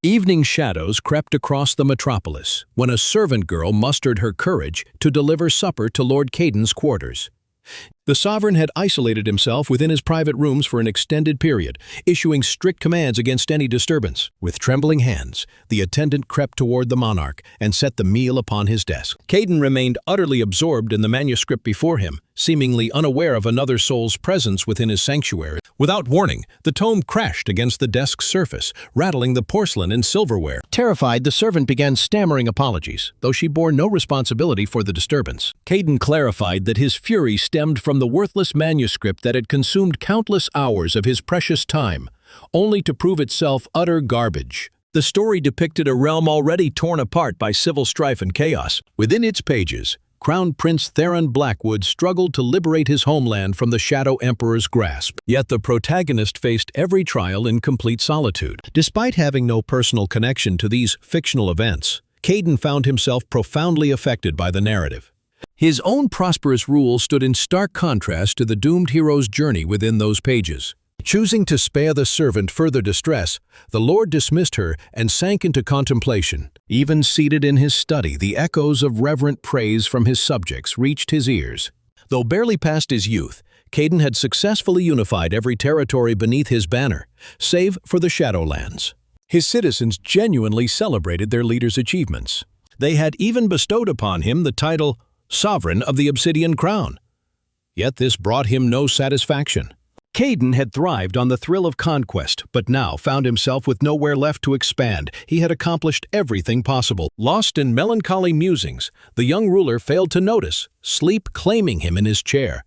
Evening shadows crept across the metropolis when a servant girl mustered her courage to deliver supper to Lord Caden's quarters. The sovereign had isolated himself within his private rooms for an extended period, issuing strict commands against any disturbance. With trembling hands, the attendant crept toward the monarch and set the meal upon his desk. Caden remained utterly absorbed in the manuscript before him, seemingly unaware of another soul's presence within his sanctuary. Without warning, the tome crashed against the desk's surface, rattling the porcelain and silverware. Terrified, the servant began stammering apologies, though she bore no responsibility for the disturbance. Caden clarified that his fury stemmed from the worthless manuscript that had consumed countless hours of his precious time, only to prove itself utter garbage. The story depicted a realm already torn apart by civil strife and chaos. Within its pages, Crown Prince Theron Blackwood struggled to liberate his homeland from the Shadow Emperor's grasp. Yet the protagonist faced every trial in complete solitude. Despite having no personal connection to these fictional events, Caden found himself profoundly affected by the narrative. His own prosperous rule stood in stark contrast to the doomed hero's journey within those pages. Choosing to spare the servant further distress, the Lord dismissed her and sank into contemplation. Even seated in his study, the echoes of reverent praise from his subjects reached his ears. Though barely past his youth, Caden had successfully unified every territory beneath his banner, save for the Shadowlands. His citizens genuinely celebrated their leader's achievements. They had even bestowed upon him the title Sovereign of the Obsidian Crown. Yet this brought him no satisfaction. Caden had thrived on the thrill of conquest, but now found himself with nowhere left to expand. He had accomplished everything possible. Lost in melancholy musings, the young ruler failed to notice sleep claiming him in his chair.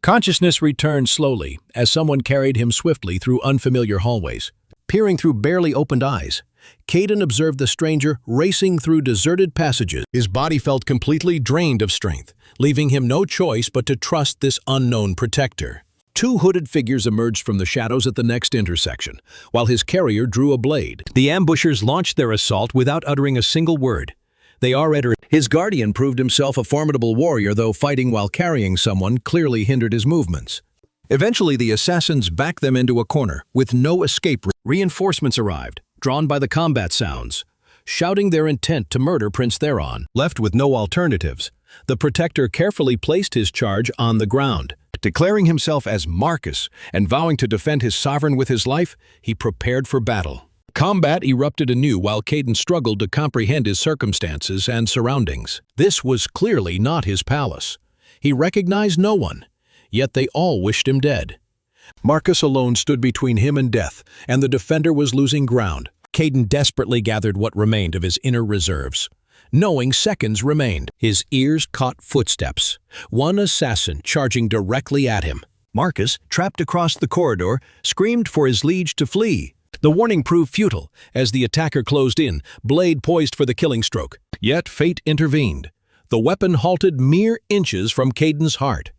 Consciousness returned slowly as someone carried him swiftly through unfamiliar hallways. Peering through barely opened eyes, Caden observed the stranger racing through deserted passages. His body felt completely drained of strength, leaving him no choice but to trust this unknown protector. Two hooded figures emerged from the shadows at the next intersection, while his carrier drew a blade. The ambushers launched their assault without uttering a single word. His guardian proved himself a formidable warrior, though fighting while carrying someone clearly hindered his movements. Eventually, the assassins backed them into a corner, with no escape. Reinforcements arrived, drawn by the combat sounds, shouting their intent to murder Prince Theron. Left with no alternatives, the protector carefully placed his charge on the ground. Declaring himself as Marcus and vowing to defend his sovereign with his life, he prepared for battle. Combat erupted anew while Caden struggled to comprehend his circumstances and surroundings. This was clearly not his palace. He recognized no one, yet they all wished him dead. Marcus alone stood between him and death, and the defender was losing ground. Caden desperately gathered what remained of his inner reserves. Knowing seconds remained, his ears caught footsteps, one assassin charging directly at him. Marcus, trapped across the corridor, screamed for his liege to flee. The warning proved futile as the attacker closed in, blade poised for the killing stroke. Yet fate intervened. The weapon halted mere inches from Caden's heart.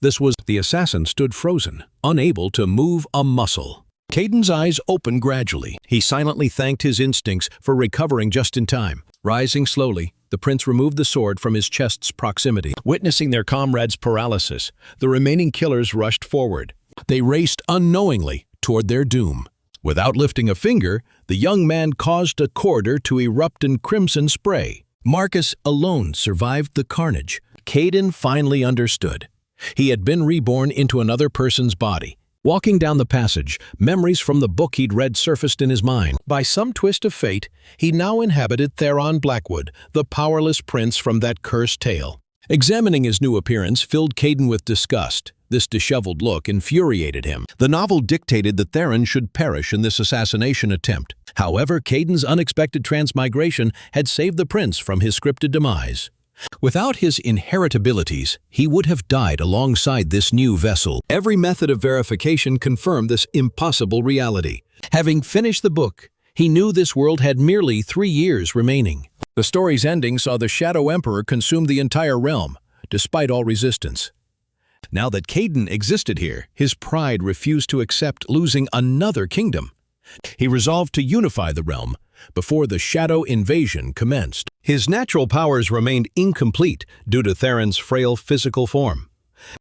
The assassin stood frozen, unable to move a muscle. Caden's eyes opened gradually. He silently thanked his instincts for recovering just in time. Rising slowly, the prince removed the sword from his chest's proximity. Witnessing their comrade's paralysis, the remaining killers rushed forward. They raced unknowingly toward their doom. Without lifting a finger, the young man caused a corridor to erupt in crimson spray. Marcus alone survived the carnage. Caden finally understood. He had been reborn into another person's body. Walking down the passage, memories from the book he'd read surfaced in his mind. By some twist of fate, he now inhabited Theron Blackwood, the powerless prince from that cursed tale. Examining his new appearance filled Caden with disgust. This disheveled look infuriated him. The novel dictated that Theron should perish in this assassination attempt. However, Caden's unexpected transmigration had saved the prince from his scripted demise. Without his inheritabilities, he would have died alongside this new vessel. Every method of verification confirmed this impossible reality. Having finished the book, he knew this world had merely 3 years remaining. The story's ending saw the Shadow Emperor consume the entire realm, despite all resistance. Now that Caden existed here, his pride refused to accept losing another kingdom. He resolved to unify the realm before the Shadow invasion commenced. His natural powers remained incomplete due to Theron's frail physical form.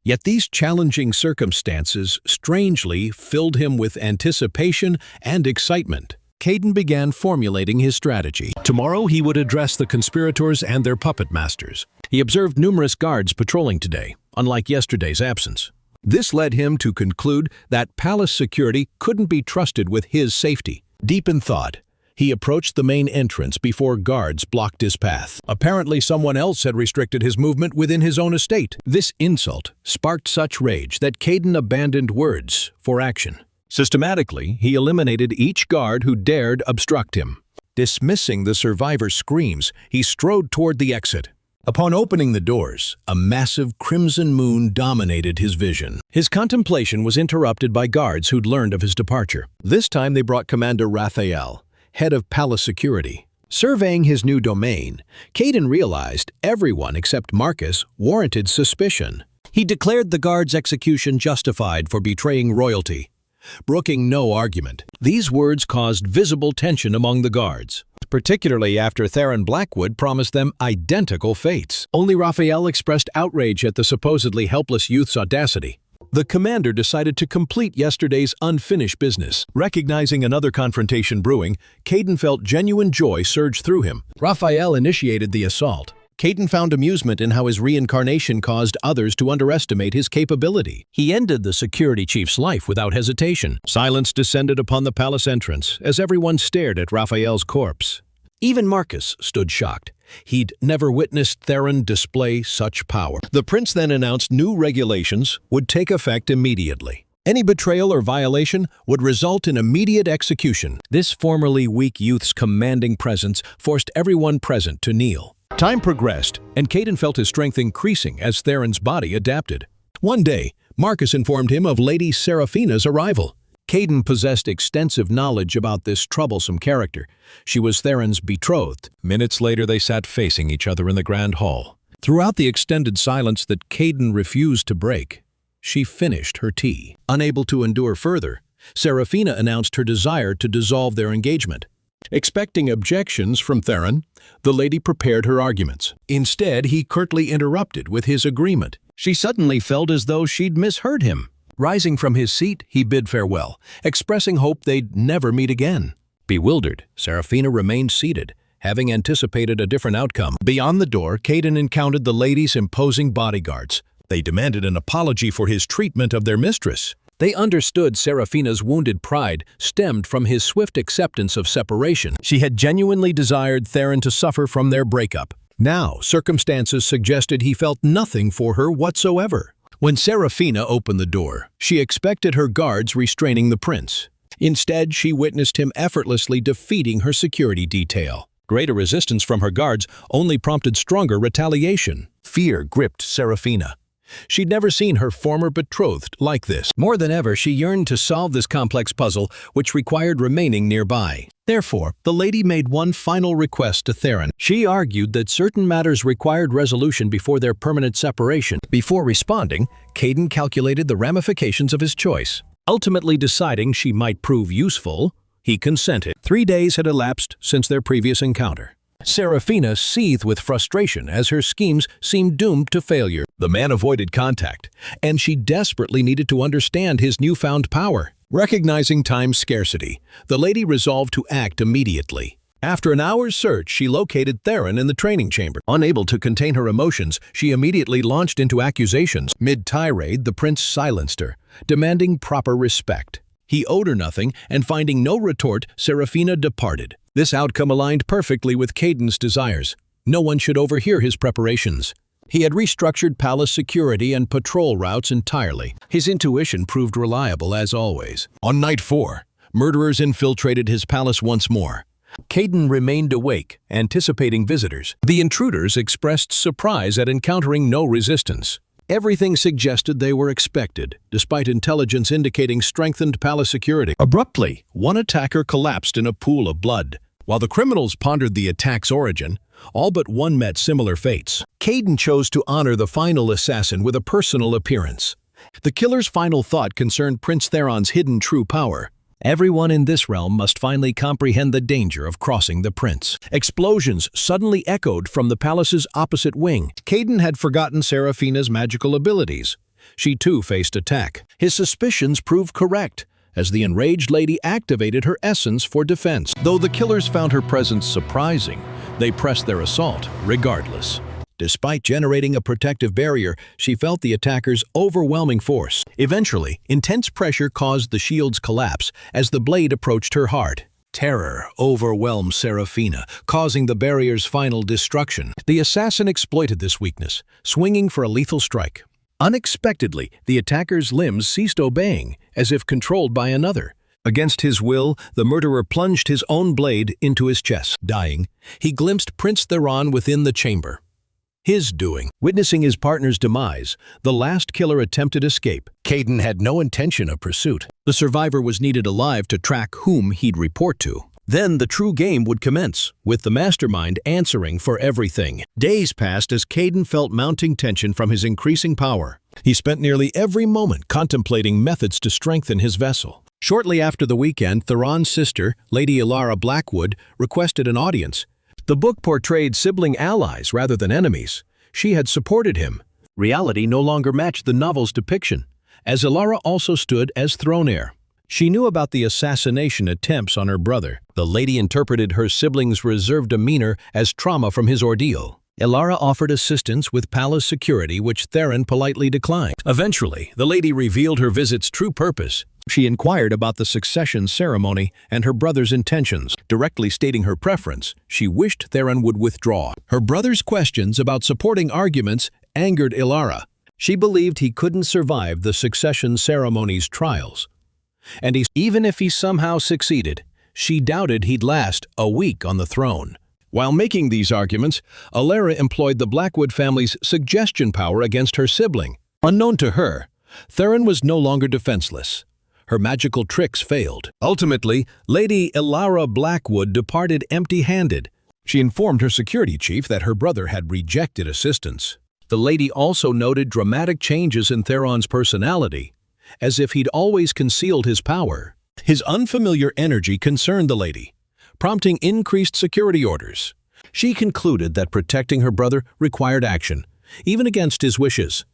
Yet these challenging circumstances strangely filled him with anticipation and excitement. Caden began formulating his strategy. Tomorrow he would address the conspirators and their puppet masters. He observed numerous guards patrolling today, unlike yesterday's absence. This led him to conclude that palace security couldn't be trusted with his safety. Deep in thought, he approached the main entrance before guards blocked his path. Apparently someone else had restricted his movement within his own estate. This insult sparked such rage that Caden abandoned words for action. Systematically, he eliminated each guard who dared obstruct him. Dismissing the survivor's screams, he strode toward the exit. Upon opening the doors, a massive crimson moon dominated his vision. His contemplation was interrupted by guards who'd learned of his departure. This time they brought Commander Raphael, head of palace security. Surveying his new domain, Caden realized everyone except Marcus warranted suspicion. He declared the guard's execution justified for betraying royalty, brooking no argument. These words caused visible tension among the guards, particularly after Theron Blackwood promised them identical fates. Only Raphael expressed outrage at the supposedly helpless youth's audacity. The commander decided to complete yesterday's unfinished business. Recognizing another confrontation brewing, Caden felt genuine joy surge through him. Raphael initiated the assault. Caden found amusement in how his reincarnation caused others to underestimate his capability. He ended the security chief's life without hesitation. Silence descended upon the palace entrance as everyone stared at Raphael's corpse. Even Marcus stood shocked. He'd never witnessed Theron display such power. The prince then announced new regulations would take effect immediately. Any betrayal or violation would result in immediate execution. This formerly weak youth's commanding presence forced everyone present to kneel. Time progressed, and Caden felt his strength increasing as Theron's body adapted. One day, Marcus informed him of Lady Seraphina's arrival. Caden possessed extensive knowledge about this troublesome character. She was Theron's betrothed. Minutes later, they sat facing each other in the grand hall. Throughout the extended silence that Caden refused to break, she finished her tea. Unable to endure further, Seraphina announced her desire to dissolve their engagement. Expecting objections from Theron, the lady prepared her arguments. Instead, he curtly interrupted with his agreement. She suddenly felt as though she'd misheard him. Rising from his seat, he bid farewell, expressing hope they'd never meet again. Bewildered, Seraphina remained seated, having anticipated a different outcome. Beyond the door, Caden encountered the lady's imposing bodyguards. They demanded an apology for his treatment of their mistress. They understood Seraphina's wounded pride stemmed from his swift acceptance of separation. She had genuinely desired Theron to suffer from their breakup. Now, circumstances suggested he felt nothing for her whatsoever. When Seraphina opened the door, she expected her guards restraining the prince. Instead, she witnessed him effortlessly defeating her security detail. Greater resistance from her guards only prompted stronger retaliation. Fear gripped Seraphina. She'd never seen her former betrothed like this. More than ever, she yearned to solve this complex puzzle, which required remaining nearby. Therefore, the lady made one final request to Theron. She argued that certain matters required resolution before their permanent separation. Before responding, Caden calculated the ramifications of his choice. Ultimately deciding she might prove useful, he consented. 3 days had elapsed since their previous encounter. Seraphina seethed with frustration as her schemes seemed doomed to failure. The man avoided contact, and she desperately needed to understand his newfound power. Recognizing time's scarcity, the lady resolved to act immediately. After an hour's search, she located Theron in the training chamber. Unable to contain her emotions, she immediately launched into accusations. Mid-tirade, the prince silenced her, demanding proper respect. He owed her nothing, and finding no retort, Seraphina departed. This outcome aligned perfectly with Caden's desires. No one should overhear his preparations. He had restructured palace security and patrol routes entirely. His intuition proved reliable as always. On night 4, murderers infiltrated his palace once more. Caden remained awake, anticipating visitors. The intruders expressed surprise at encountering no resistance. Everything suggested they were expected, despite intelligence indicating strengthened palace security. Abruptly, one attacker collapsed in a pool of blood. While the criminals pondered the attack's origin, all but one met similar fates. Caden chose to honor the final assassin with a personal appearance. The killer's final thought concerned Prince Theron's hidden true power. Everyone in this realm must finally comprehend the danger of crossing the prince. Explosions suddenly echoed from the palace's opposite wing. Caden had forgotten Seraphina's magical abilities. She too faced attack. His suspicions proved correct, as the enraged lady activated her essence for defense. Though the killers found her presence surprising, they pressed their assault regardless. Despite generating a protective barrier, she felt the attackers' overwhelming force. Eventually, intense pressure caused the shield's collapse as the blade approached her heart. Terror overwhelmed Serafina, causing the barrier's final destruction. The assassin exploited this weakness, swinging for a lethal strike. Unexpectedly, the attacker's limbs ceased obeying, as if controlled by another. Against his will, the murderer plunged his own blade into his chest. Dying, he glimpsed Prince Theron within the chamber. His doing. Witnessing his partner's demise, the last killer attempted escape. Caden had no intention of pursuit. The survivor was needed alive to track whom he'd report to. Then the true game would commence, with the mastermind answering for everything. Days passed as Caden felt mounting tension from his increasing power. He spent nearly every moment contemplating methods to strengthen his vessel. Shortly after the weekend, Theron's sister, Lady Ilara Blackwood, requested an audience. The book portrayed sibling allies rather than enemies. She had supported him. Reality no longer matched the novel's depiction, as Ilara also stood as throne heir. She knew about the assassination attempts on her brother. The lady interpreted her sibling's reserved demeanor as trauma from his ordeal. Ilara offered assistance with palace security, which Theron politely declined. Eventually, the lady revealed her visit's true purpose. She inquired about the succession ceremony and her brother's intentions. Directly stating her preference, she wished Theron would withdraw. Her brother's questions about supporting arguments angered Ilara. She believed he couldn't survive the succession ceremony's trials. And even if he somehow succeeded, she doubted he'd last a week on the throne. While making these arguments, Ilara employed the Blackwood family's suggestion power against her sibling. Unknown to her, Theron was no longer defenseless. Her magical tricks failed. Ultimately, Lady Ilara Blackwood departed empty-handed. She informed her security chief that her brother had rejected assistance. The lady also noted dramatic changes in Theron's personality, as if he'd always concealed his power. His unfamiliar energy concerned the lady, prompting increased security orders. She concluded that protecting her brother required action, even against his wishes.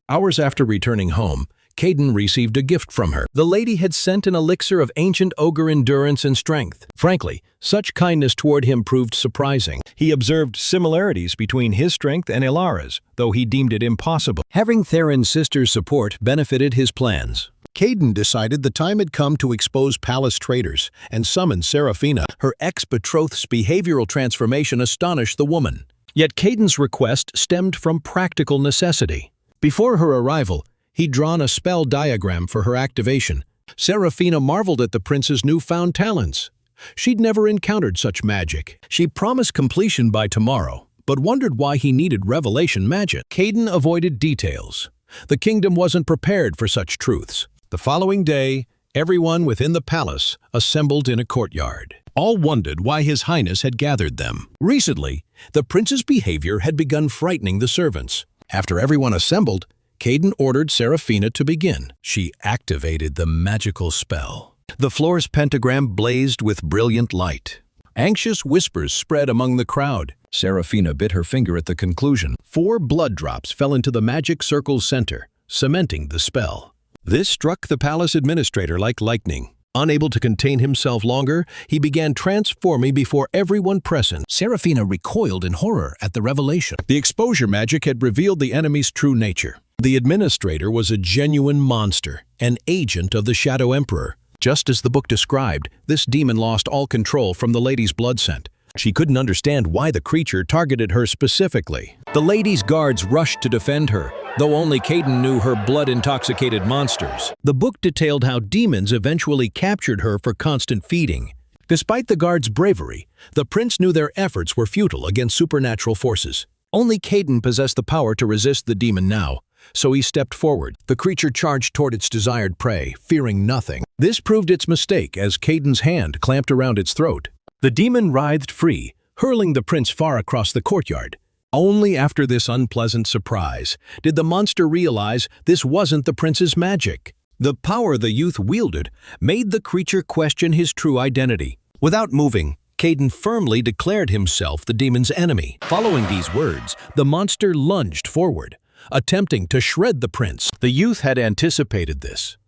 Hours after returning home, Caden received a gift from her. The lady had sent an elixir of ancient ogre endurance and strength. Frankly, such kindness toward him proved surprising. He observed similarities between his strength and Ilara's, though he deemed it impossible. Having Theron's sister's support benefited his plans. Caden decided the time had come to expose palace traitors and summon Serafina. Her ex-betrothed's behavioral transformation astonished the woman. Yet Caden's request stemmed from practical necessity. Before her arrival, he'd drawn a spell diagram for her activation. Serafina marveled at the prince's newfound talents. She'd never encountered such magic. She promised completion by tomorrow, but wondered why he needed revelation magic. Caden avoided details. The kingdom wasn't prepared for such truths. The following day, everyone within the palace assembled in a courtyard. All wondered why His Highness had gathered them. Recently, the prince's behavior had begun frightening the servants. After everyone assembled, Caden ordered Serafina to begin. She activated the magical spell. The floor's pentagram blazed with brilliant light. Anxious whispers spread among the crowd. Serafina bit her finger at the conclusion. 4 blood drops fell into the magic circle's center, cementing the spell. This struck the palace administrator like lightning. Unable to contain himself longer, he began transforming before everyone present. Serafina recoiled in horror at the revelation. The exposure magic had revealed the enemy's true nature. The administrator was a genuine monster, an agent of the Shadow Emperor. Just as the book described, this demon lost all control from the lady's blood scent. She couldn't understand why the creature targeted her specifically. The lady's guards rushed to defend her, though only Caden knew her blood-intoxicated monsters. The book detailed how demons eventually captured her for constant feeding. Despite the guards' bravery, the prince knew their efforts were futile against supernatural forces. Only Caden possessed the power to resist the demon now, so he stepped forward. The creature charged toward its desired prey, fearing nothing. This proved its mistake as Caden's hand clamped around its throat. The demon writhed free, hurling the prince far across the courtyard. Only after this unpleasant surprise did the monster realize this wasn't the prince's magic. The power the youth wielded made the creature question his true identity. Without moving, Caden firmly declared himself the demon's enemy. Following these words, the monster lunged forward, attempting to shred the prince. The youth had anticipated this.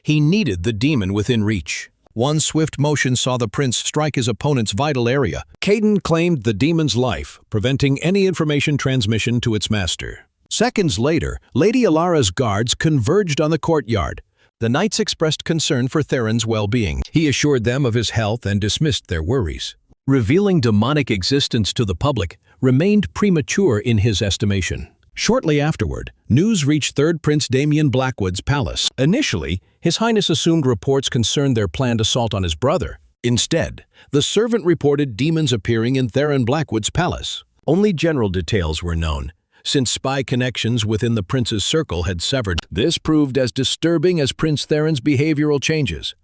He needed the demon within reach. One swift motion saw the prince strike his opponent's vital area. Caden claimed the demon's life, preventing any information transmission to its master. Seconds later, Lady Alara's guards converged on the courtyard. The knights expressed concern for Theron's well-being. He assured them of his health and dismissed their worries. Revealing demonic existence to the public remained premature in his estimation. Shortly afterward, news reached Third Prince Damien Blackwood's palace. Initially, His Highness assumed reports concerned their planned assault on his brother. Instead, the servant reported demons appearing in Theron Blackwood's palace. Only general details were known, since spy connections within the prince's circle had severed. This proved as disturbing as Prince Theron's behavioral changes.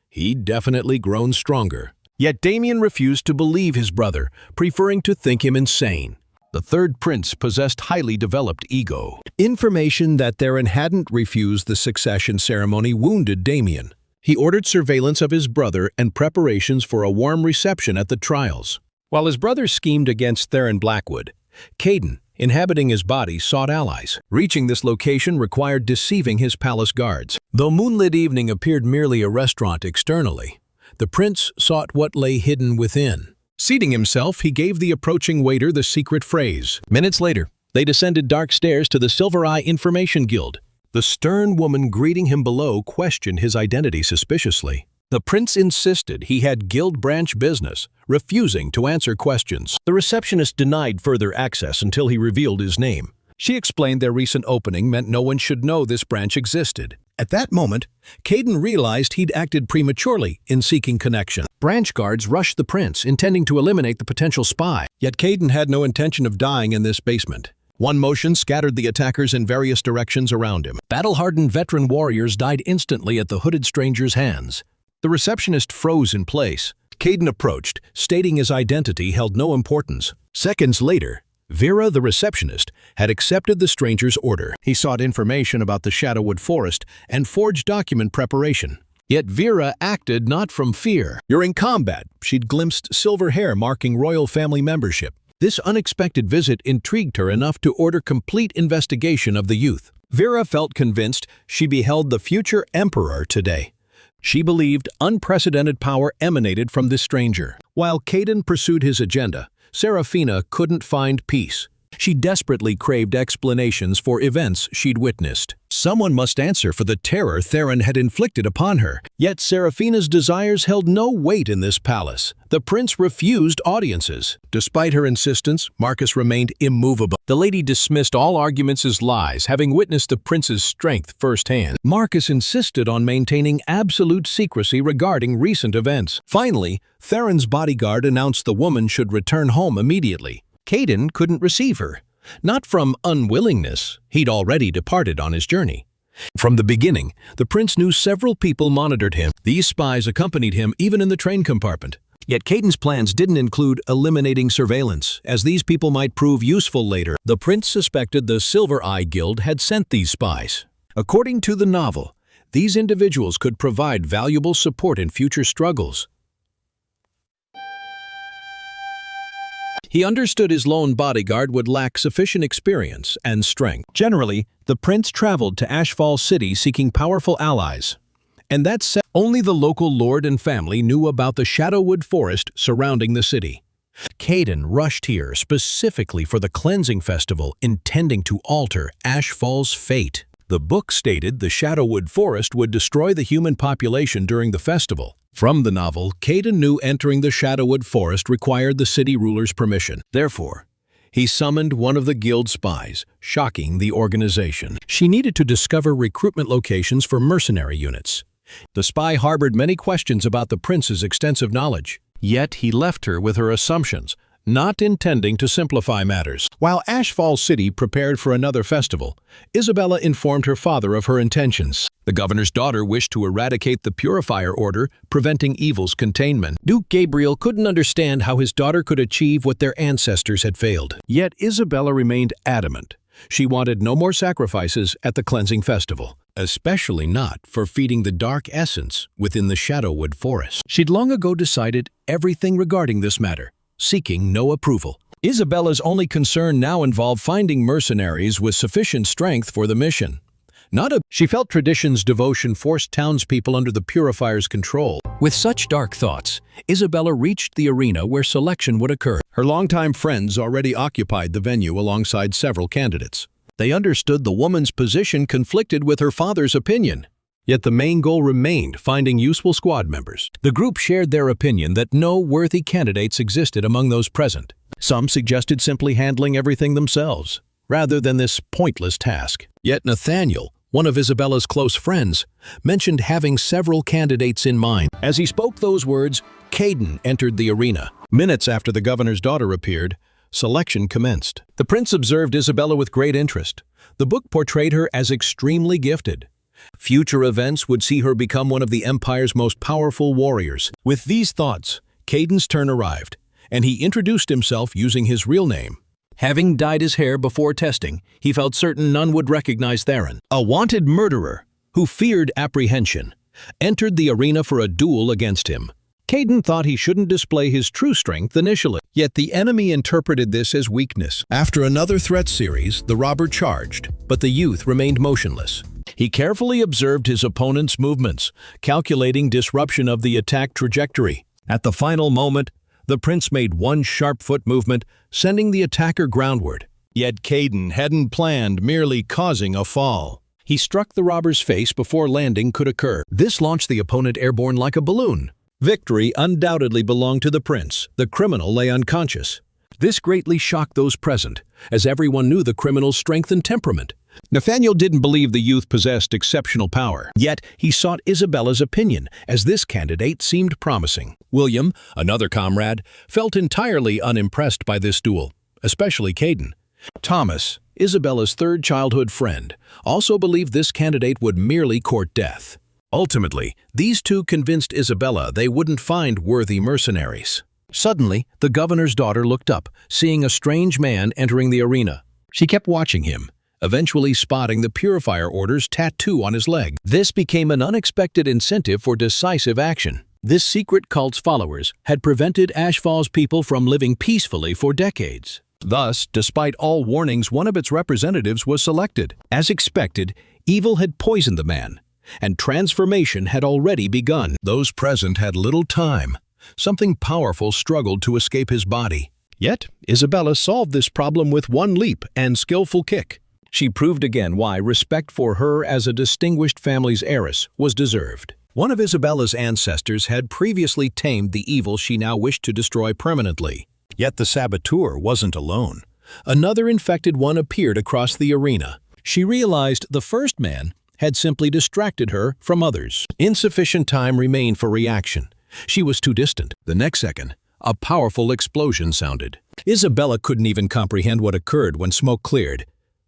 He'd definitely grown stronger. Yet Damien refused to believe his brother, preferring to think him insane. The third prince possessed highly developed ego. Information that Theron hadn't refused the succession ceremony wounded Damien. He ordered surveillance of his brother and preparations for a warm reception at the trials. While his brother schemed against Theron Blackwood, Caden, inhabiting his body, sought allies. Reaching this location required deceiving his palace guards. Though Moonlit Evening appeared merely a restaurant externally, the prince sought what lay hidden within. Seating himself, he gave the approaching waiter the secret phrase. Minutes later, they descended dark stairs to the Silver Eye Information Guild. The stern woman greeting him below questioned his identity suspiciously. The prince insisted he had guild branch business, refusing to answer questions. The receptionist denied further access until he revealed his name. She explained their recent opening meant no one should know this branch existed. At that moment, Caden realized he'd acted prematurely in seeking connection. Branch guards rushed the prince, intending to eliminate the potential spy. Yet Caden had no intention of dying in this basement. One motion scattered the attackers in various directions around him. Battle-hardened veteran warriors died instantly at the hooded stranger's hands. The receptionist froze in place. Caden approached, stating his identity held no importance. Seconds later, Vera, the receptionist, had accepted the stranger's order. He sought information about the Shadowwood Forest and forged document preparation. Yet Vera acted not from fear. During combat, she'd glimpsed silver hair marking royal family membership. This unexpected visit intrigued her enough to order complete investigation of the youth. Vera felt convinced she beheld the future emperor today. She believed unprecedented power emanated from this stranger. While Caden pursued his agenda, Serafina couldn't find peace. She desperately craved explanations for events she'd witnessed. Someone must answer for the terror Theron had inflicted upon her. Yet Serafina's desires held no weight in this palace. The prince refused audiences. Despite her insistence, Marcus remained immovable. The lady dismissed all arguments as lies, having witnessed the prince's strength firsthand. Marcus insisted on maintaining absolute secrecy regarding recent events. Finally, Theron's bodyguard announced the woman should return home immediately. Caden couldn't receive her. Not from unwillingness, he'd already departed on his journey. From the beginning, the prince knew several people monitored him. These spies accompanied him even in the train compartment. Yet Caden's plans didn't include eliminating surveillance, as these people might prove useful later. The prince suspected the Silver Eye Guild had sent these spies. According to the novel, these individuals could provide valuable support in future struggles. He understood his lone bodyguard would lack sufficient experience and strength. Generally, the prince traveled to Ashfall City seeking powerful allies. And that said, only the local lord and family knew about the Shadowwood Forest surrounding the city. Caden rushed here specifically for the cleansing festival, intending to alter Ashfall's fate. The book stated the Shadowwood Forest would destroy the human population during the festival. From the novel, Caden knew entering the Shadowwood Forest required the city ruler's permission. Therefore, he summoned one of the guild spies, shocking the organization. She needed to discover recruitment locations for mercenary units. The spy harbored many questions about the prince's extensive knowledge. Yet he left her with her assumptions, not intending to simplify matters. While Ashfall City prepared for another festival, Isabella informed her father of her intentions. The governor's daughter wished to eradicate the Purifier Order, preventing evil's containment. Duke Gabriel couldn't understand how his daughter could achieve what their ancestors had failed. Yet Isabella remained adamant. She wanted no more sacrifices at the cleansing festival, especially not for feeding the dark essence within the Shadowwood Forest. She'd long ago decided everything regarding this matter, seeking no approval. Isabella's only concern now involved finding mercenaries with sufficient strength for the mission. She felt tradition's devotion forced townspeople under the purifier's control. With such dark thoughts, Isabella reached the arena where selection would occur. Her longtime friends already occupied the venue alongside several candidates. They understood the woman's position conflicted with her father's opinion. Yet the main goal remained finding useful squad members. The group shared their opinion that no worthy candidates existed among those present. Some suggested simply handling everything themselves, rather than this pointless task. Yet Nathaniel, one of Isabella's close friends, mentioned having several candidates in mind. As he spoke those words, Caden entered the arena. Minutes after the governor's daughter appeared, selection commenced. The prince observed Isabella with great interest. The book portrayed her as extremely gifted. Future events would see her become one of the Empire's most powerful warriors. With these thoughts, Caden's turn arrived, and he introduced himself using his real name. Having dyed his hair before testing, he felt certain none would recognize Theron. A wanted murderer, who feared apprehension, entered the arena for a duel against him. Caden thought he shouldn't display his true strength initially, yet the enemy interpreted this as weakness. After another threat series, the robber charged, but the youth remained motionless. He carefully observed his opponent's movements, calculating disruption of the attack trajectory. At the final moment, the prince made one sharp foot movement, sending the attacker groundward. Yet Caden hadn't planned merely causing a fall. He struck the robber's face before landing could occur. This launched the opponent airborne like a balloon. Victory undoubtedly belonged to the prince. The criminal lay unconscious. This greatly shocked those present, as everyone knew the criminal's strength and temperament. Nathaniel didn't believe the youth possessed exceptional power, yet he sought Isabella's opinion, as this candidate seemed promising. William, another comrade, felt entirely unimpressed by this duel, especially Caden. Thomas, Isabella's third childhood friend, also believed this candidate would merely court death. Ultimately, these two convinced Isabella they wouldn't find worthy mercenaries. Suddenly, the governor's daughter looked up, seeing a strange man entering the arena. She kept watching him, eventually spotting the Purifier Order's tattoo on his leg. This became an unexpected incentive for decisive action. This secret cult's followers had prevented Ashfall's people from living peacefully for decades. Thus, despite all warnings, one of its representatives was selected. As expected, evil had poisoned the man, and transformation had already begun. Those present had little time. Something powerful struggled to escape his body. Yet, Isabella solved this problem with one leap and skillful kick. She proved again why respect for her as a distinguished family's heiress was deserved. One of Isabella's ancestors had previously tamed the evil she now wished to destroy permanently. Yet the saboteur wasn't alone. Another infected one appeared across the arena. She realized the first man had simply distracted her from others. Insufficient time remained for reaction. She was too distant. The next second, a powerful explosion sounded. Isabella couldn't even comprehend what occurred when smoke cleared.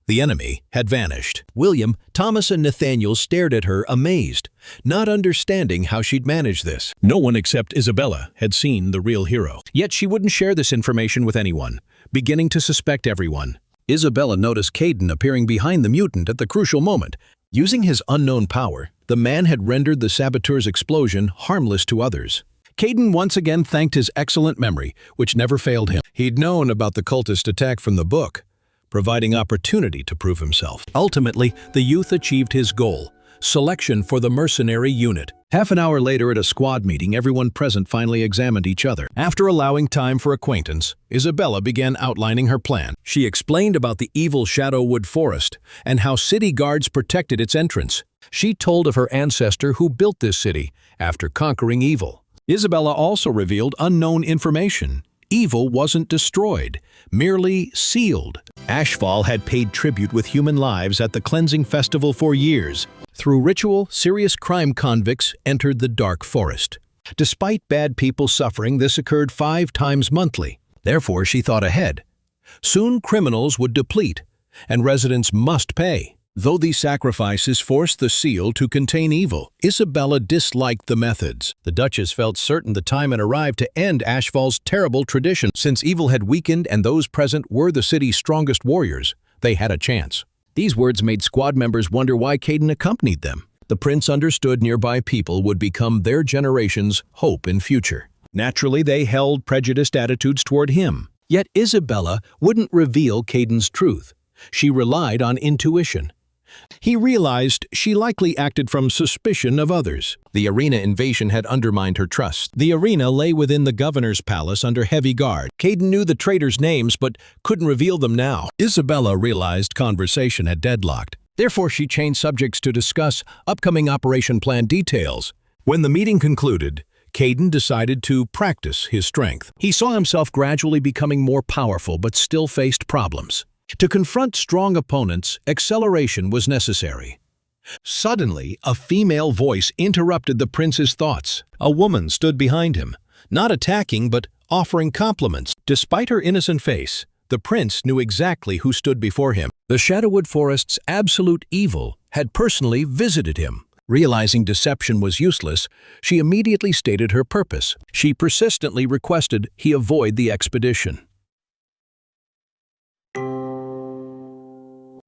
The enemy had vanished. William, Thomas, and Nathaniel stared at her amazed, not understanding how she'd managed this. No one except Isabella had seen the real hero. Yet she wouldn't share this information with anyone, beginning to suspect everyone. Isabella noticed Caden appearing behind the mutant at the crucial moment. Using his unknown power, the man had rendered the saboteur's explosion harmless to others. Caden once again thanked his excellent memory, which never failed him. He'd known about the cultist attack from the book, providing opportunity to prove himself. Ultimately, the youth achieved his goal, selection for the mercenary unit. Half an hour later at a squad meeting, everyone present finally examined each other. After allowing time for acquaintance, Isabella began outlining her plan. She explained about the evil Shadowwood Forest and how city guards protected its entrance. She told of her ancestor who built this city after conquering evil. Isabella also revealed unknown information. Evil wasn't destroyed, merely sealed. Ashfall had paid tribute with human lives at the cleansing festival for years. Through ritual, serious crime convicts entered the dark forest. Despite bad people suffering, this occurred 5 times monthly. Therefore, she thought ahead. Soon criminals would deplete, and residents must pay. Though these sacrifices forced the seal to contain evil, Isabella disliked the methods. The Duchess felt certain the time had arrived to end Ashfall's terrible tradition. Since evil had weakened and those present were the city's strongest warriors, they had a chance. These words made squad members wonder why Caden accompanied them. The prince understood nearby people would become their generation's hope in future. Naturally, they held prejudiced attitudes toward him. Yet Isabella wouldn't reveal Caden's truth. She relied on intuition. He realized she likely acted from suspicion of others. The arena invasion had undermined her trust. The arena lay within the governor's palace under heavy guard. Caden knew the traitors' names but couldn't reveal them now. Isabella realized conversation had deadlocked. Therefore, she changed subjects to discuss upcoming operation plan details. When the meeting concluded, Caden decided to practice his strength. He saw himself gradually becoming more powerful but still faced problems. To confront strong opponents, acceleration was necessary. Suddenly, a female voice interrupted the prince's thoughts. A woman stood behind him, not attacking but offering compliments. Despite her innocent face, the prince knew exactly who stood before him. The Shadowwood Forest's absolute evil had personally visited him. Realizing deception was useless, she immediately stated her purpose. She persistently requested he avoid the expedition.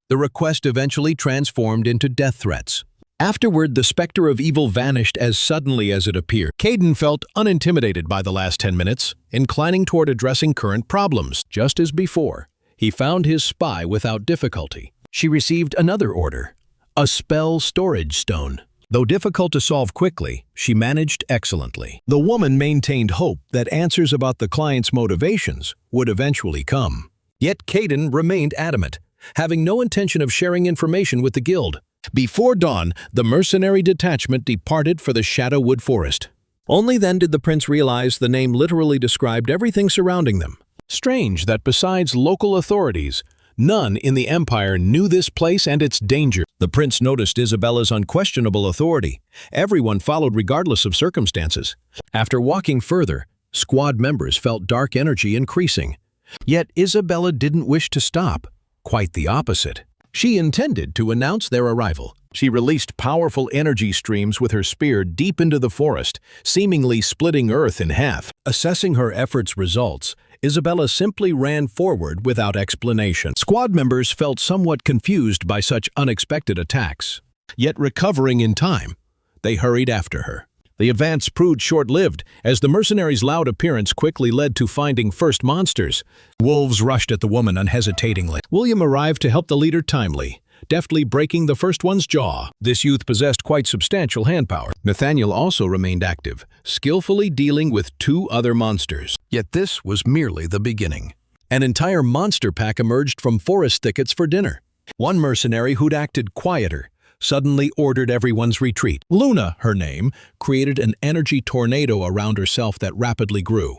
The request eventually transformed into death threats. Afterward, the specter of evil vanished as suddenly as it appeared. Caden felt unintimidated by the last 10 minutes, inclining toward addressing current problems. Just as before, he found his spy without difficulty. She received another order, a spell storage stone. Though difficult to solve quickly, she managed excellently. The woman maintained hope that answers about the client's motivations would eventually come. Yet Caden remained adamant, having no intention of sharing information with the guild. Before dawn, the mercenary detachment departed for the Shadowwood Forest. Only then did the prince realize the name literally described everything surrounding them. Strange that besides local authorities, none in the empire knew this place and its danger. The prince noticed Isabella's unquestionable authority. Everyone followed regardless of circumstances. After walking further, squad members felt dark energy increasing. Yet Isabella didn't wish to stop. Quite the opposite. She intended to announce their arrival. She released powerful energy streams with her spear deep into the forest, seemingly splitting earth in half. Assessing her efforts' results, Isabella simply ran forward without explanation. Squad members felt somewhat confused by such unexpected attacks. Yet recovering in time, they hurried after her. The advance proved short-lived, as the mercenaries' loud appearance quickly led to finding first monsters. Wolves rushed at the woman unhesitatingly. William arrived to help the leader timely, deftly breaking the first one's jaw. This youth possessed quite substantial handpower. Nathaniel also remained active, skillfully dealing with 2 other monsters. Yet this was merely the beginning. An entire monster pack emerged from forest thickets for dinner. One mercenary who'd acted quieter suddenly ordered everyone's retreat. Luna, her name, created an energy tornado around herself that rapidly grew.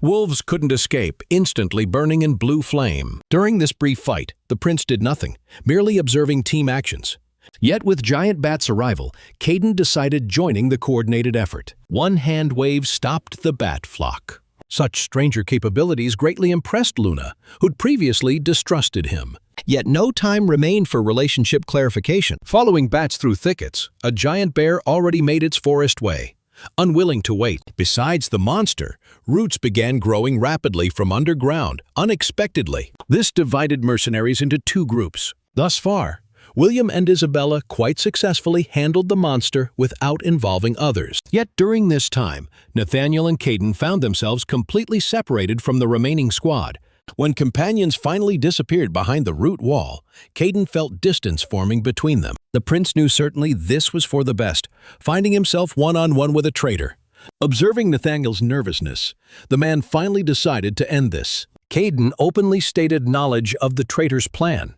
Wolves couldn't escape, instantly burning in blue flame. During this brief fight, the prince did nothing, merely observing team actions. Yet with Giant Bat's arrival, Caden decided joining the coordinated effort. One hand wave stopped the bat flock. Such stranger capabilities greatly impressed Luna, who'd previously distrusted him. Yet no time remained for relationship clarification. Following bats through thickets, a giant bear already made its forest way. Unwilling to wait, besides the monster, roots began growing rapidly from underground, unexpectedly. This divided mercenaries into 2 groups. Thus far, William and Isabella quite successfully handled the monster without involving others. Yet during this time, Nathaniel and Caden found themselves completely separated from the remaining squad. When companions finally disappeared behind the root wall, Caden felt distance forming between them. The prince knew certainly this was for the best, finding himself one-on-one with a traitor. Observing Nathaniel's nervousness, the man finally decided to end this. Caden openly stated knowledge of the traitor's plan,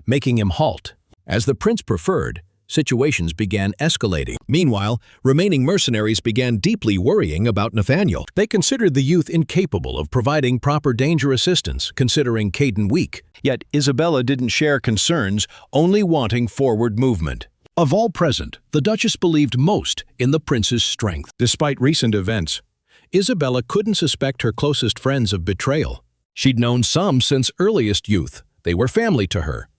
making him halt. As the prince preferred, situations began escalating. Meanwhile, remaining mercenaries began deeply worrying about Nathaniel. They considered the youth incapable of providing proper danger assistance, considering Caden weak. Yet Isabella didn't share concerns, only wanting forward movement. Of all present, the Duchess believed most in the prince's strength. Despite recent events, Isabella couldn't suspect her closest friends of betrayal. She'd known some since earliest youth. They were family to her.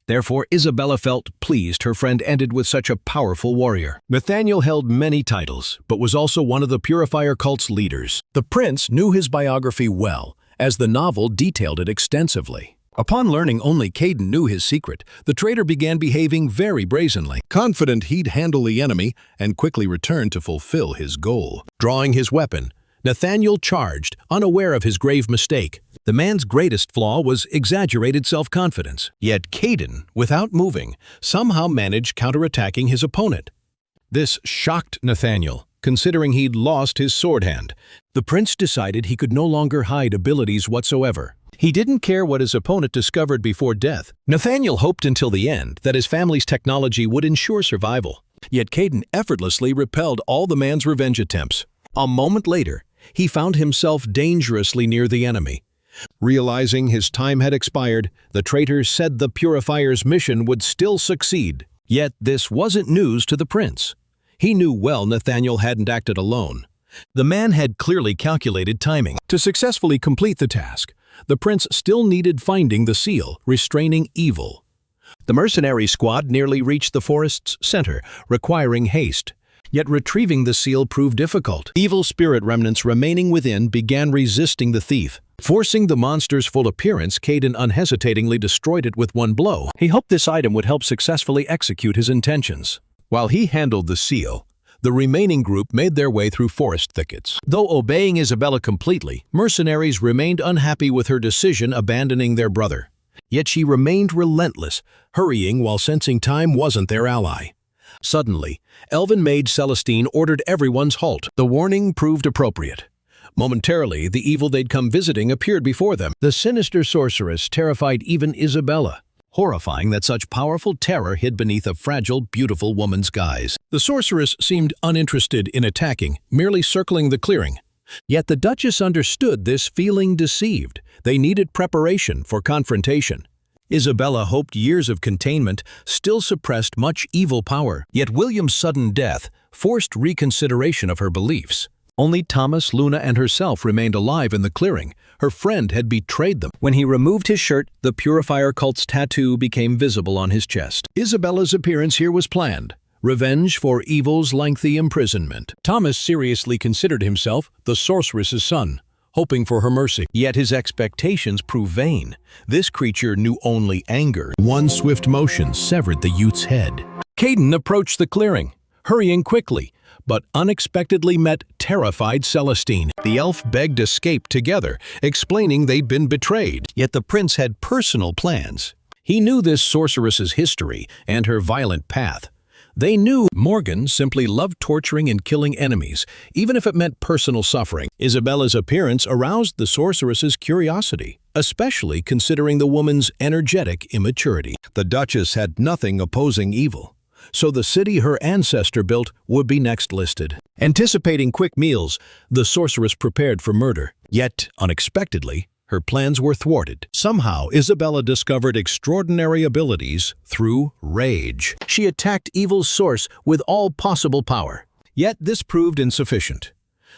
Therefore, Isabella felt pleased her friend ended with such a powerful warrior. Nathaniel held many titles, but was also one of the Purifier cult's leaders. The prince knew his biography well, as the novel detailed it extensively. Upon learning only Caden knew his secret, the traitor began behaving very brazenly, confident he'd handle the enemy and quickly return to fulfill his goal. Drawing his weapon, Nathaniel charged, unaware of his grave mistake. The man's greatest flaw was exaggerated self-confidence. Yet Caden, without moving, somehow managed counterattacking his opponent. This shocked Nathaniel, considering he'd lost his sword hand. The prince decided he could no longer hide abilities whatsoever. He didn't care what his opponent discovered before death. Nathaniel hoped until the end that his family's technology would ensure survival. Yet Caden effortlessly repelled all the man's revenge attempts. A moment later, he found himself dangerously near the enemy. Realizing his time had expired, the traitor said the Purifier's mission would still succeed. Yet this wasn't news to the prince. He knew well Nathaniel hadn't acted alone. The man had clearly calculated timing. To successfully complete the task, the prince still needed finding the seal, restraining evil. The mercenary squad nearly reached the forest's center, requiring haste. Yet retrieving the seal proved difficult. Evil spirit remnants remaining within began resisting the thief. Forcing the monster's full appearance, Caden unhesitatingly destroyed it with one blow. He hoped this item would help successfully execute his intentions. While he handled the seal, the remaining group made their way through forest thickets. Though obeying Isabella completely, mercenaries remained unhappy with her decision abandoning their brother. Yet she remained relentless, hurrying while sensing time wasn't their ally. Suddenly, elven maid Celestine ordered everyone's halt. The warning proved appropriate. Momentarily, the evil they'd come visiting appeared before them. The sinister sorceress terrified even Isabella, horrifying that such powerful terror hid beneath a fragile, beautiful woman's guise. The sorceress seemed uninterested in attacking, merely circling the clearing. Yet the Duchess understood this, feeling deceived. They needed preparation for confrontation. Isabella hoped years of containment still suppressed much evil power. Yet William's sudden death forced reconsideration of her beliefs. Only Thomas, Luna, and herself remained alive in the clearing. Her friend had betrayed them. When he removed his shirt, the Purifier cult's tattoo became visible on his chest. Isabella's appearance here was planned. Revenge for evil's lengthy imprisonment. Thomas seriously considered himself the sorceress's son, hoping for her mercy. Yet his expectations proved vain. This creature knew only anger. One swift motion severed the youth's head. Caden approached the clearing, hurrying quickly, but unexpectedly met terrified Celestine. The elf begged escape together, explaining they'd been betrayed. Yet the prince had personal plans. He knew this sorceress's history and her violent path. They knew Morgan simply loved torturing and killing enemies, even if it meant personal suffering. Isabella's appearance aroused the sorceress's curiosity, especially considering the woman's energetic immaturity. The Duchess had nothing opposing evil, so the city her ancestor built would be next listed. Anticipating quick meals, the sorceress prepared for murder. Yet, unexpectedly, her plans were thwarted. Somehow, Isabella discovered extraordinary abilities through rage. She attacked evil's source with all possible power. Yet this proved insufficient.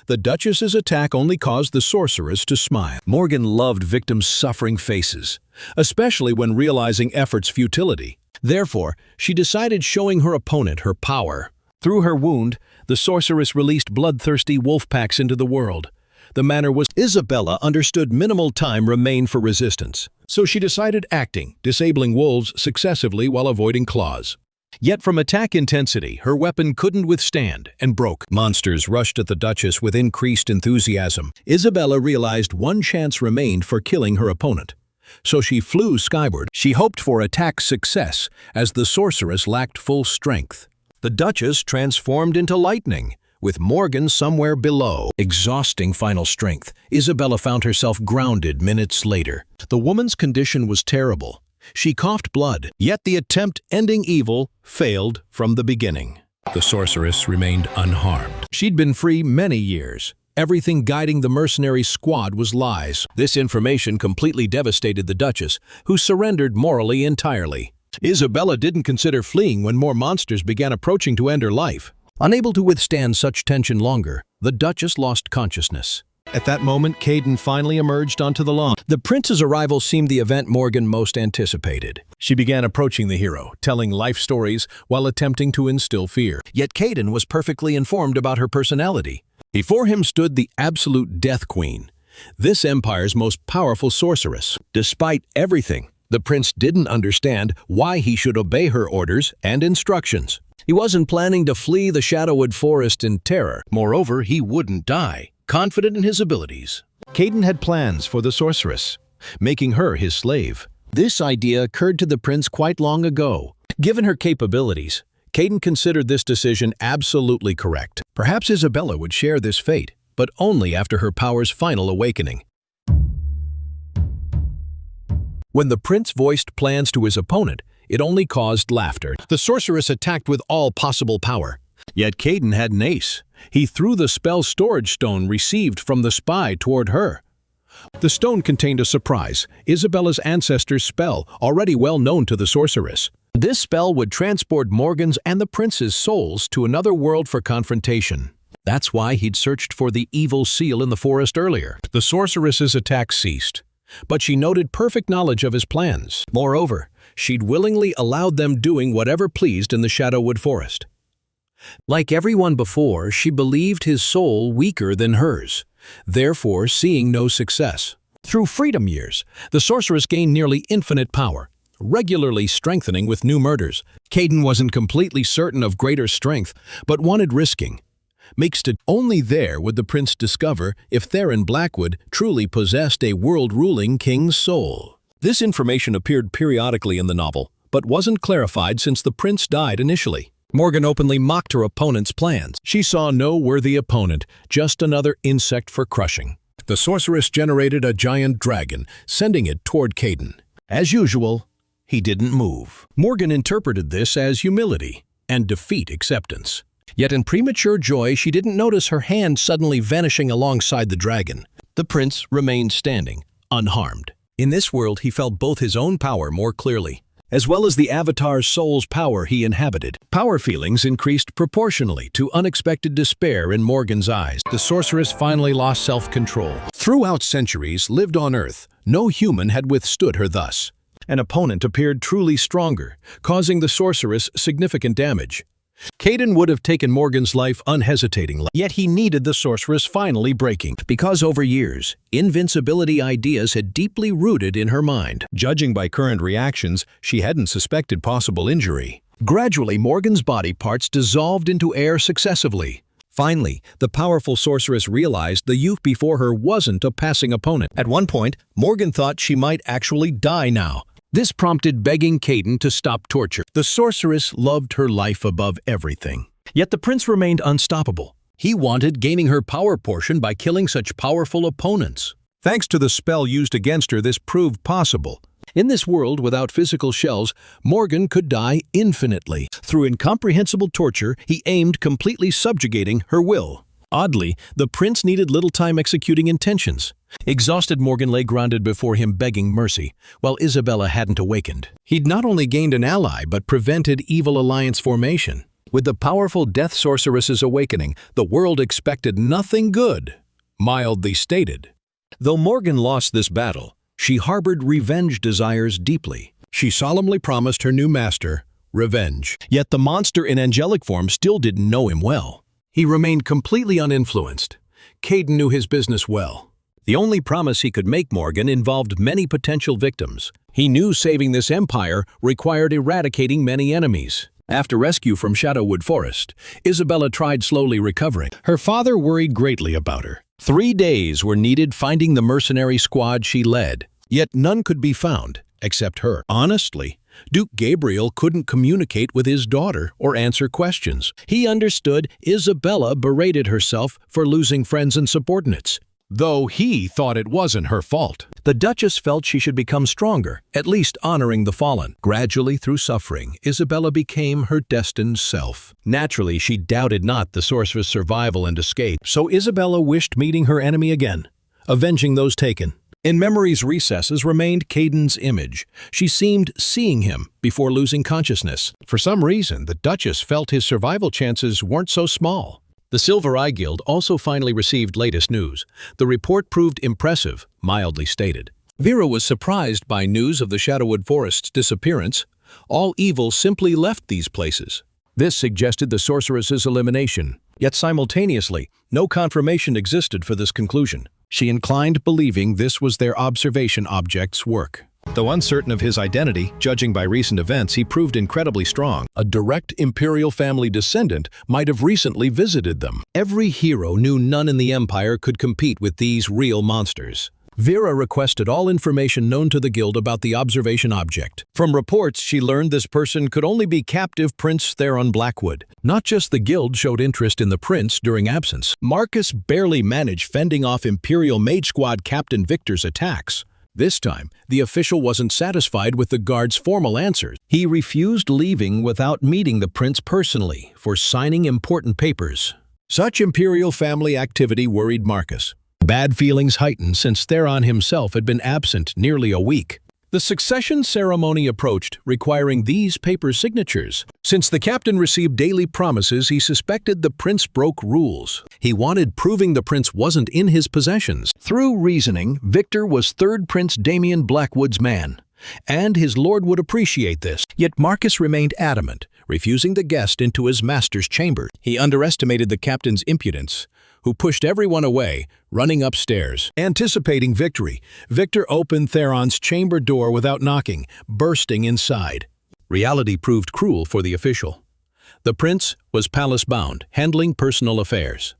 The Duchess's attack only caused the sorceress to smile. Morgan loved victims' suffering faces, especially when realizing effort's futility. Therefore, she decided showing her opponent her power. Through her wound, the sorceress released bloodthirsty wolf packs into the world. The manner was Isabella understood minimal time remained for resistance, so she decided acting, disabling wolves successively while avoiding claws. Yet from attack intensity, her weapon couldn't withstand and broke. Monsters rushed at the Duchess with increased enthusiasm. Isabella realized one chance remained for killing her opponent. So she flew skyward. She hoped for attack success, as the sorceress lacked full strength. The Duchess transformed into lightning, with Morgan somewhere below. Exhausting final strength, Isabella found herself grounded minutes later. The woman's condition was terrible. She coughed blood, yet the attempt ending evil failed from the beginning. The sorceress remained unharmed. She'd been free many years. Everything guiding the mercenary squad was lies. This information completely devastated the Duchess, who surrendered morally entirely. Isabella didn't consider fleeing when more monsters began approaching to end her life. Unable to withstand such tension longer, the Duchess lost consciousness. At that moment, Caden finally emerged onto the lawn. The prince's arrival seemed the event Morgan most anticipated. She began approaching the hero, telling life stories while attempting to instill fear. Yet Caden was perfectly informed about her personality. Before him stood the absolute Death Queen, this empire's most powerful sorceress. Despite everything, the prince didn't understand why he should obey her orders and instructions. He wasn't planning to flee the Shadowwood Forest in terror. Moreover, he wouldn't die, confident in his abilities. Caden had plans for the sorceress, making her his slave. This idea occurred to the prince quite long ago. Given her capabilities, Caden considered this decision absolutely correct. Perhaps Isabella would share this fate, but only after her power's final awakening. When the prince voiced plans to his opponent, it only caused laughter. The sorceress attacked with all possible power. Yet Caden had an ace. He threw the spell storage stone received from the spy toward her. The stone contained a surprise, Isabella's ancestor's spell, already well known to the sorceress. This spell would transport Morgan's and the prince's souls to another world for confrontation. That's why he'd searched for the evil seal in the forest earlier. The sorceress's attack ceased, but she noted perfect knowledge of his plans. Moreover, she'd willingly allowed them doing whatever pleased in the Shadowwood Forest. Like everyone before, she believed his soul weaker than hers, therefore seeing no success. Through freedom years, the sorceress gained nearly infinite power, regularly strengthening with new murders. Caden wasn't completely certain of greater strength, but wanted risking. Only there would the prince discover if Theron Blackwood truly possessed a world-ruling king's soul. This information appeared periodically in the novel, but wasn't clarified since the prince died initially. Morgan openly mocked her opponent's plans. She saw no worthy opponent, just another insect for crushing. The sorceress generated a giant dragon, sending it toward Caden. As usual, he didn't move. Morgan interpreted this as humility and defeat acceptance. Yet in premature joy, she didn't notice her hand suddenly vanishing alongside the dragon. The prince remained standing, unharmed. In this world, he felt both his own power more clearly, as well as the Avatar's soul's power he inhabited. Power feelings increased proportionally to unexpected despair in Morgan's eyes. The sorceress finally lost self-control. Throughout centuries lived on Earth, no human had withstood her thus. An opponent appeared truly stronger, causing the sorceress significant damage. Caden would have taken Morgan's life unhesitatingly, yet he needed the sorceress finally breaking, because over years, invincibility ideas had deeply rooted in her mind. Judging by current reactions, she hadn't suspected possible injury. Gradually, Morgan's body parts dissolved into air successively. Finally, the powerful sorceress realized the youth before her wasn't a passing opponent. At one point, Morgan thought she might actually die now. This prompted begging Caden to stop torture. The sorceress loved her life above everything. Yet the prince remained unstoppable. He wanted gaining her power portion by killing such powerful opponents. Thanks to the spell used against her, this proved possible. In this world without physical shells, Morgan could die infinitely. Through incomprehensible torture, he aimed completely subjugating her will. Oddly, the prince needed little time executing intentions. Exhausted, Morgan lay grounded before him begging mercy, while Isabella hadn't awakened. He'd not only gained an ally, but prevented evil alliance formation. With the powerful death sorceress's awakening, the world expected nothing good, mildly stated. Though Morgan lost this battle, she harbored revenge desires deeply. She solemnly promised her new master revenge. Yet the monster in angelic form still didn't know him well. He remained completely uninfluenced. Caden knew his business well. The only promise he could make Morgan involved many potential victims. He knew saving this empire required eradicating many enemies. After rescue from Shadowwood Forest, Isabella tried slowly recovering. Her father worried greatly about her. 3 days were needed finding the mercenary squad she led, yet none could be found, except her. Honestly, Duke Gabriel couldn't communicate with his daughter or answer questions. He understood Isabella berated herself for losing friends and subordinates, though he thought it wasn't her fault. The Duchess felt she should become stronger, at least honoring the fallen. Gradually, through suffering, Isabella became her destined self. Naturally, she doubted not the sorceress' survival and escape, so Isabella wished meeting her enemy again, avenging those taken. In memory's recesses remained Caden's image. She seemed seeing him before losing consciousness. For some reason, the Duchess felt his survival chances weren't so small. The Silver Eye Guild also finally received latest news. The report proved impressive, mildly stated. Vera was surprised by news of the Shadowwood Forest's disappearance. All evil simply left these places. This suggested the sorceress's elimination. Yet simultaneously, no confirmation existed for this conclusion. She inclined believing this was their observation object's work. Though uncertain of his identity, judging by recent events, he proved incredibly strong. A direct imperial family descendant might have recently visited them. Every hero knew none in the Empire could compete with these real monsters. Vera requested all information known to the guild about the observation object. From reports, she learned this person could only be captive Prince Theron Blackwood. Not just the guild showed interest in the prince during absence. Marcus barely managed fending off Imperial Mage Squad Captain Victor's attacks. This time, the official wasn't satisfied with the guard's formal answers. He refused leaving without meeting the prince personally for signing important papers. Such imperial family activity worried Marcus. Bad feelings heightened since Theron himself had been absent nearly a week. The succession ceremony approached, requiring these paper signatures. Since the captain received daily promises, he suspected the prince broke rules. He wanted proving the prince wasn't in his possessions. Through reasoning, Victor was third Prince Damian Blackwood's man, and his lord would appreciate this. Yet Marcus remained adamant, refusing the guest into his master's chamber. He underestimated the captain's impudence, who pushed everyone away, running upstairs. Anticipating victory, Victor opened Theron's chamber door without knocking, bursting inside. Reality proved cruel for the official. The prince was palace-bound, handling personal affairs.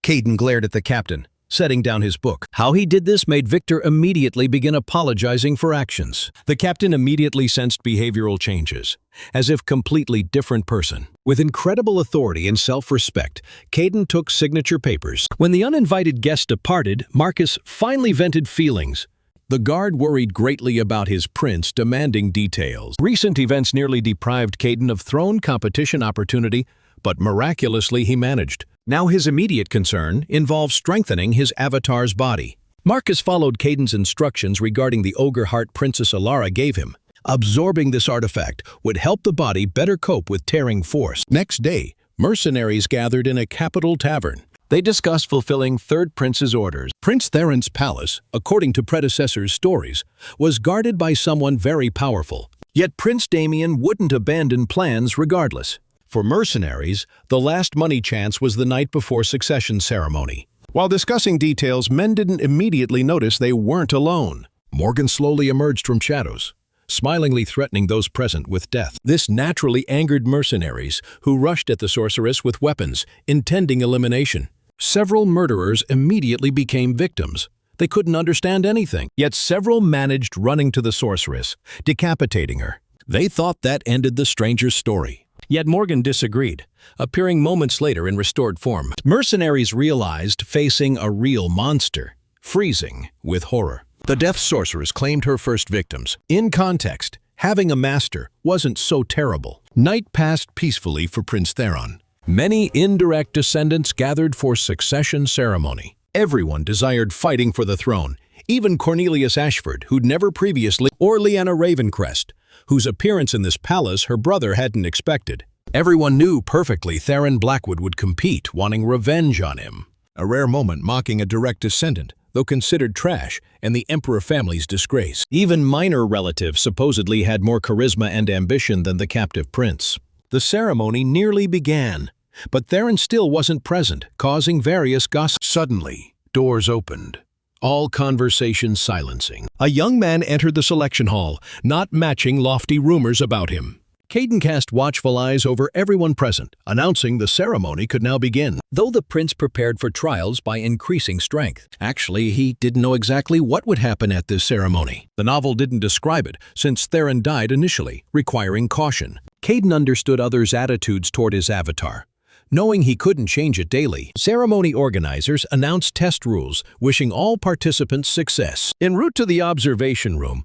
Caden glared at the captain, setting down his book. How he did this made Victor immediately begin apologizing for actions. The captain immediately sensed behavioral changes, as if completely different person. With incredible authority and self-respect, Caden took signature papers. When the uninvited guest departed, Marcus finally vented feelings. The guard worried greatly about his prince, demanding details. Recent events nearly deprived Caden of throne competition opportunity, but miraculously he managed. Now his immediate concern involved strengthening his avatar's body. Marcus followed Caden's instructions regarding the ogre heart Princess Alara gave him. Absorbing this artifact would help the body better cope with tearing force. Next day, mercenaries gathered in a capital tavern. They discussed fulfilling Third Prince's orders. Prince Theron's palace, according to predecessors' stories, was guarded by someone very powerful. Yet Prince Damian wouldn't abandon plans regardless. For mercenaries, the last money chance was the night before succession ceremony. While discussing details, men didn't immediately notice they weren't alone. Morgan slowly emerged from shadows, smilingly threatening those present with death. This naturally angered mercenaries, who rushed at the sorceress with weapons, intending elimination. Several murderers immediately became victims. They couldn't understand anything, yet several managed running to the sorceress, decapitating her. They thought that ended the stranger's story. Yet Morgan disagreed, appearing moments later in restored form. Mercenaries realized facing a real monster, freezing with horror. The Death Sorceress claimed her first victims. In context, having a master wasn't so terrible. Night passed peacefully for Prince Theron. Many indirect descendants gathered for succession ceremony. Everyone desired fighting for the throne, even Cornelius Ashford, who'd never previously, or Lyanna Ravencrest, whose appearance in this palace her brother hadn't expected. Everyone knew perfectly Theron Blackwood would compete, wanting revenge on him. A rare moment mocking a direct descendant, though considered trash, and the Emperor family's disgrace. Even minor relatives supposedly had more charisma and ambition than the captive prince. The ceremony nearly began, but Theron still wasn't present, causing various gossip. Suddenly, doors opened, all conversation silencing. A young man entered the selection hall, not matching lofty rumors about him. Caden cast watchful eyes over everyone present, announcing the ceremony could now begin. Though the prince prepared for trials by increasing strength, actually he didn't know exactly what would happen at this ceremony. The novel didn't describe it, since Theron died initially, requiring caution. Caden understood others' attitudes toward his avatar. Knowing he couldn't change it daily, ceremony organizers announced test rules, wishing all participants success. En route to the observation room,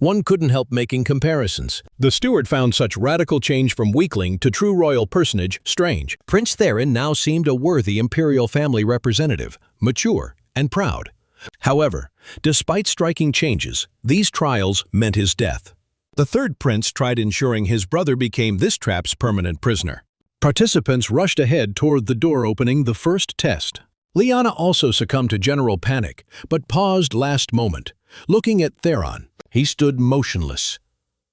one couldn't help making comparisons. The steward found such radical change from weakling to true royal personage strange. Prince Theron now seemed a worthy imperial family representative, mature and proud. However, despite striking changes, these trials meant his death. The third prince tried ensuring his brother became this trap's permanent prisoner. Participants rushed ahead toward the door opening the first test. Lyanna also succumbed to general panic, but paused last moment, looking at Theron. He stood motionless,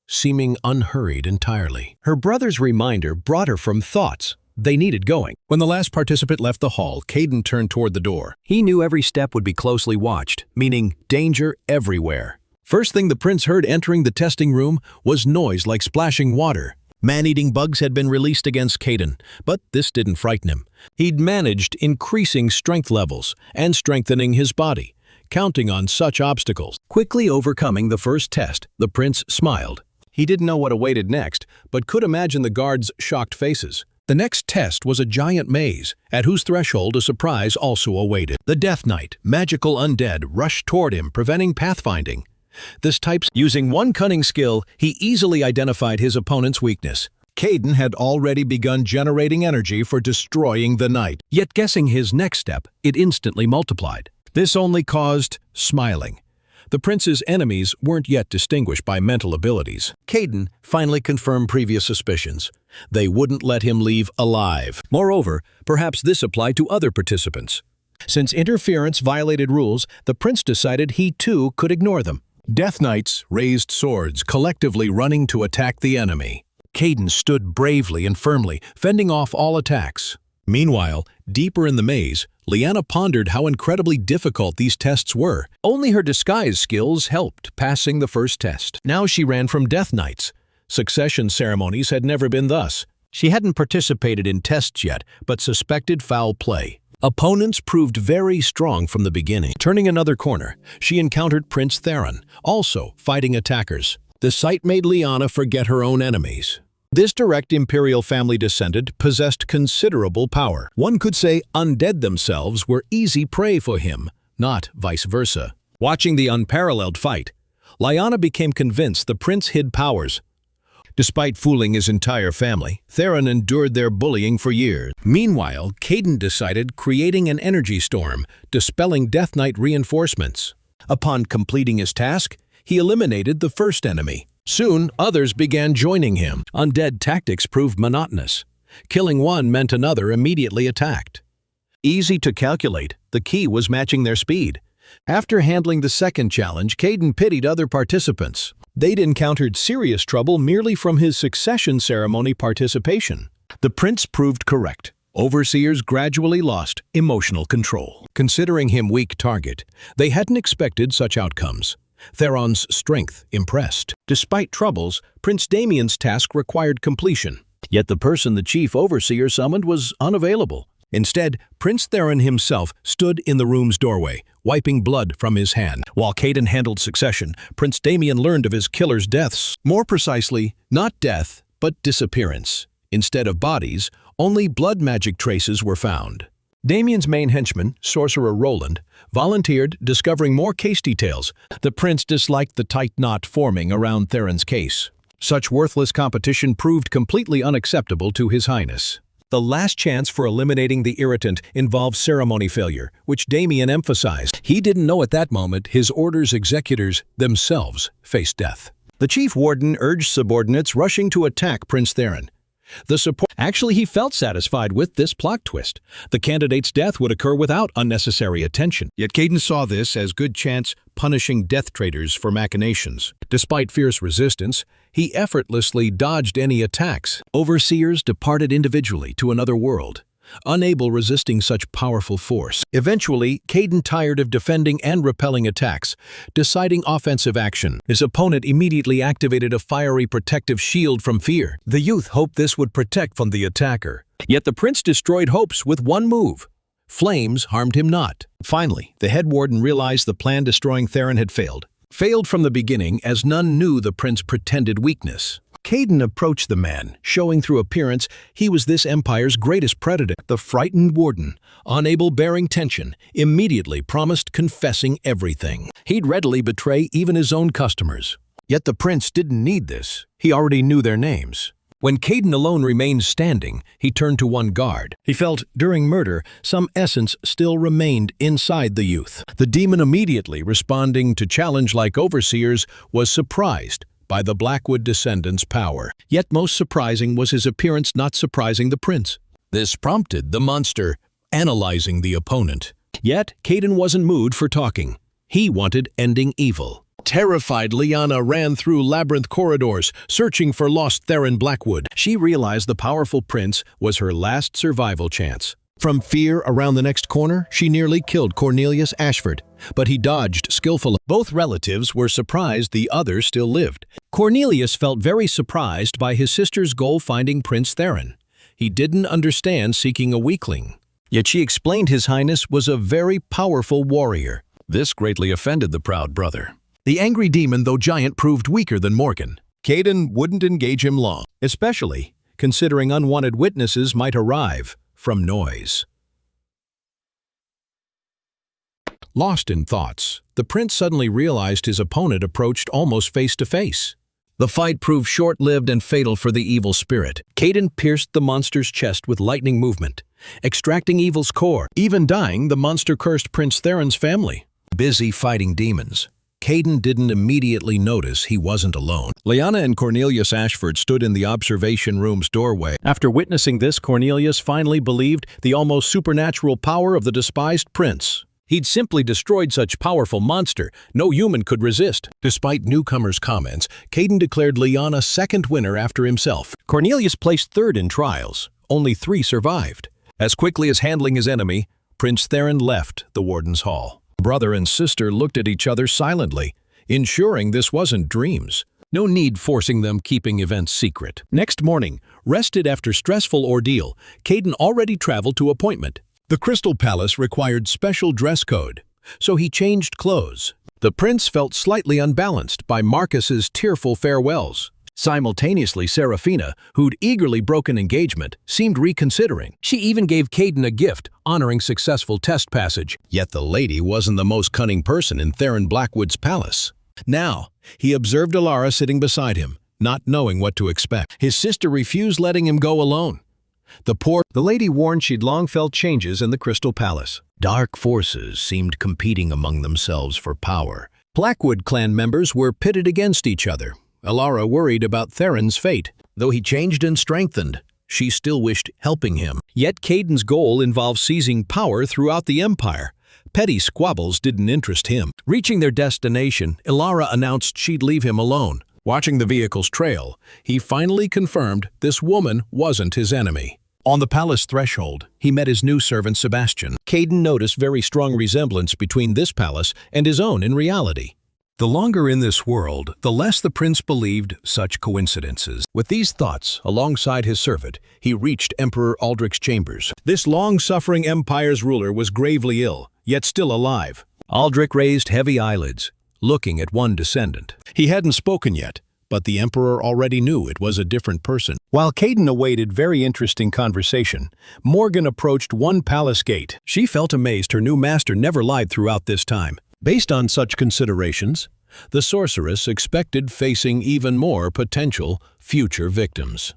seeming unhurried entirely. Her brother's reminder brought her from thoughts they needed going. When the last participant left the hall, Caden turned toward the door. He knew every step would be closely watched, meaning danger everywhere. First thing the prince heard entering the testing room was noise like splashing water. Man-eating bugs had been released against Caden, but this didn't frighten him. He'd managed increasing strength levels and strengthening his body, counting on such obstacles. Quickly overcoming the first test, the prince smiled. He didn't know what awaited next, but could imagine the guards' shocked faces. The next test was a giant maze, at whose threshold a surprise also awaited. The Death Knight, magical undead, rushed toward him, preventing pathfinding. This type's using one cunning skill, he easily identified his opponent's weakness. Caden had already begun generating energy for destroying the knight. Yet guessing his next step, it instantly multiplied. This only caused smiling. The prince's enemies weren't yet distinguished by mental abilities. Caden finally confirmed previous suspicions. They wouldn't let him leave alive. Moreover, perhaps this applied to other participants. Since interference violated rules, the prince decided he too could ignore them. Death Knights raised swords, collectively running to attack the enemy. Caden stood bravely and firmly, fending off all attacks. Meanwhile, deeper in the maze, Liana pondered how incredibly difficult these tests were. Only her disguise skills helped, passing the first test. Now she ran from Death Knights. Succession ceremonies had never been thus. She hadn't participated in tests yet, but suspected foul play. Opponents proved very strong from the beginning. Turning another corner, she encountered Prince Theron, also fighting attackers. The sight made Liana forget her own enemies. This direct imperial family descendant possessed considerable power. One could say undead themselves were easy prey for him, not vice versa. Watching the unparalleled fight, Liana became convinced the prince hid powers. Despite fooling his entire family, Theron endured their bullying for years. Meanwhile, Caden decided creating an energy storm, dispelling Death Knight reinforcements. Upon completing his task, he eliminated the first enemy. Soon, others began joining him. Undead tactics proved monotonous. Killing one meant another immediately attacked. Easy to calculate, the key was matching their speed. After handling the second challenge, Caden pitied other participants. They'd encountered serious trouble merely from his succession ceremony participation. The prince proved correct. Overseers gradually lost emotional control. Considering him weak target, they hadn't expected such outcomes. Theron's strength impressed. Despite troubles, Prince Damien's task required completion. Yet the person the chief overseer summoned was unavailable. Instead, Prince Theron himself stood in the room's doorway, wiping blood from his hand. While Caden handled succession, Prince Damien learned of his killer's deaths. More precisely, not death, but disappearance. Instead of bodies, only blood magic traces were found. Damien's main henchman, Sorcerer Roland, volunteered, discovering more case details. The prince disliked the tight knot forming around Theron's case. Such worthless competition proved completely unacceptable to His Highness. The last chance for eliminating the irritant involved ceremony failure, which Damien emphasized. He didn't know at that moment his order's executors themselves faced death. The chief warden urged subordinates rushing to attack Prince Theron. Actually, he felt satisfied with this plot twist. The candidate's death would occur without unnecessary attention. Yet Caden saw this as good chance punishing death traitors for machinations. Despite fierce resistance, he effortlessly dodged any attacks. Overseers departed individually to another world, unable resisting such powerful force. Eventually, Caden tired of defending and repelling attacks, deciding offensive action. His opponent immediately activated a fiery protective shield from fear. The youth hoped this would protect from the attacker. Yet the prince destroyed hopes with one move. Flames harmed him not. Finally, the head warden realized the plan destroying Theron had failed. Failed from the beginning, as none knew the prince's pretended weakness. Caden approached the man, showing through appearance he was this empire's greatest predator. The frightened warden, unable bearing tension, immediately promised confessing everything. He'd readily betray even his own customers. Yet the prince didn't need this. He already knew their names. When Caden alone remained standing, he turned to one guard. He felt, during murder, some essence still remained inside the youth. The demon, immediately responding to challenge like overseers, was surprised by the Blackwood descendant's power. Yet most surprising was his appearance not surprising the prince. This prompted the monster analyzing the opponent. Yet Caden wasn't moved for talking. He wanted ending evil. Terrified, Liana ran through labyrinth corridors, searching for lost Theron Blackwood. She realized the powerful prince was her last survival chance. From fear around the next corner, she nearly killed Cornelius Ashford, but he dodged skillfully. Both relatives were surprised the other still lived. Cornelius felt very surprised by his sister's goal finding Prince Theron. He didn't understand seeking a weakling. Yet she explained His Highness was a very powerful warrior. This greatly offended the proud brother. The angry demon, though giant, proved weaker than Morgan. Caden wouldn't engage him long, especially considering unwanted witnesses might arrive from noise. Lost in thoughts, the prince suddenly realized his opponent approached almost face to face. The fight proved short-lived and fatal for the evil spirit. Caden pierced the monster's chest with lightning movement, extracting evil's core, even dying the monster cursed Prince Theron's family. Busy fighting demons, Caden didn't immediately notice he wasn't alone. Lyanna and Cornelius Ashford stood in the observation room's doorway. After witnessing this, Cornelius finally believed the almost supernatural power of the despised prince. He'd simply destroyed such powerful monster, no human could resist. Despite newcomers' comments, Caden declared Lyanna second winner after himself. Cornelius placed third in trials. Only 3 survived. As quickly as handling his enemy, Prince Theron left the warden's hall. Brother and sister looked at each other silently, ensuring this wasn't dreams. No need forcing them keeping events secret. Next morning, rested after stressful ordeal, Caden already traveled to appointment. The Crystal Palace required special dress code, so he changed clothes. The prince felt slightly unbalanced by Marcus's tearful farewells. Simultaneously, Seraphina, who'd eagerly broken engagement, seemed reconsidering. She even gave Caden a gift, honoring successful test passage. Yet the lady wasn't the most cunning person in Theron Blackwood's palace. Now, he observed Alara sitting beside him, not knowing what to expect. His sister refused letting him go alone. The lady warned she'd long felt changes in the Crystal Palace. Dark forces seemed competing among themselves for power. Blackwood clan members were pitted against each other. Alara worried about Theron's fate. Though he changed and strengthened, she still wished helping him. Yet Caden's goal involved seizing power throughout the empire. Petty squabbles didn't interest him. Reaching their destination, Alara announced she'd leave him alone. Watching the vehicle's trail, he finally confirmed this woman wasn't his enemy. On the palace threshold, he met his new servant Sebastian. Caden noticed very strong resemblance between this palace and his own in reality. The longer in this world, the less the prince believed such coincidences. With these thoughts, alongside his servant, he reached Emperor Aldrich's chambers. This long-suffering empire's ruler was gravely ill, yet still alive. Aldrich raised heavy eyelids, looking at one descendant. He hadn't spoken yet, but the emperor already knew it was a different person. While Caden awaited very interesting conversation, Morgan approached one palace gate. She felt amazed her new master never lied throughout this time. Based on such considerations, the sorceress expected facing even more potential future victims.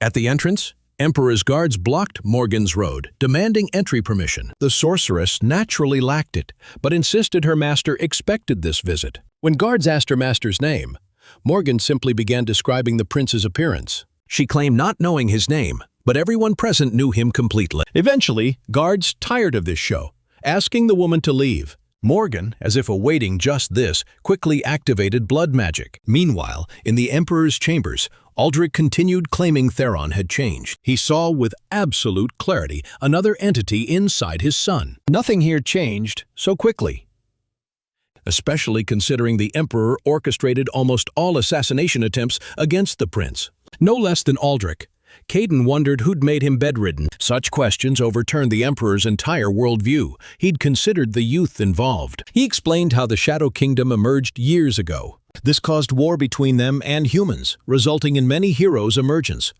At the entrance, Emperor's guards blocked Morgan's road, demanding entry permission. The sorceress naturally lacked it, but insisted her master expected this visit. When guards asked her master's name, Morgan simply began describing the prince's appearance. She claimed not knowing his name, but everyone present knew him completely. Eventually, guards tired of this show, asking the woman to leave. Morgan, as if awaiting just this, quickly activated blood magic. Meanwhile, in the Emperor's chambers, Aldrich continued claiming Theron had changed. He saw with absolute clarity another entity inside his son. Nothing here changed so quickly, especially considering the Emperor orchestrated almost all assassination attempts against the prince. No less than Aldrich. Caden wondered who'd made him bedridden. Such questions overturned the Emperor's entire worldview. He'd considered the youth involved. He explained how the Shadow Kingdom emerged years ago. This caused war between them and humans, resulting in many heroes' emergence.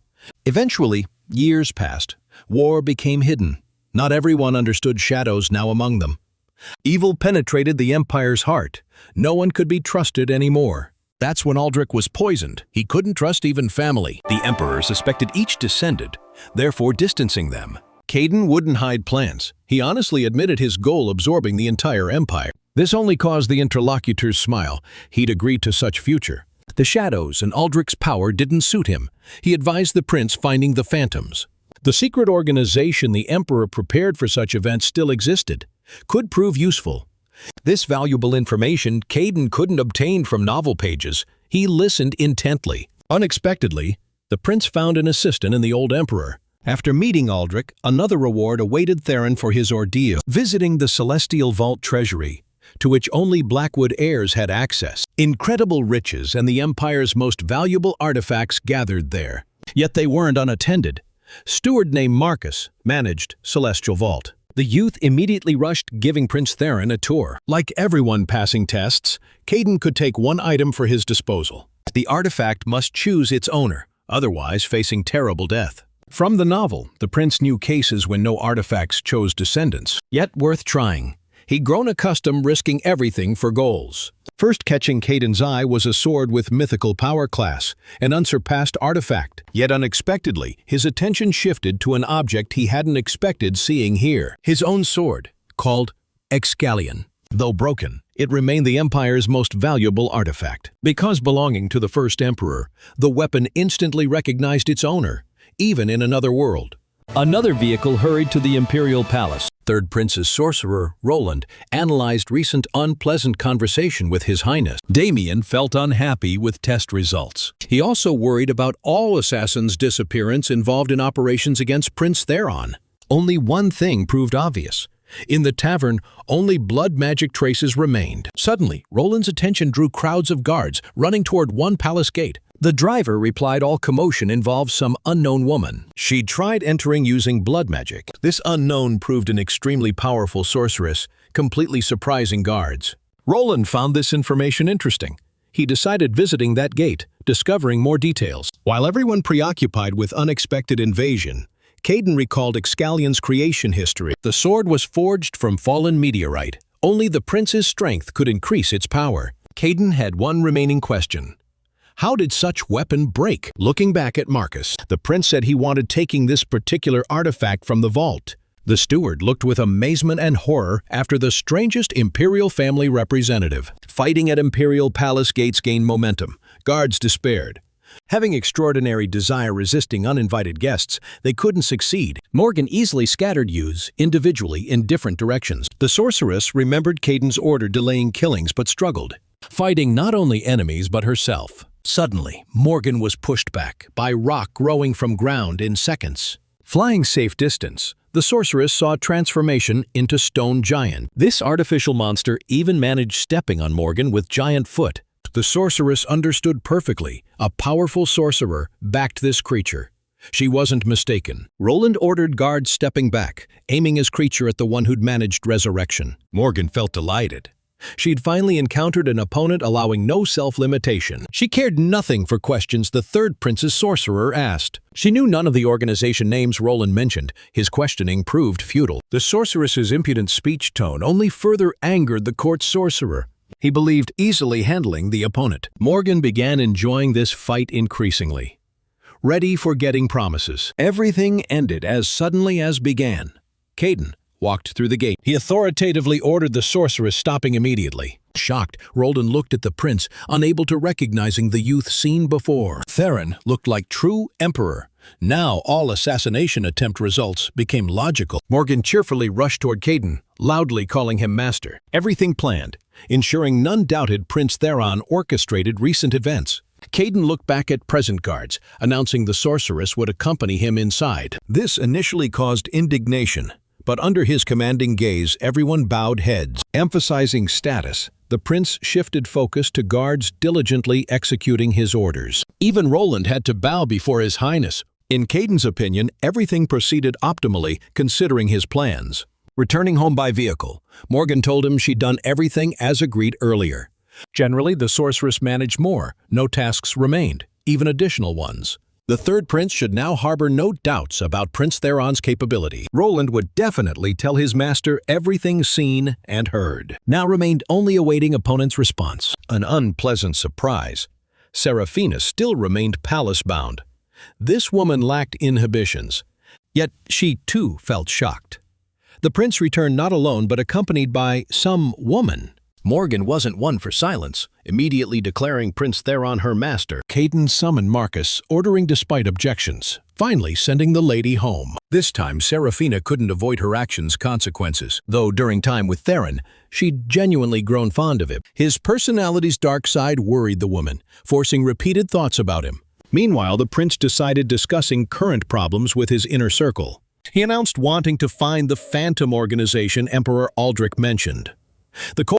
Eventually, years passed. War became hidden. Not everyone understood shadows now among them. Evil penetrated the Empire's heart. No one could be trusted anymore. That's when Aldrich was poisoned. He couldn't trust even family. The Emperor suspected each descendant, therefore distancing them. Caden wouldn't hide plans. He honestly admitted his goal absorbing the entire empire. This only caused the interlocutor's smile. He'd agreed to such future. The shadows and Aldrich's power didn't suit him. He advised the prince finding the phantoms. The secret organization the Emperor prepared for such events still existed, could prove useful. This valuable information Caden couldn't obtain from novel pages. He listened intently. Unexpectedly, The prince found an assistant in the old emperor. After meeting Aldrich, another reward awaited Theron for his ordeal, visiting the Celestial Vault treasury, to which only Blackwood heirs had access. Incredible riches and the Empire's most valuable artifacts gathered there. Yet they weren't unattended. Steward named Marcus managed Celestial Vault. The youth immediately rushed, giving Prince Theron a tour. Like everyone passing tests, Caden could take one item for his disposal. The artifact must choose its owner, otherwise facing terrible death. From the novel, the prince knew cases when no artifacts chose descendants, yet worth trying. He'd grown accustomed risking everything for goals. First catching Caden's eye was a sword with mythical power class, an unsurpassed artifact. Yet unexpectedly, his attention shifted to an object he hadn't expected seeing here. His own sword, called Excalion. Though broken, it remained the Empire's most valuable artifact. Because belonging to the first emperor, the weapon instantly recognized its owner, even in another world. Another vehicle hurried to the Imperial Palace. Third Prince's sorcerer, Roland, analyzed recent unpleasant conversation with His Highness. Damien felt unhappy with test results. He also worried about all assassins' disappearance involved in operations against Prince Theron. Only one thing proved obvious. In the tavern, only blood magic traces remained. Suddenly, Roland's attention drew crowds of guards running toward one palace gate. The driver replied all commotion involved some unknown woman. She'd tried entering using blood magic. This unknown proved an extremely powerful sorceress, completely surprising guards. Roland found this information interesting. He decided visiting that gate, discovering more details. While everyone preoccupied with unexpected invasion, Caden recalled Excalion's creation history. The sword was forged from fallen meteorite. Only the prince's strength could increase its power. Caden had one remaining question. How did such weapon break? Looking back at Marcus, the prince said he wanted taking this particular artifact from the vault. The steward looked with amazement and horror after the strangest imperial family representative. Fighting at Imperial Palace gates gained momentum. Guards despaired. Having extraordinary desire resisting uninvited guests, they couldn't succeed. Morgan easily scattered youths individually in different directions. The sorceress remembered Caden's order delaying killings but struggled, fighting not only enemies but herself. Suddenly, Morgan was pushed back by rock growing from ground in seconds. Flying safe distance, the sorceress saw transformation into stone giant. This artificial monster even managed stepping on Morgan with giant foot. The sorceress understood perfectly. A powerful sorcerer backed this creature. She wasn't mistaken. Roland ordered guards stepping back, aiming his creature at the one who'd managed resurrection. Morgan felt delighted. She'd finally encountered an opponent allowing no self-limitation. She cared nothing for questions the third prince's sorcerer asked. She knew none of the organization names Roland mentioned. His questioning proved futile. The sorceress's impudent speech tone only further angered the court's sorcerer. He believed easily handling the opponent. Morgan began enjoying this fight increasingly. Ready for getting promises. Everything ended as suddenly as began. Caden walked through the gate. He authoritatively ordered the sorceress, stopping immediately. Shocked, Roland looked at the prince, unable to recognizing the youth seen before. Theron looked like true emperor. Now all assassination attempt results became logical. Morgan cheerfully rushed toward Caden, loudly calling him master. Everything planned, ensuring none doubted Prince Theron orchestrated recent events. Caden looked back at present guards, announcing the sorceress would accompany him inside. This initially caused indignation, but under his commanding gaze, everyone bowed heads. Emphasizing status, the prince shifted focus to guards diligently executing his orders. Even Roland had to bow before His Highness. In Caden's opinion, everything proceeded optimally, considering his plans. Returning home by vehicle, Morgan told him she'd done everything as agreed earlier. Generally, the sorceress managed more. No tasks remained, even additional ones. The third prince should now harbor no doubts about Prince Theron's capability. Roland would definitely tell his master everything seen and heard. Now remained only awaiting opponent's response. An unpleasant surprise. Seraphina still remained palace-bound. This woman lacked inhibitions, yet she too felt shocked. The prince returned not alone but accompanied by some woman. Morgan wasn't one for silence, immediately declaring Prince Theron her master. Caden summoned Marcus, ordering despite objections, finally sending the lady home. This time, Seraphina couldn't avoid her actions' consequences, though during time with Theron, she'd genuinely grown fond of him. His personality's dark side worried the woman, forcing repeated thoughts about him. Meanwhile, the prince decided discussing current problems with his inner circle. He announced wanting to find the phantom organization Emperor Aldrich mentioned.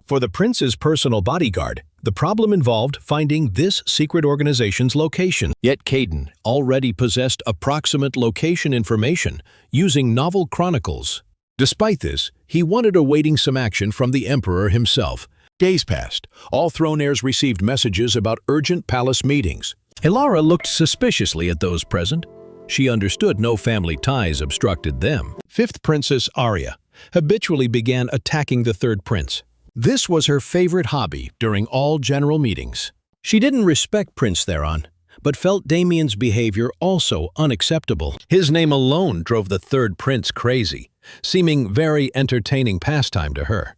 For the prince's personal bodyguard, the problem involved finding this secret organization's location. Yet Caden already possessed approximate location information using novel chronicles. Despite this, he wanted awaiting some action from the emperor himself. Days passed. All throne heirs received messages about urgent palace meetings. Ilara looked suspiciously at those present. She understood no family ties obstructed them. Fifth Princess Arya habitually began attacking the third prince. This was her favorite hobby during all general meetings. She didn't respect Prince Theron, but felt Damien's behavior also unacceptable. His name alone drove the third prince crazy, seeming very entertaining pastime to her.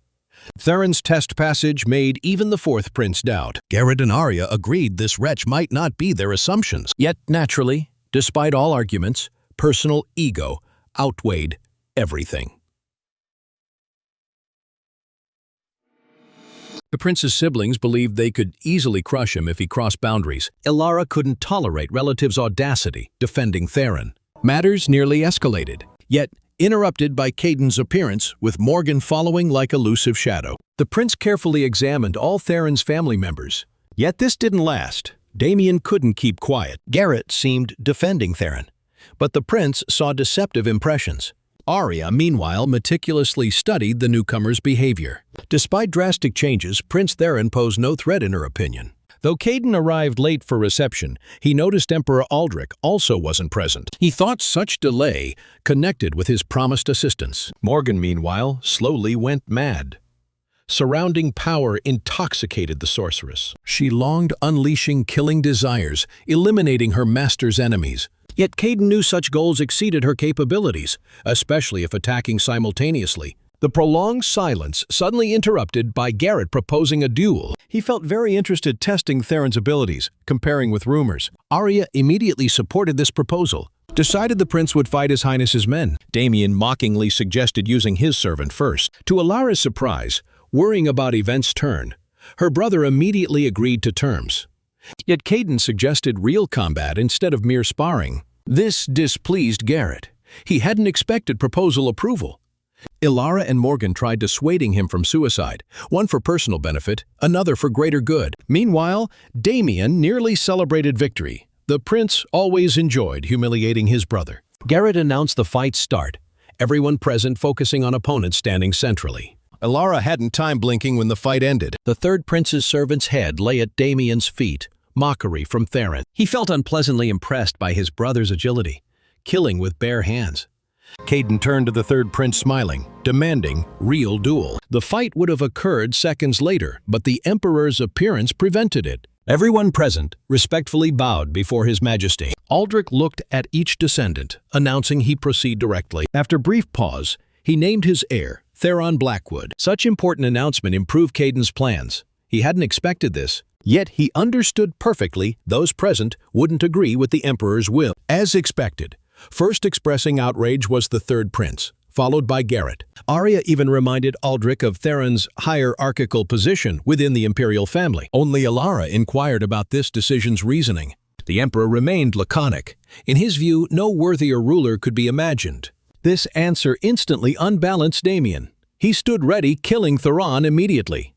Theron's test passage made even the fourth prince doubt. Garrett and Arya agreed this wretch might not be their assumptions. Yet, naturally, despite all arguments, personal ego outweighed everything. The prince's siblings believed they could easily crush him if he crossed boundaries. Ilara couldn't tolerate relatives' audacity defending Theron. Matters nearly escalated, yet interrupted by Caden's appearance, with Morgan following like a elusive shadow. The prince carefully examined all Theron's family members. Yet this didn't last. Damien couldn't keep quiet. Garrett seemed defending Theron, but the prince saw deceptive impressions. Arya, meanwhile, meticulously studied the newcomer's behavior. Despite drastic changes, Prince Theron posed no threat in her opinion. Though Caden arrived late for reception, he noticed Emperor Aldrich also wasn't present. He thought such delay connected with his promised assistance. Morgan, meanwhile, slowly went mad. Surrounding power intoxicated the sorceress. She longed, unleashing killing desires, eliminating her master's enemies. Yet Caden knew such goals exceeded her capabilities, especially if attacking simultaneously. The prolonged silence suddenly interrupted by Garrett proposing a duel. He felt very interested testing Theron's abilities, comparing with rumors. Arya immediately supported this proposal, decided the prince would fight His Highness's men. Damien mockingly suggested using his servant first. To Alara's surprise, worrying about events' turn, her brother immediately agreed to terms. Yet Caden suggested real combat instead of mere sparring. This displeased Garrett. He hadn't expected proposal approval. Ilara and Morgan tried dissuading him from suicide, one for personal benefit, another for greater good. Meanwhile, Damien nearly celebrated victory. The prince always enjoyed humiliating his brother. Garrett announced the fight's start, everyone present focusing on opponents standing centrally. Ilara hadn't time blinking when the fight ended. The third prince's servant's head lay at Damien's feet, mockery from Theron. He felt unpleasantly impressed by his brother's agility, killing with bare hands. Caden turned to the third prince smiling, demanding real duel. The fight would have occurred seconds later, but the emperor's appearance prevented it. Everyone present respectfully bowed before His Majesty. Aldrich looked at each descendant, announcing he proceed directly. After brief pause, he named his heir, Theron Blackwood. Such important announcement improved Caden's plans. He hadn't expected this, yet he understood perfectly those present wouldn't agree with the emperor's will. As expected, first expressing outrage was the third prince, followed by Garrett. Arya even reminded Aldrich of Theron's hierarchical position within the imperial family. Only Ilara inquired about this decision's reasoning. The emperor remained laconic. In his view, no worthier ruler could be imagined. This answer instantly unbalanced Damien. He stood ready, killing Theron immediately.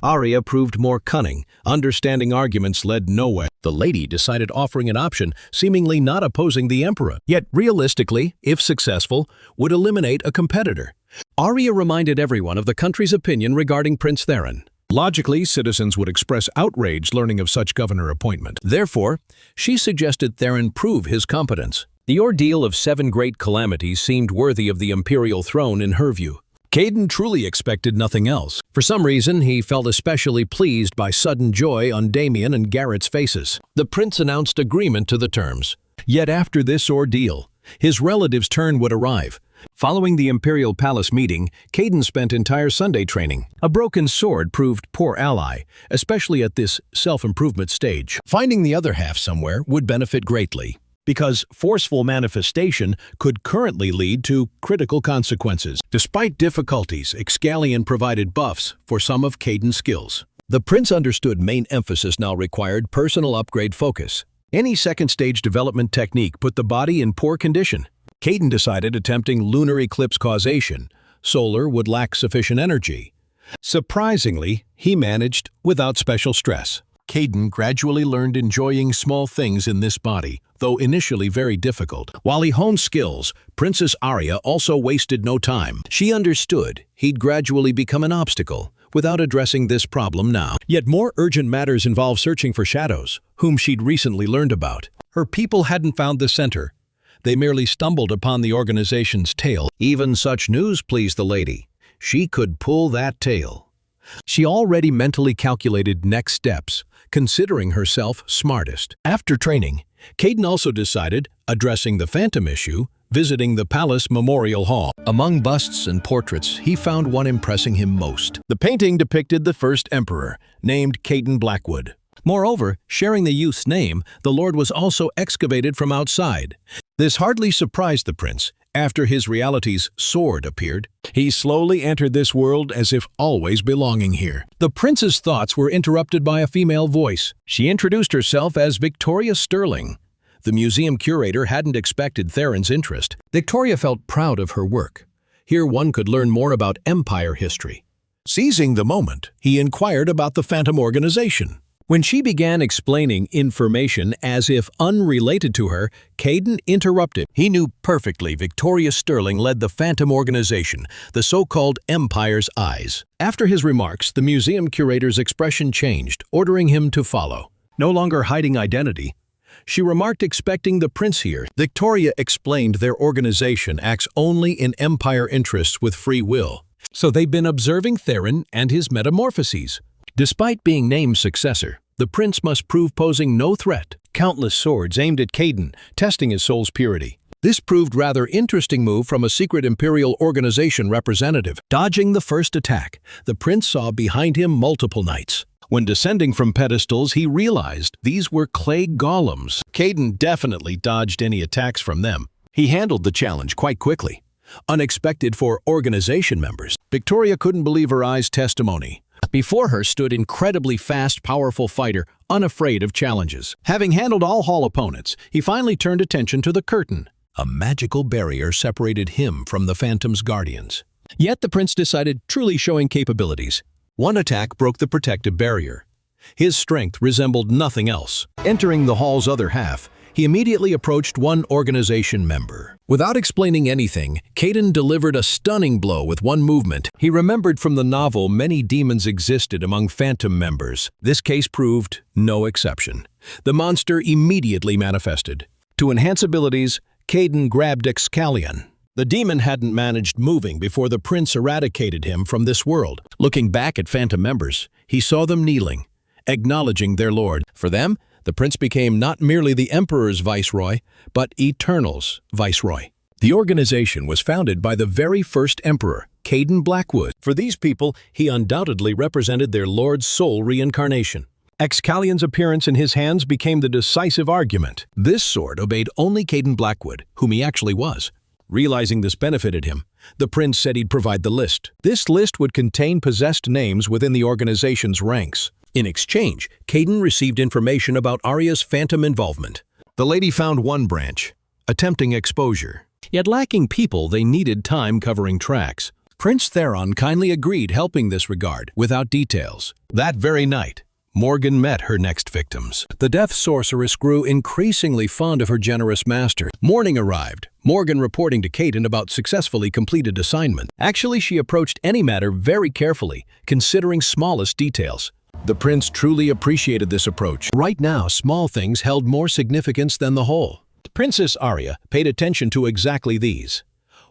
Arya proved more cunning. Understanding arguments led nowhere. The lady decided offering an option, seemingly not opposing the emperor, yet realistically, if successful, would eliminate a competitor. Arya reminded everyone of the country's opinion regarding Prince Theron. Logically, citizens would express outrage learning of such governor appointment. Therefore, she suggested Theron prove his competence. The ordeal of 7 great calamities seemed worthy of the imperial throne in her view. Caden truly expected nothing else. For some reason, he felt especially pleased by sudden joy on Damien and Garrett's faces. The prince announced agreement to the terms. Yet after this ordeal, his relatives' turn would arrive. Following the imperial palace meeting, Caden spent entire Sunday training. A broken sword proved poor ally, especially at this self-improvement stage. Finding the other half somewhere would benefit greatly, because forceful manifestation could currently lead to critical consequences. Despite difficulties, Excalion provided buffs for some of Caden's skills. The prince understood main emphasis now required personal upgrade focus. Any second-stage development technique put the body in poor condition. Caden decided attempting lunar eclipse causation. Solar would lack sufficient energy. Surprisingly, he managed without special stress. Caden gradually learned enjoying small things in this body, though initially very difficult. While he honed skills, Princess Arya also wasted no time. She understood he'd gradually become an obstacle, without addressing this problem now. Yet more urgent matters involve searching for shadows, whom she'd recently learned about. Her people hadn't found the center. They merely stumbled upon the organization's tail. Even such news pleased the lady. She could pull that tail. She already mentally calculated next steps, considering herself smartest. After training, Caden also decided, addressing the phantom issue, visiting the Palace Memorial Hall. Among busts and portraits, he found one impressing him most. The painting depicted the first emperor, named Caden Blackwood. Moreover, sharing the youth's name, the lord was also excavated from outside. This hardly surprised the prince. After his reality's sword appeared, he slowly entered this world as if always belonging here. The prince's thoughts were interrupted by a female voice. She introduced herself as Victoria Sterling. The museum curator hadn't expected Theron's interest. Victoria felt proud of her work. Here one could learn more about empire history. Seizing the moment, he inquired about the Phantom Organization. When she began explaining information as if unrelated to her, Caden interrupted. He knew perfectly Victoria Sterling led the Phantom Organization, the so-called Empire's Eyes. After his remarks, the museum curator's expression changed, ordering him to follow. No longer hiding identity, she remarked, expecting the prince here. Victoria explained their organization acts only in Empire interests with free will. So they've been observing Theron and his metamorphoses. Despite being named successor, the prince must prove posing no threat. Countless swords aimed at Caden, testing his soul's purity. This proved rather interesting move from a secret Imperial Organization representative. Dodging the first attack, the prince saw behind him multiple knights. When descending from pedestals, he realized these were clay golems. Caden definitely dodged any attacks from them. He handled the challenge quite quickly. Unexpected for organization members, Victoria couldn't believe her eyes' testimony. Before her stood incredibly fast, powerful fighter, unafraid of challenges. Having handled all hall opponents, he finally turned attention to the curtain. A magical barrier separated him from the Phantom's guardians. Yet the prince decided, truly showing capabilities. One attack broke the protective barrier. His strength resembled nothing else. Entering the hall's other half, he immediately approached one organization member. Without explaining anything, Caden delivered a stunning blow with one movement. He remembered from the novel many demons existed among Phantom members. This case proved no exception. The monster immediately manifested. To enhance abilities, Caden grabbed Excalion. The demon hadn't managed moving before the prince eradicated him from this world. Looking back at Phantom members, he saw them kneeling, acknowledging their lord. For them, the prince became not merely the Emperor's viceroy, but Eternal's viceroy. The organization was founded by the very first emperor, Caden Blackwood. For these people, he undoubtedly represented their lord's soul reincarnation. Excalion's appearance in his hands became the decisive argument. This sword obeyed only Caden Blackwood, whom he actually was. Realizing this benefited him, the prince said he'd provide the list. This list would contain possessed names within the organization's ranks. In exchange, Caden received information about Arya's phantom involvement. The lady found one branch, attempting exposure. Yet lacking people, they needed time covering tracks. Prince Theron kindly agreed, helping this regard, without details. That very night, Morgan met her next victims. The death sorceress grew increasingly fond of her generous master. Morning arrived, Morgan reporting to Caden about successfully completed assignment. Actually, she approached any matter very carefully, considering smallest details. The prince truly appreciated this approach. Right now, small things held more significance than the whole. Princess Arya paid attention to exactly these.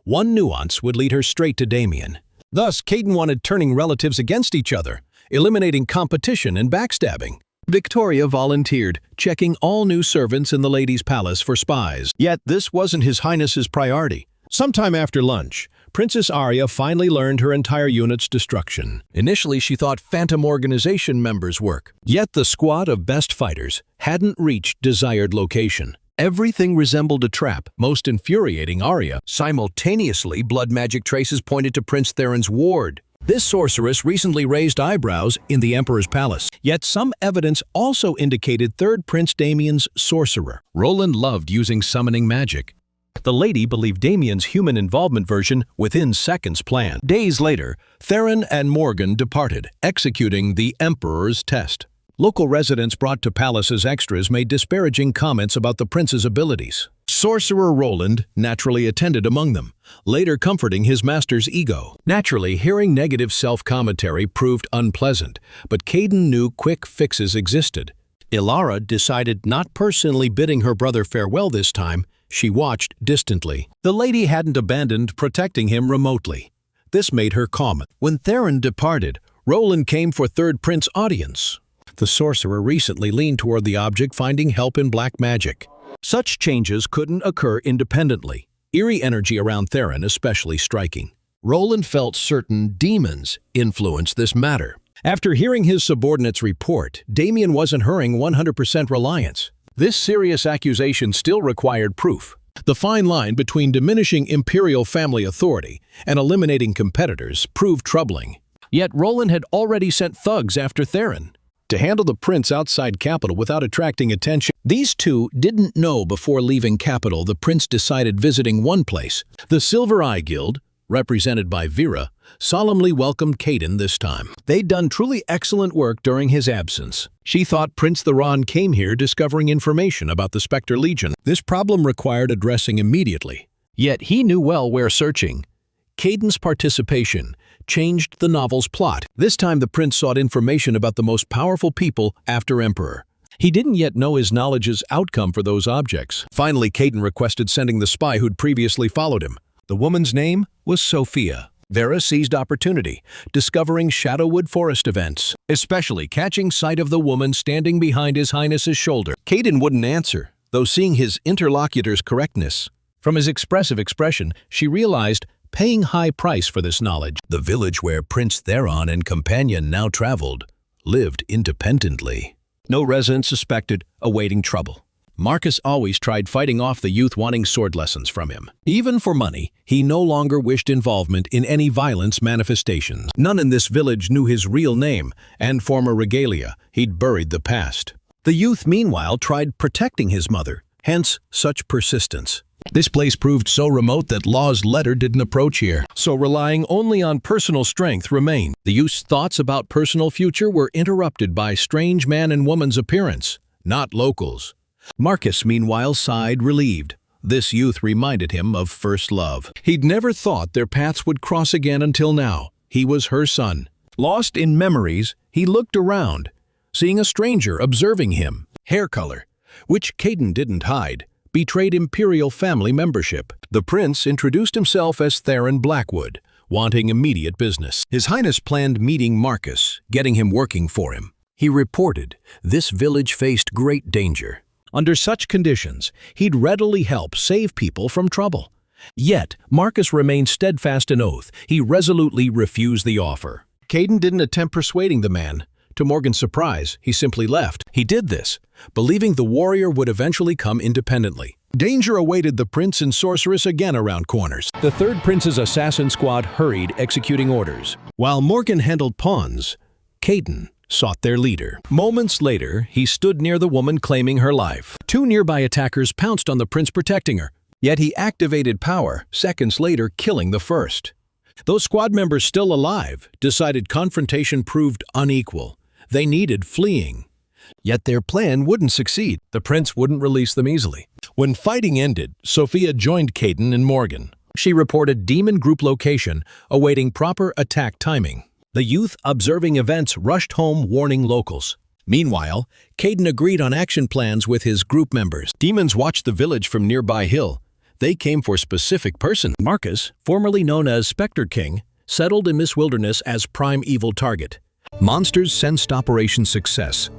One nuance would lead her straight to Damien. Thus, Caden wanted turning relatives against each other, eliminating competition and backstabbing. Victoria volunteered, checking all new servants in the ladies' palace for spies. Yet this wasn't His Highness's priority. Sometime after lunch, Princess Arya finally learned her entire unit's destruction. Initially, she thought Phantom Organization members' work. Yet the squad of best fighters hadn't reached desired location. Everything resembled a trap, most infuriating Arya. Simultaneously, blood magic traces pointed to Prince Theron's ward. This sorceress recently raised eyebrows in the Emperor's palace. Yet some evidence also indicated third Prince Damien's sorcerer. Roland loved using summoning magic. The lady believed Damien's human involvement version within seconds planned. Days later, Theron and Morgan departed, executing the Emperor's test. Local residents brought to palace as extras made disparaging comments about the prince's abilities. Sorcerer Roland naturally attended among them, later comforting his master's ego. Naturally, hearing negative self-commentary proved unpleasant, but Caden knew quick fixes existed. Ilara decided not personally bidding her brother farewell this time. She watched distantly. The lady hadn't abandoned protecting him remotely. This made her calm. When Theron departed, Roland came for third prince audience. The sorcerer recently leaned toward the object, finding help in black magic. Such changes couldn't occur independently. Eerie energy around Theron especially striking. Roland felt certain demons influenced this matter. After hearing his subordinate's report, Damien wasn't hurrying 100% reliance. This serious accusation still required proof. The fine line between diminishing imperial family authority and eliminating competitors proved troubling. Yet Roland had already sent thugs after Theron to handle the prince outside capital without attracting attention. These two didn't know before leaving capital the prince decided visiting one place. The Silver Eye Guild, represented by Vera, solemnly welcomed Caden this time. They'd done truly excellent work during his absence. She thought Prince Theron came here discovering information about the Spectre Legion. This problem required addressing immediately. Yet he knew well where searching. Caden's participation changed the novel's plot. This time the prince sought information about the most powerful people after Emperor. He didn't yet know his knowledge's outcome for those objects. Finally, Caden requested sending the spy who'd previously followed him. The woman's name was Sophia. Vera seized opportunity, discovering Shadowwood Forest events, especially catching sight of the woman standing behind His Highness's shoulder. Caden wouldn't answer, though seeing his interlocutor's correctness. From his expressive expression, she realized paying high price for this knowledge. The village where Prince Theron and companion now traveled lived independently. No resident suspected awaiting trouble. Marcus always tried fighting off the youth wanting sword lessons from him. Even for money, he no longer wished involvement in any violence manifestations. None in this village knew his real name and former regalia. He'd buried the past. The youth, meanwhile, tried protecting his mother, hence such persistence. This place proved so remote that law's letter didn't approach here, so relying only on personal strength remained. The youth's thoughts about personal future were interrupted by strange man and woman's appearance, not locals. Marcus, meanwhile, sighed relieved. This youth reminded him of first love. He'd never thought their paths would cross again until now. He was her son. Lost in memories, he looked around, seeing a stranger observing him. Hair color, which Caden didn't hide, betrayed imperial family membership. The prince introduced himself as Theron Blackwood, wanting immediate business. His Highness planned meeting Marcus, getting him working for him. He reported this village faced great danger. Under such conditions, he'd readily help save people from trouble. Yet, Marcus remained steadfast in oath. He resolutely refused the offer. Caden didn't attempt persuading the man. To Morgan's surprise, he simply left. He did this, believing the warrior would eventually come independently. Danger awaited the prince and sorceress again around corners. The third prince's assassin squad hurried, executing orders. While Morgan handled pawns, Caden sought their leader. Moments later, he stood near the woman claiming her life. Two nearby attackers pounced on the prince protecting her. Yet he activated power, seconds later killing the first. Those squad members still alive decided confrontation proved unequal. They needed fleeing. Yet their plan wouldn't succeed. The prince wouldn't release them easily. When fighting ended, Sophia joined Caden and Morgan. She reported demon group location, awaiting proper attack timing. The youth observing events rushed home warning locals. Meanwhile, Caden agreed on action plans with his group members. Demons watched the village from nearby hill. They came for specific person. Marcus, formerly known as Spectre King, settled in this wilderness as prime evil target. Monsters sensed Operation Success.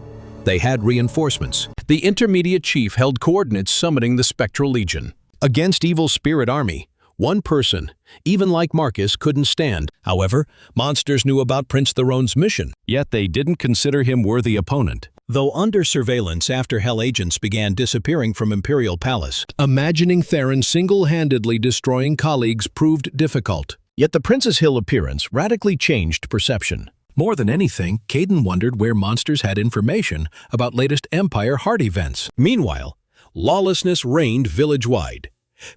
They had reinforcements. The intermediate chief held coordinates summoning the Spectral Legion. Against Evil Spirit Army, one person, even like Marcus, couldn't stand. However, monsters knew about Prince Theron's mission, yet they didn't consider him worthy opponent. Though under surveillance after Hell agents began disappearing from Imperial Palace, imagining Theron single-handedly destroying colleagues proved difficult. Yet the Princess Hill appearance radically changed perception. More than anything, Caden wondered where monsters had information about latest Empire Heart events. Meanwhile, lawlessness reigned village-wide.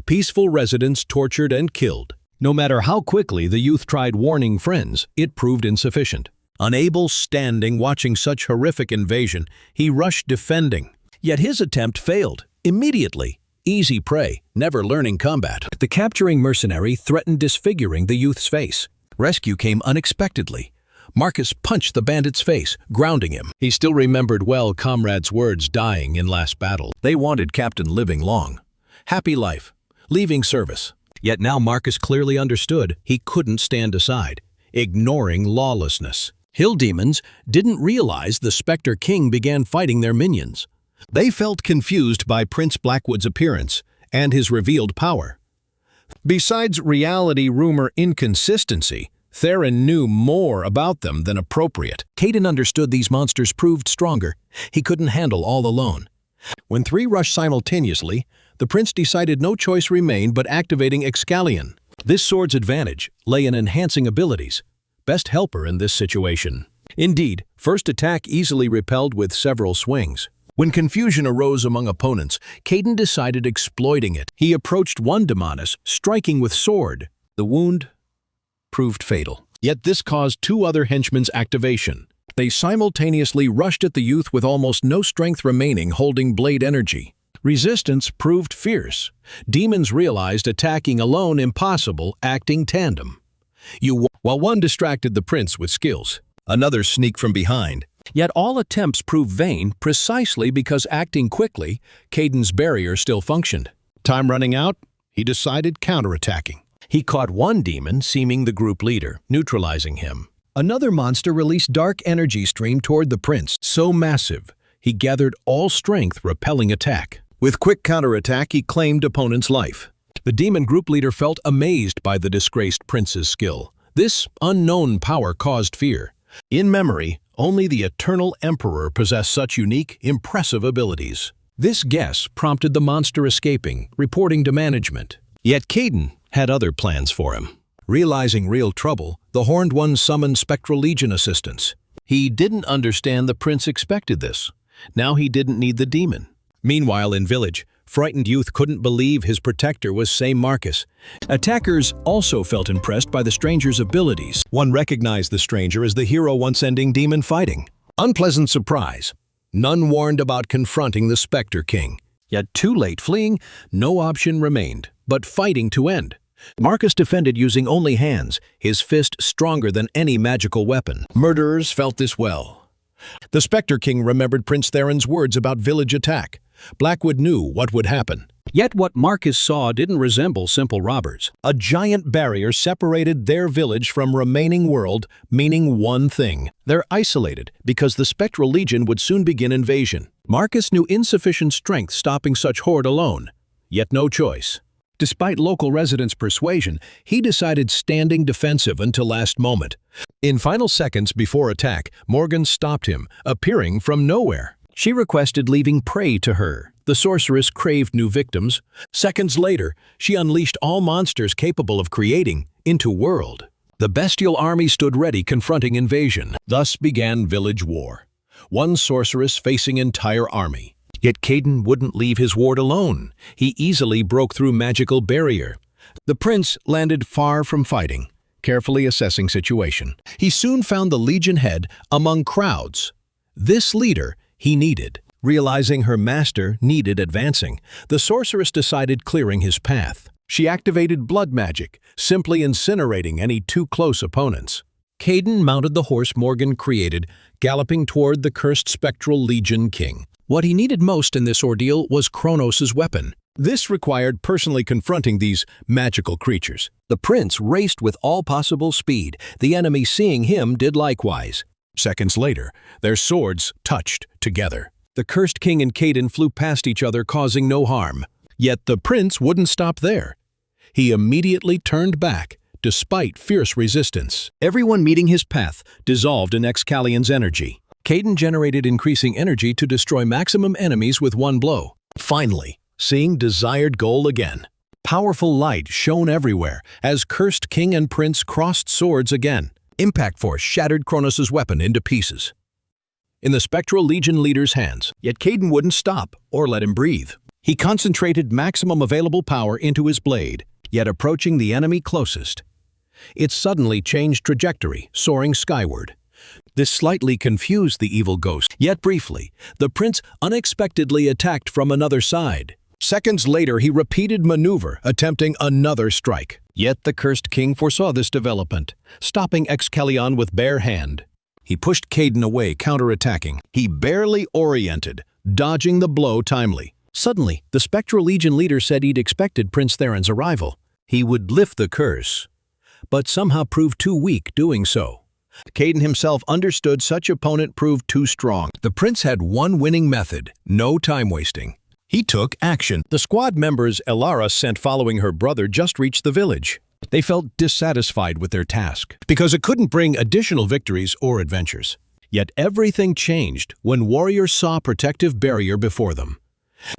Peaceful residents tortured and killed. No matter how quickly the youth tried warning friends, it proved insufficient. Unable standing watching such horrific invasion, he rushed defending. Yet his attempt failed. Immediately. Easy prey, never learning combat. The capturing mercenary threatened disfiguring the youth's face. Rescue came unexpectedly. Marcus punched the bandit's face, grounding him. He still remembered well comrades' words dying in last battle. They wanted Captain living long. Happy life, leaving service. Yet now Marcus clearly understood he couldn't stand aside, ignoring lawlessness. Hill demons didn't realize the Spectre King began fighting their minions. They felt confused by Prince Blackwood's appearance and his revealed power. Besides reality rumor inconsistency, Theron knew more about them than appropriate. Caden understood these monsters proved stronger. He couldn't handle all alone. When three rushed simultaneously, the prince decided no choice remained but activating Excalion. This sword's advantage lay in enhancing abilities. Best helper in this situation. Indeed, first attack easily repelled with several swings. When confusion arose among opponents, Caden decided exploiting it. He approached one Demonis, striking with sword. The wound proved fatal. Yet this caused two other henchmen's activation. They simultaneously rushed at the youth with almost no strength remaining, holding blade energy. Resistance proved fierce. Demons realized attacking alone impossible, acting tandem. While one distracted the prince with skills, another sneaked from behind. Yet all attempts proved vain precisely because acting quickly, Caden's barrier still functioned. Time running out, he decided counterattacking. He caught one demon, seeming the group leader, neutralizing him. Another monster released dark energy stream toward the prince, so massive, he gathered all strength, repelling attack. With quick counterattack, he claimed opponent's life. The demon group leader felt amazed by the disgraced prince's skill. This unknown power caused fear. In memory, only the Eternal Emperor possessed such unique, impressive abilities. This guess prompted the monster escaping, reporting to management. Yet Caden had other plans for him. Realizing real trouble, the Horned One summoned Spectral Legion assistance. He didn't understand the prince expected this. Now he didn't need the demon. Meanwhile, in village, frightened youth couldn't believe his protector was same Marcus. Attackers also felt impressed by the stranger's abilities. One recognized the stranger as the hero once ending demon fighting. Unpleasant surprise. None warned about confronting the Spectre King. Yet too late fleeing, no option remained, but fighting to end. Marcus defended using only hands, his fist stronger than any magical weapon. Murderers felt this well. The Spectre King remembered Prince Theron's words about village attack. Blackwood knew what would happen. Yet what Marcus saw didn't resemble simple robbers. A giant barrier separated their village from remaining world, meaning one thing. They're isolated because the Spectral Legion would soon begin invasion. Marcus knew insufficient strength stopping such horde alone. Yet no choice. Despite local residents' persuasion, he decided standing defensive until last moment. In final seconds before attack, Morgan stopped him, appearing from nowhere. She requested leaving prey to her. The sorceress craved new victims. Seconds later, she unleashed all monsters capable of creating into world. The bestial army stood ready confronting invasion. Thus began village war. One sorceress facing entire army. Yet Caden wouldn't leave his ward alone. He easily broke through magical barrier. The prince landed far from fighting, carefully assessing situation. He soon found the Legion head among crowds. This leader he needed. Realizing her master needed advancing, the sorceress decided clearing his path. She activated blood magic, simply incinerating any too close opponents. Caden mounted the horse Morgan created, galloping toward the cursed Spectral Legion King. What he needed most in this ordeal was Kronos' weapon. This required personally confronting these magical creatures. The prince raced with all possible speed. The enemy, seeing him, did likewise. Seconds later, their swords touched together. The cursed king and Caden flew past each other, causing no harm. Yet the prince wouldn't stop there. He immediately turned back, despite fierce resistance. Everyone meeting his path dissolved in Excalion's energy. Caden generated increasing energy to destroy maximum enemies with one blow. Finally, seeing desired goal again. Powerful light shone everywhere as cursed king and prince crossed swords again. Impact force shattered Kronos' weapon into pieces in the Spectral Legion leader's hands. Yet Caden wouldn't stop or let him breathe. He concentrated maximum available power into his blade, yet approaching the enemy closest. It suddenly changed trajectory, soaring skyward. This slightly confused the evil ghost. Yet briefly, the prince unexpectedly attacked from another side. Seconds later, he repeated maneuver, attempting another strike. Yet the cursed king foresaw this development, stopping Excalion with bare hand. He pushed Caden away, counterattacking. He barely oriented, dodging the blow timely. Suddenly, the Spectral Legion leader said he'd expected Prince Theron's arrival. He would lift the curse, but somehow proved too weak doing so. Caden himself understood such opponent proved too strong. The prince had one winning method, no time wasting. He took action. The squad members Elara sent following her brother just reached the village. They felt dissatisfied with their task because it couldn't bring additional victories or adventures. Yet everything changed when warriors saw a protective barrier before them.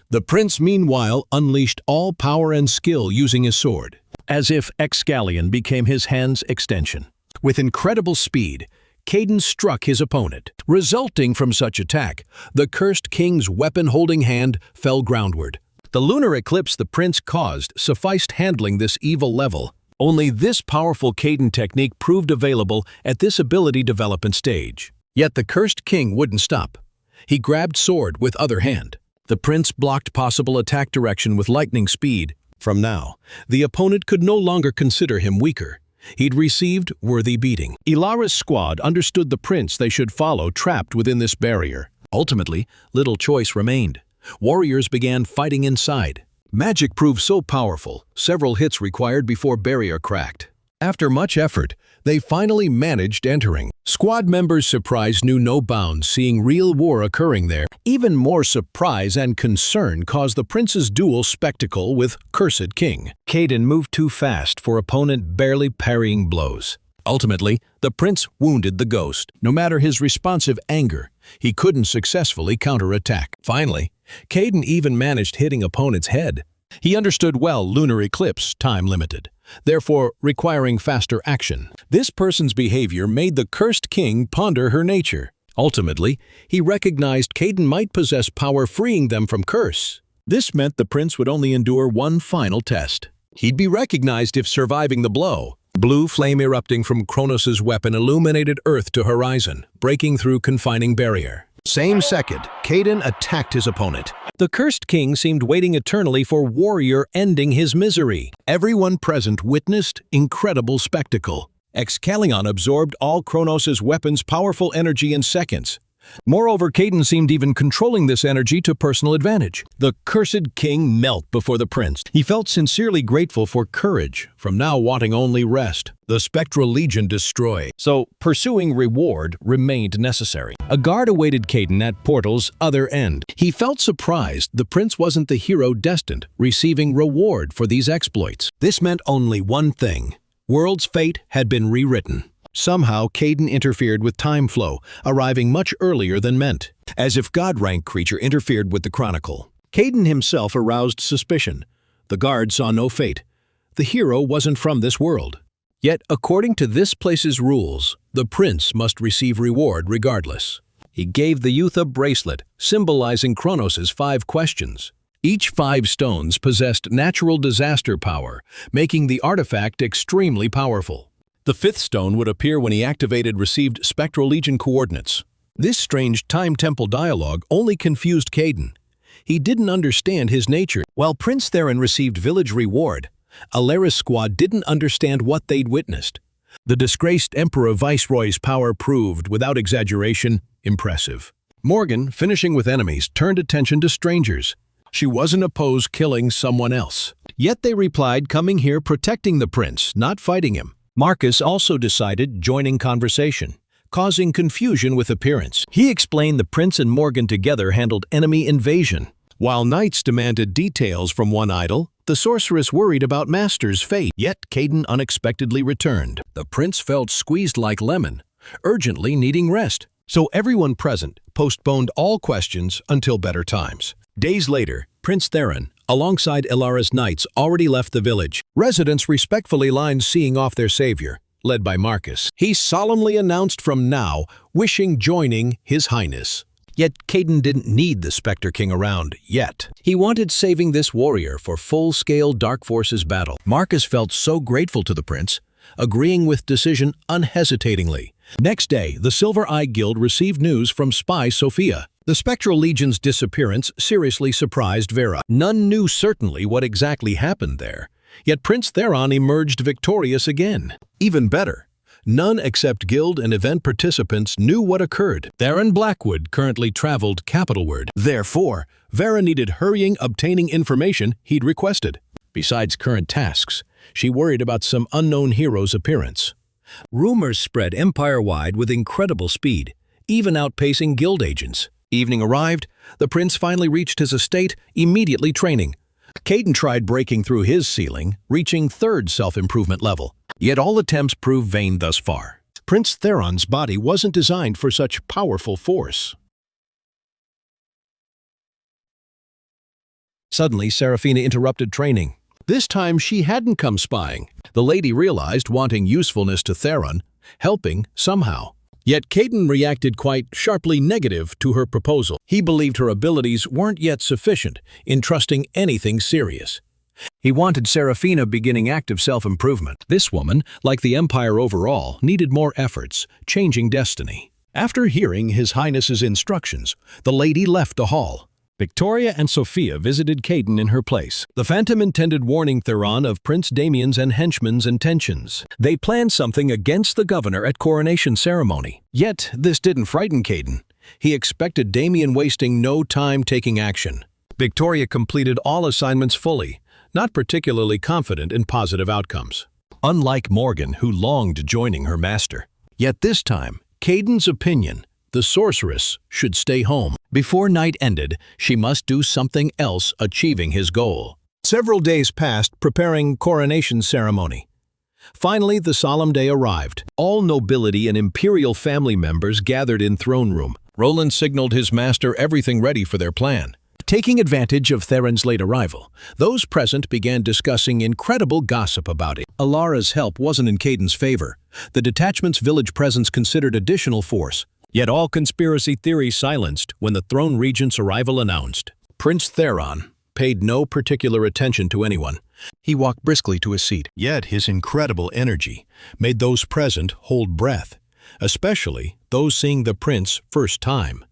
The prince, meanwhile, unleashed all power and skill using his sword, as if Excalion became his hand's extension. With incredible speed, Caden struck his opponent. Resulting from such attack, the cursed king's weapon-holding hand fell groundward. The lunar eclipse the prince caused sufficed handling this evil level. Only this powerful Caden technique proved available at this ability development stage. Yet the cursed king wouldn't stop. He grabbed sword with other hand. The prince blocked possible attack direction with lightning speed. From now, the opponent could no longer consider him weaker. He'd received worthy beating. Elara's squad understood the prince they should follow trapped within this barrier. Ultimately, little choice remained. Warriors began fighting inside. Magic proved so powerful, several hits required before barrier cracked. After much effort, they finally managed entering. Squad members' surprise knew no bounds seeing real war occurring there. Even more surprise and concern caused the prince's duel spectacle with Cursed King. Caden moved too fast for opponent barely parrying blows. Ultimately, the prince wounded the ghost. No matter his responsive anger, he couldn't successfully counterattack. Finally, Caden even managed hitting opponent's head. He understood well lunar eclipse, time limited, therefore requiring faster action. This person's behavior made the cursed king ponder her nature. Ultimately, he recognized Caden might possess power freeing them from curse. This meant the prince would only endure one final test. He'd be recognized if surviving the blow. Blue flame erupting from Kronos' weapon illuminated Earth to horizon, breaking through confining barrier. Same second, Caden attacked his opponent. The cursed king seemed waiting eternally for warrior ending his misery. Everyone present witnessed incredible spectacle. Excalion absorbed all Kronos' weapons' powerful energy in seconds. Moreover, Caden seemed even controlling this energy to personal advantage. The cursed king knelt before the prince. He felt sincerely grateful for courage, from now wanting only rest. The Spectral Legion destroyed, so pursuing reward remained necessary. A guard awaited Caden at portal's other end. He felt surprised the prince wasn't the hero destined, receiving reward for these exploits. This meant only one thing. World's fate had been rewritten. Somehow, Caden interfered with time flow, arriving much earlier than meant, as if God-rank creature interfered with the chronicle. Caden himself aroused suspicion. The guard saw no fate. The hero wasn't from this world. Yet, according to this place's rules, the prince must receive reward regardless. He gave the youth a bracelet, symbolizing Kronos' 5 questions. Each 5 stones possessed natural disaster power, making the artifact extremely powerful. The 5th stone would appear when he activated received Spectral Legion coordinates. This strange time temple dialogue only confused Caden. He didn't understand his nature. While Prince Theron received village reward, Alera's squad didn't understand what they'd witnessed. The disgraced Emperor Viceroy's power proved, without exaggeration, impressive. Morgan, finishing with enemies, turned attention to strangers. She wasn't opposed killing someone else. Yet they replied coming here protecting the prince, not fighting him. Marcus also decided joining conversation, causing confusion with appearance. He explained the prince and Morgan together handled enemy invasion. While knights demanded details from one idol, the sorceress worried about Master's fate. Yet Caden unexpectedly returned. The prince felt squeezed like lemon, urgently needing rest. So everyone present postponed all questions until better times. Days later, Prince Theron, alongside Ilara's knights, already left the village. Residents respectfully lined seeing off their savior, led by Marcus. He solemnly announced from now, wishing joining His Highness. Yet Caden didn't need the Spectre King around yet. He wanted saving this warrior for full-scale Dark Forces battle. Marcus felt so grateful to the prince, agreeing with decision unhesitatingly. Next day, the Silver Eye Guild received news from spy Sophia. The Spectral Legion's disappearance seriously surprised Vera. None knew certainly what exactly happened there, yet Prince Theron emerged victorious again. Even better, none except guild and event participants knew what occurred. Theron Blackwood currently traveled capitalward. Therefore, Vera needed hurrying obtaining information he'd requested. Besides current tasks, she worried about some unknown hero's appearance. Rumors spread empire-wide with incredible speed, even outpacing guild agents. Evening arrived, the prince finally reached his estate, immediately training. Caden tried breaking through his ceiling, reaching 3rd self-improvement level. Yet all attempts proved vain thus far. Prince Theron's body wasn't designed for such powerful force. Suddenly, Seraphina interrupted training. This time she hadn't come spying. The lady realized wanting usefulness to Theron, helping somehow. Yet Caden reacted quite sharply negative to her proposal. He believed her abilities weren't yet sufficient in trusting anything serious. He wanted Seraphina beginning active self-improvement. This woman, like the Empire overall, needed more efforts, changing destiny. After hearing His Highness's instructions, the lady left the hall. Victoria and Sophia visited Caden in her place. The Phantom intended warning Theron of Prince Damien's and henchmen's intentions. They planned something against the governor at coronation ceremony. Yet, this didn't frighten Caden. He expected Damien wasting no time taking action. Victoria completed all assignments fully, not particularly confident in positive outcomes. Unlike Morgan, who longed joining her master. Yet this time, Caden's opinion, the sorceress should stay home. Before night ended, she must do something else achieving his goal. Several days passed preparing coronation ceremony. Finally, the solemn day arrived. All nobility and imperial family members gathered in throne room. Roland signaled his master everything ready for their plan. Taking advantage of Theron's late arrival, those present began discussing incredible gossip about it. Ilara's help wasn't in Caden's favor. The detachment's village presence considered additional force. Yet all conspiracy theories silenced when the throne regent's arrival announced. Prince Theron paid no particular attention to anyone. He walked briskly to his seat. Yet his incredible energy made those present hold breath, especially those seeing the prince first time.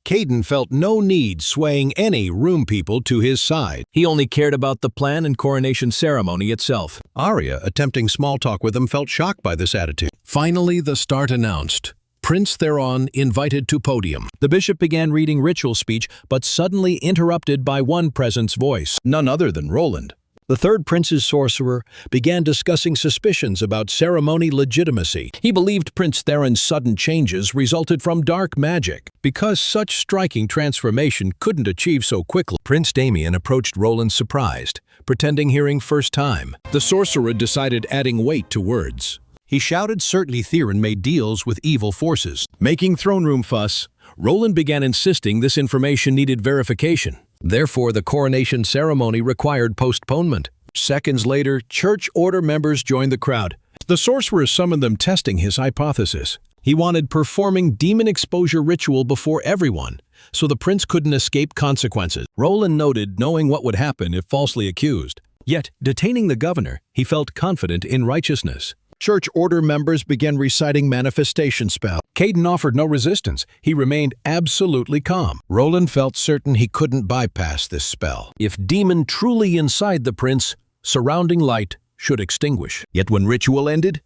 Caden felt no need swaying any room people to his side. He only cared about the plan and coronation ceremony itself. Arya, attempting small talk with him, felt shocked by this attitude. Finally, the start announced. Prince Theron invited to podium. The bishop began reading ritual speech, but suddenly interrupted by one present's voice, none other than Roland. The third prince's sorcerer began discussing suspicions about ceremony legitimacy. He believed Prince Theron's sudden changes resulted from dark magic. Because such striking transformation couldn't achieve so quickly, Prince Damien approached Roland surprised, pretending hearing first time. The sorcerer decided adding weight to words. He shouted certainly Theron made deals with evil forces. Making throne room fuss, Roland began insisting this information needed verification. Therefore, the coronation ceremony required postponement. Seconds later, church order members joined the crowd. The sorcerer summoned them, testing his hypothesis. He wanted performing demon exposure ritual before everyone, so the prince couldn't escape consequences. Roland noted knowing what would happen if falsely accused. Yet, detaining the governor, he felt confident in righteousness. Church order members began reciting manifestation spell. Caden offered no resistance. He remained absolutely calm. Roland felt certain he couldn't bypass this spell. If demon truly inside the prince, surrounding light should extinguish. Yet when ritual ended,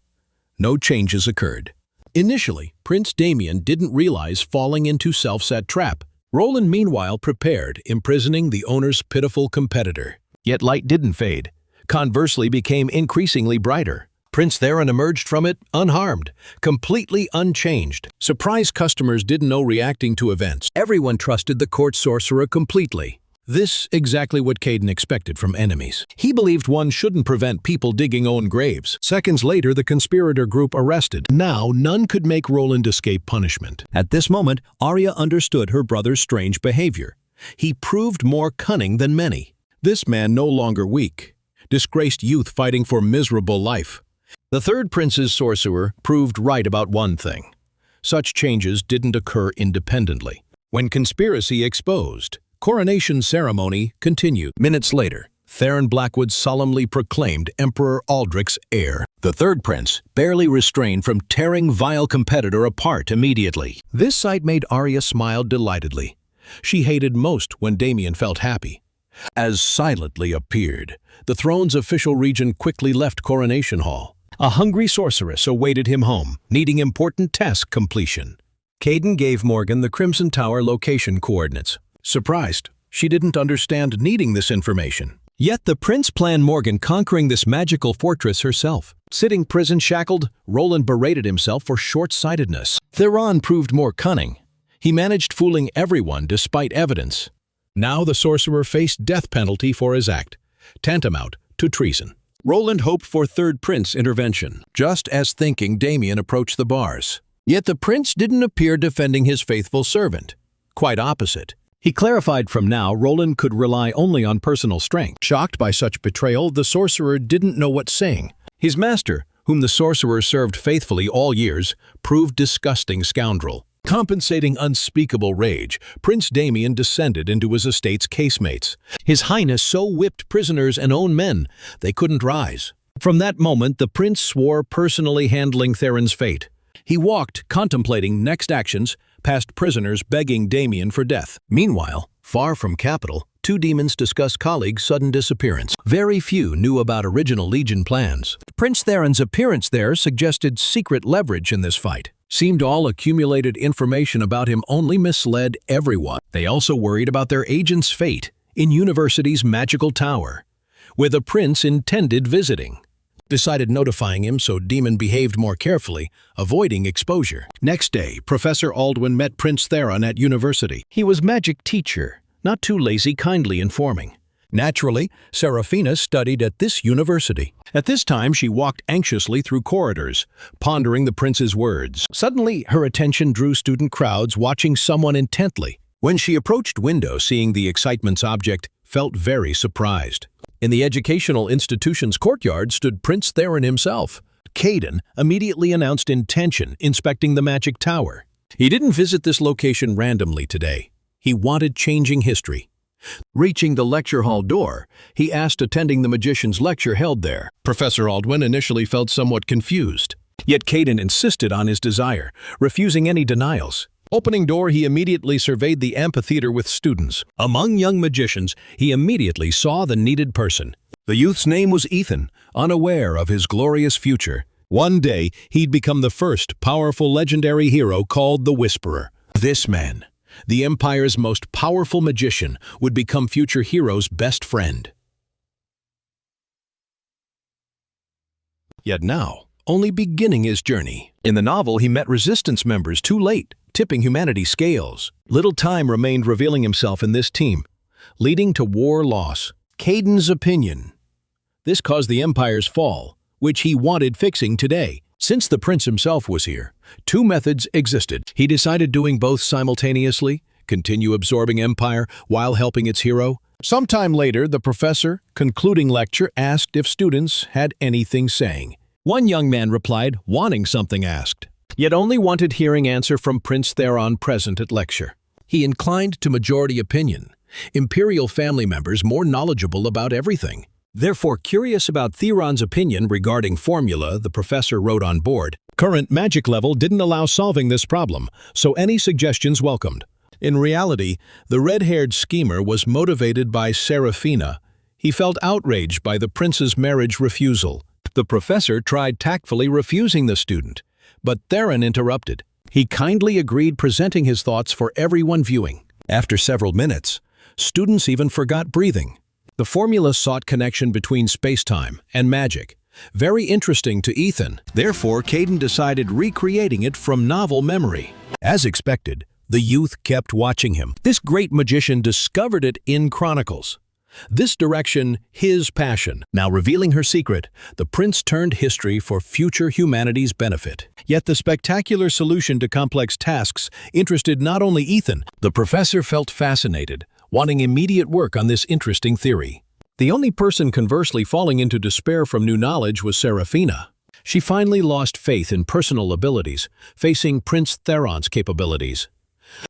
no changes occurred. Initially, Prince Damien didn't realize falling into self-set trap. Roland meanwhile prepared, imprisoning the owner's pitiful competitor. Yet light didn't fade. Conversely, became increasingly brighter. Prince Theron emerged from it unharmed, completely unchanged. Surprised customers didn't know reacting to events. Everyone trusted the court sorcerer completely. This exactly what Caden expected from enemies. He believed one shouldn't prevent people digging own graves. Seconds later, the conspirator group arrested. Now, none could make Roland escape punishment. At this moment, Arya understood her brother's strange behavior. He proved more cunning than many. This man no longer weak, disgraced youth fighting for miserable life. The third prince's sorcerer proved right about one thing. Such changes didn't occur independently. When conspiracy exposed, coronation ceremony continued. Minutes later, Theron Blackwood solemnly proclaimed Emperor Aldrich's heir. The third prince barely restrained from tearing vile competitor apart immediately. This sight made Arya smile delightedly. She hated most when Damien felt happy. As silently appeared, the throne's official region quickly left Coronation Hall. A hungry sorceress awaited him home, needing important task completion. Caden gave Morgan the Crimson Tower location coordinates. Surprised, she didn't understand needing this information. Yet the prince planned Morgan conquering this magical fortress herself. Sitting prison-shackled, Roland berated himself for short-sightedness. Theron proved more cunning. He managed fooling everyone despite evidence. Now the sorcerer faced death penalty for his act, tantamount to treason. Roland hoped for third prince intervention, just as thinking Damien approached the bars. Yet the prince didn't appear defending his faithful servant. Quite opposite. He clarified from now Roland could rely only on personal strength. Shocked by such betrayal, the sorcerer didn't know what saying. His master, whom the sorcerer served faithfully all years, proved disgusting scoundrel. Compensating unspeakable rage, Prince Damien descended into his estate's casemates. His Highness so whipped prisoners and own men, they couldn't rise. From that moment, the prince swore personally handling Theron's fate. He walked, contemplating next actions, past prisoners begging Damien for death. Meanwhile, far from capital, two demons discussed colleagues' sudden disappearance. Very few knew about original Legion plans. Prince Theron's appearance there suggested secret leverage in this fight. Seemed all accumulated information about him only misled everyone. They also worried about their agent's fate in University's magical tower, where the prince intended visiting. Decided notifying him so Demon behaved more carefully, avoiding exposure. Next day, Professor Aldwin met Prince Theron at University. He was magic teacher, not too lazy, kindly informing. Naturally, Seraphina studied at this university. At this time, she walked anxiously through corridors, pondering the prince's words. Suddenly, her attention drew student crowds watching someone intently. When she approached window, seeing the excitement's object, felt very surprised. In the educational institution's courtyard stood Prince Theron himself. Caden immediately announced intention inspecting the magic tower. He didn't visit this location randomly today. He wanted changing history. Reaching the lecture hall door, he asked attending the magician's lecture held there. Professor Aldwin initially felt somewhat confused. Yet Caden insisted on his desire, refusing any denials. Opening door, he immediately surveyed the amphitheater with students. Among young magicians, he immediately saw the needed person. The youth's name was Ethan, unaware of his glorious future. One day, he'd become the first powerful legendary hero called the Whisperer. This man, the Empire's most powerful magician, would become future hero's best friend. Yet now, only beginning his journey. In the novel, he met resistance members too late, tipping humanity's scales. Little time remained revealing himself in this team, leading to war loss. Caden's opinion. This caused the Empire's fall, which he wanted fixing today. Since the prince himself was here, two methods existed. He decided doing both simultaneously, continue absorbing Empire while helping its hero. Sometime later, the professor, concluding lecture, asked if students had anything saying. One young man replied, wanting something asked, yet only wanted hearing answer from Prince Theron present at lecture. He inclined to majority opinion, imperial family members more knowledgeable about everything. Therefore curious about Theron's opinion regarding formula the professor wrote on board. Current magic level didn't allow solving this problem, so any suggestions welcomed. In reality, the red-haired schemer was motivated by Seraphina. He felt outraged by the prince's marriage refusal. The professor tried tactfully refusing the student, but Theron interrupted. He kindly agreed, presenting his thoughts for everyone viewing. After several minutes, students even forgot breathing. The formula sought connection between space-time and magic. Very interesting to Ethan. Therefore, Caden decided recreating it from novel memory. As expected, the youth kept watching him. This great magician discovered it in Chronicles. This direction, his passion. Now revealing her secret, the prince turned history for future humanity's benefit. Yet the spectacular solution to complex tasks interested not only Ethan. The professor felt fascinated, wanting immediate work on this interesting theory. The only person conversely falling into despair from new knowledge was Serafina. She finally lost faith in personal abilities, facing Prince Theron's capabilities.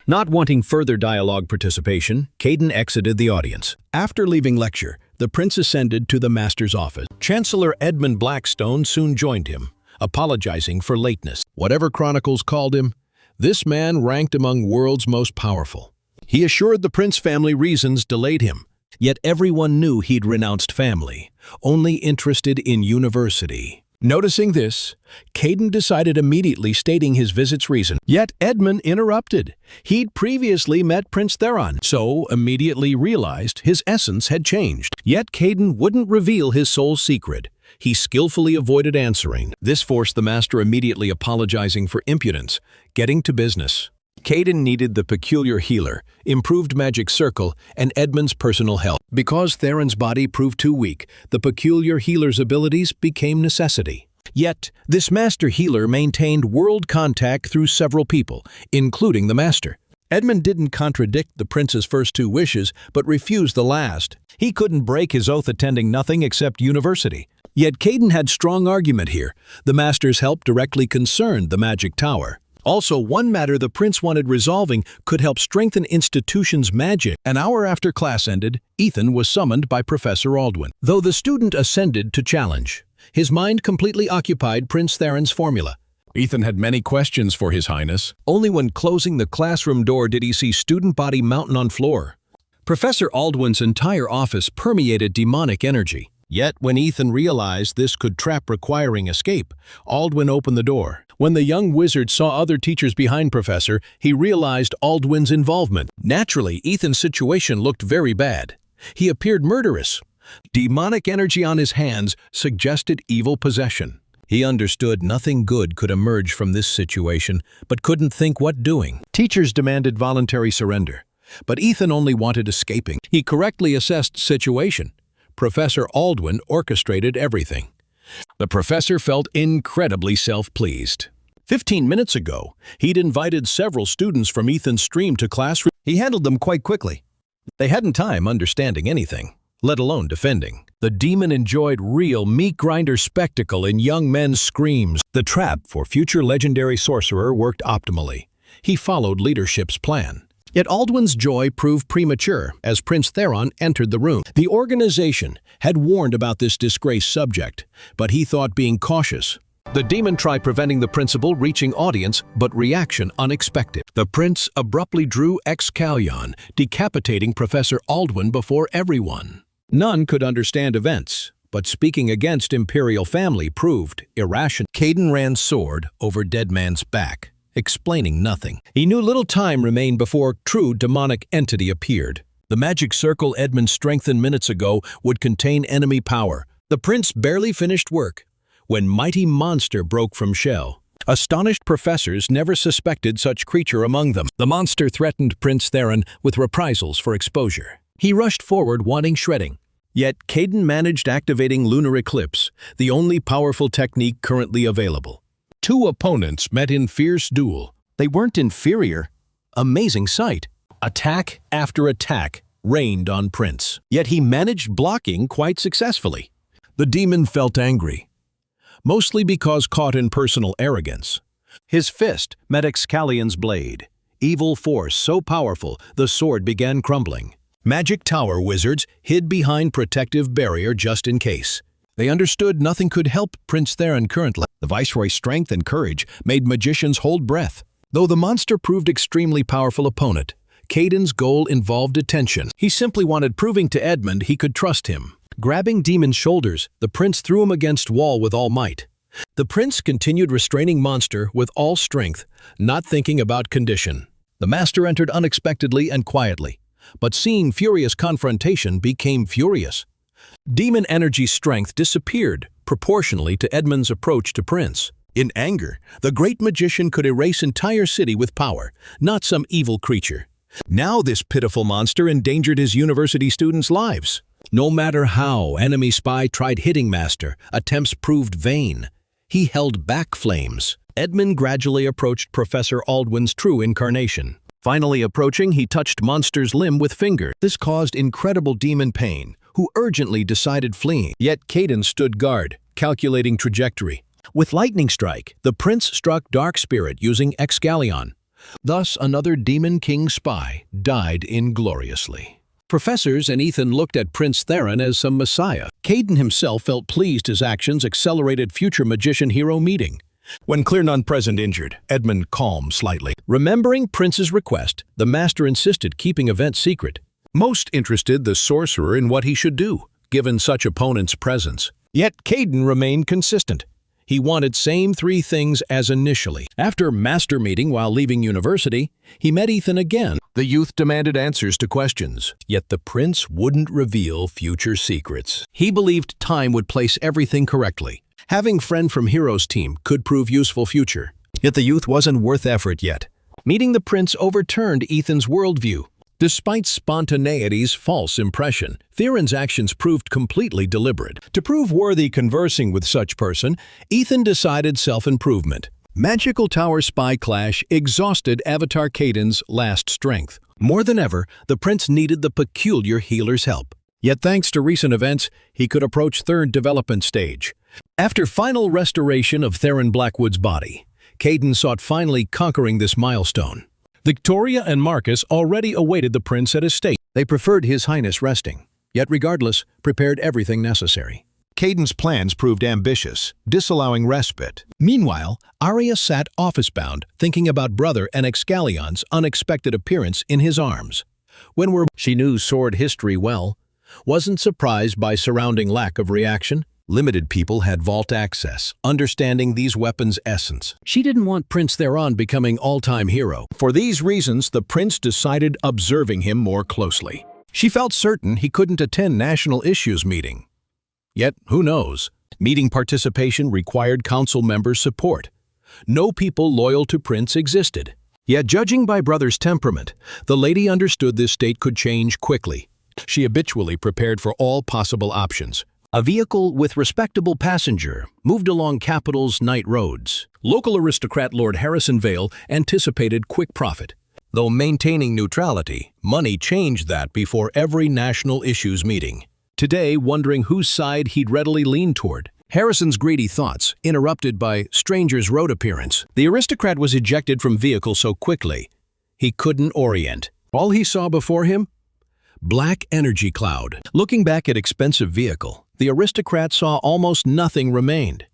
Not wanting further dialogue participation, Caden exited the audience. After leaving lecture, the prince ascended to the master's office. Chancellor Edmund Blackstone soon joined him, apologizing for lateness. Whatever chronicles called him, this man ranked among world's most powerful. He assured the prince family reasons delayed him. Yet everyone knew he'd renounced family, only interested in university. Noticing this, Caden decided immediately, stating his visit's reason. Yet Edmund interrupted. He'd previously met Prince Theron, so immediately realized his essence had changed. Yet Caden wouldn't reveal his soul's secret. He skillfully avoided answering. This forced the master immediately apologizing for impudence, getting to business. Caden needed the peculiar healer, improved magic circle, and Edmund's personal help. Because Theron's body proved too weak, the peculiar healer's abilities became necessity. Yet, this master healer maintained world contact through several people, including the master. Edmund didn't contradict the prince's first two wishes, but refused the last. He couldn't break his oath attending nothing except university. Yet Caden had strong argument here. The master's help directly concerned the magic tower. Also, one matter the prince wanted resolving could help strengthen institution's magic. An hour after class ended, Ethan was summoned by Professor Aldwin. Though the student ascended to challenge, his mind completely occupied Prince Theron's formula. Ethan had many questions for His Highness. Only when closing the classroom door did he see student body mountain on floor. Professor Aldwin's entire office permeated demonic energy. Yet, when Ethan realized this could trap requiring escape, Aldwin opened the door. When the young wizard saw other teachers behind Professor, he realized Aldwin's involvement. Naturally, Ethan's situation looked very bad. He appeared murderous. Demonic energy on his hands suggested evil possession. He understood nothing good could emerge from this situation, but couldn't think what doing. Teachers demanded voluntary surrender, but Ethan only wanted escaping. He correctly assessed situation. Professor Aldwin orchestrated everything. The professor felt incredibly self-pleased. 15 minutes ago, he'd invited several students from Ethan's stream to classroom. He handled them quite quickly. They hadn't time understanding anything, let alone defending. The demon enjoyed real meat-grinder spectacle in young men's screams. The trap for future legendary sorcerer worked optimally. He followed leadership's plan. Yet Aldwin's joy proved premature as Prince Theron entered the room. The organization had warned about this disgraced subject, but he thought being cautious. The demon tried preventing the principal reaching audience, but reaction unexpected. The prince abruptly drew Excalion, decapitating Professor Aldwin before everyone. None could understand events, but speaking against imperial family proved irrational. Caden ran sword over dead man's back, explaining nothing. He knew little time remained before true demonic entity appeared. The magic circle Edmund strengthened minutes ago would contain enemy power. The prince barely finished work when mighty monster broke from shell. Astonished professors never suspected such creature among them. The monster threatened Prince Theron with reprisals for exposure. He rushed forward wanting shredding. Yet Caden managed activating lunar eclipse, the only powerful technique currently available. Two opponents met in fierce duel. They weren't inferior. Amazing sight. Attack after attack rained on Prince. Yet he managed blocking quite successfully. The demon felt angry, mostly because caught in personal arrogance. His fist met Excalion's blade. Evil force so powerful, the sword began crumbling. Magic tower wizards hid behind protective barrier just in case. They understood nothing could help Prince Theron currently. The Viceroy's strength and courage made magicians hold breath. Though the monster proved extremely powerful opponent, Caden's goal involved attention. He simply wanted proving to Edmund he could trust him. Grabbing Demon's shoulders, the prince threw him against wall with all might. The prince continued restraining monster with all strength, not thinking about condition. The master entered unexpectedly and quietly, but seeing furious confrontation became furious. Demon energy strength disappeared proportionally to Edmund's approach to Prince. In anger, the great magician could erase entire city with power, not some evil creature. Now this pitiful monster endangered his university students' lives. No matter how enemy spy tried hitting Master, attempts proved vain. He held back flames. Edmund gradually approached Professor Aldwin's true incarnation. Finally approaching, he touched Monster's limb with finger. This caused incredible demon pain, who urgently decided fleeing. Yet Caden stood guard, calculating trajectory. With Lightning Strike, the prince struck Dark Spirit using Excalion. Thus, another Demon King spy died ingloriously. Professors and Ethan looked at Prince Theron as some messiah. Caden himself felt pleased his actions accelerated future magician-hero meeting. When clear none present injured, Edmund calmed slightly. Remembering Prince's request, the master insisted keeping events secret. Most interested the sorcerer in what he should do, given such opponent's presence. Yet Caden remained consistent. He wanted same three things as initially. After master meeting while leaving university, he met Ethan again. The youth demanded answers to questions, yet the prince wouldn't reveal future secrets. He believed time would place everything correctly. Having friend from Hero's team could prove useful future. Yet the youth wasn't worth effort yet. Meeting the prince overturned Ethan's worldview. Despite spontaneity's false impression, Theron's actions proved completely deliberate. To prove worthy conversing with such person, Ethan decided self-improvement. Magical Tower spy clash exhausted Avatar Caden's last strength. More than ever, the prince needed the peculiar healer's help. Yet thanks to recent events, he could approach third development stage. After final restoration of Theron Blackwood's body, Caden sought finally conquering this milestone. Victoria and Marcus already awaited the prince at his state. They preferred His Highness resting, yet regardless, prepared everything necessary. Caden's plans proved ambitious, disallowing respite. Meanwhile, Arya sat office-bound, thinking about brother and Excalion's unexpected appearance in his arms. She knew sword history well, wasn't surprised by surrounding lack of reaction. Limited people had vault access, understanding these weapons' essence. She didn't want Prince Theron becoming all-time hero. For these reasons, the prince decided observing him more closely. She felt certain he couldn't attend National Issues meeting. Yet, who knows? Meeting participation required council members' support. No people loyal to Prince existed. Yet, judging by brother's temperament, the lady understood this state could change quickly. She habitually prepared for all possible options. A vehicle with respectable passenger moved along capital's night roads. Local aristocrat Lord Harrison Vale anticipated quick profit. Though maintaining neutrality, money changed that before every national issues meeting. Today, wondering whose side he'd readily lean toward. Harrison's greedy thoughts, interrupted by stranger's road appearance. The aristocrat was ejected from vehicle so quickly, he couldn't orient. All he saw before him? Black energy cloud. Looking back at expensive vehicle, the aristocrat saw almost nothing remained.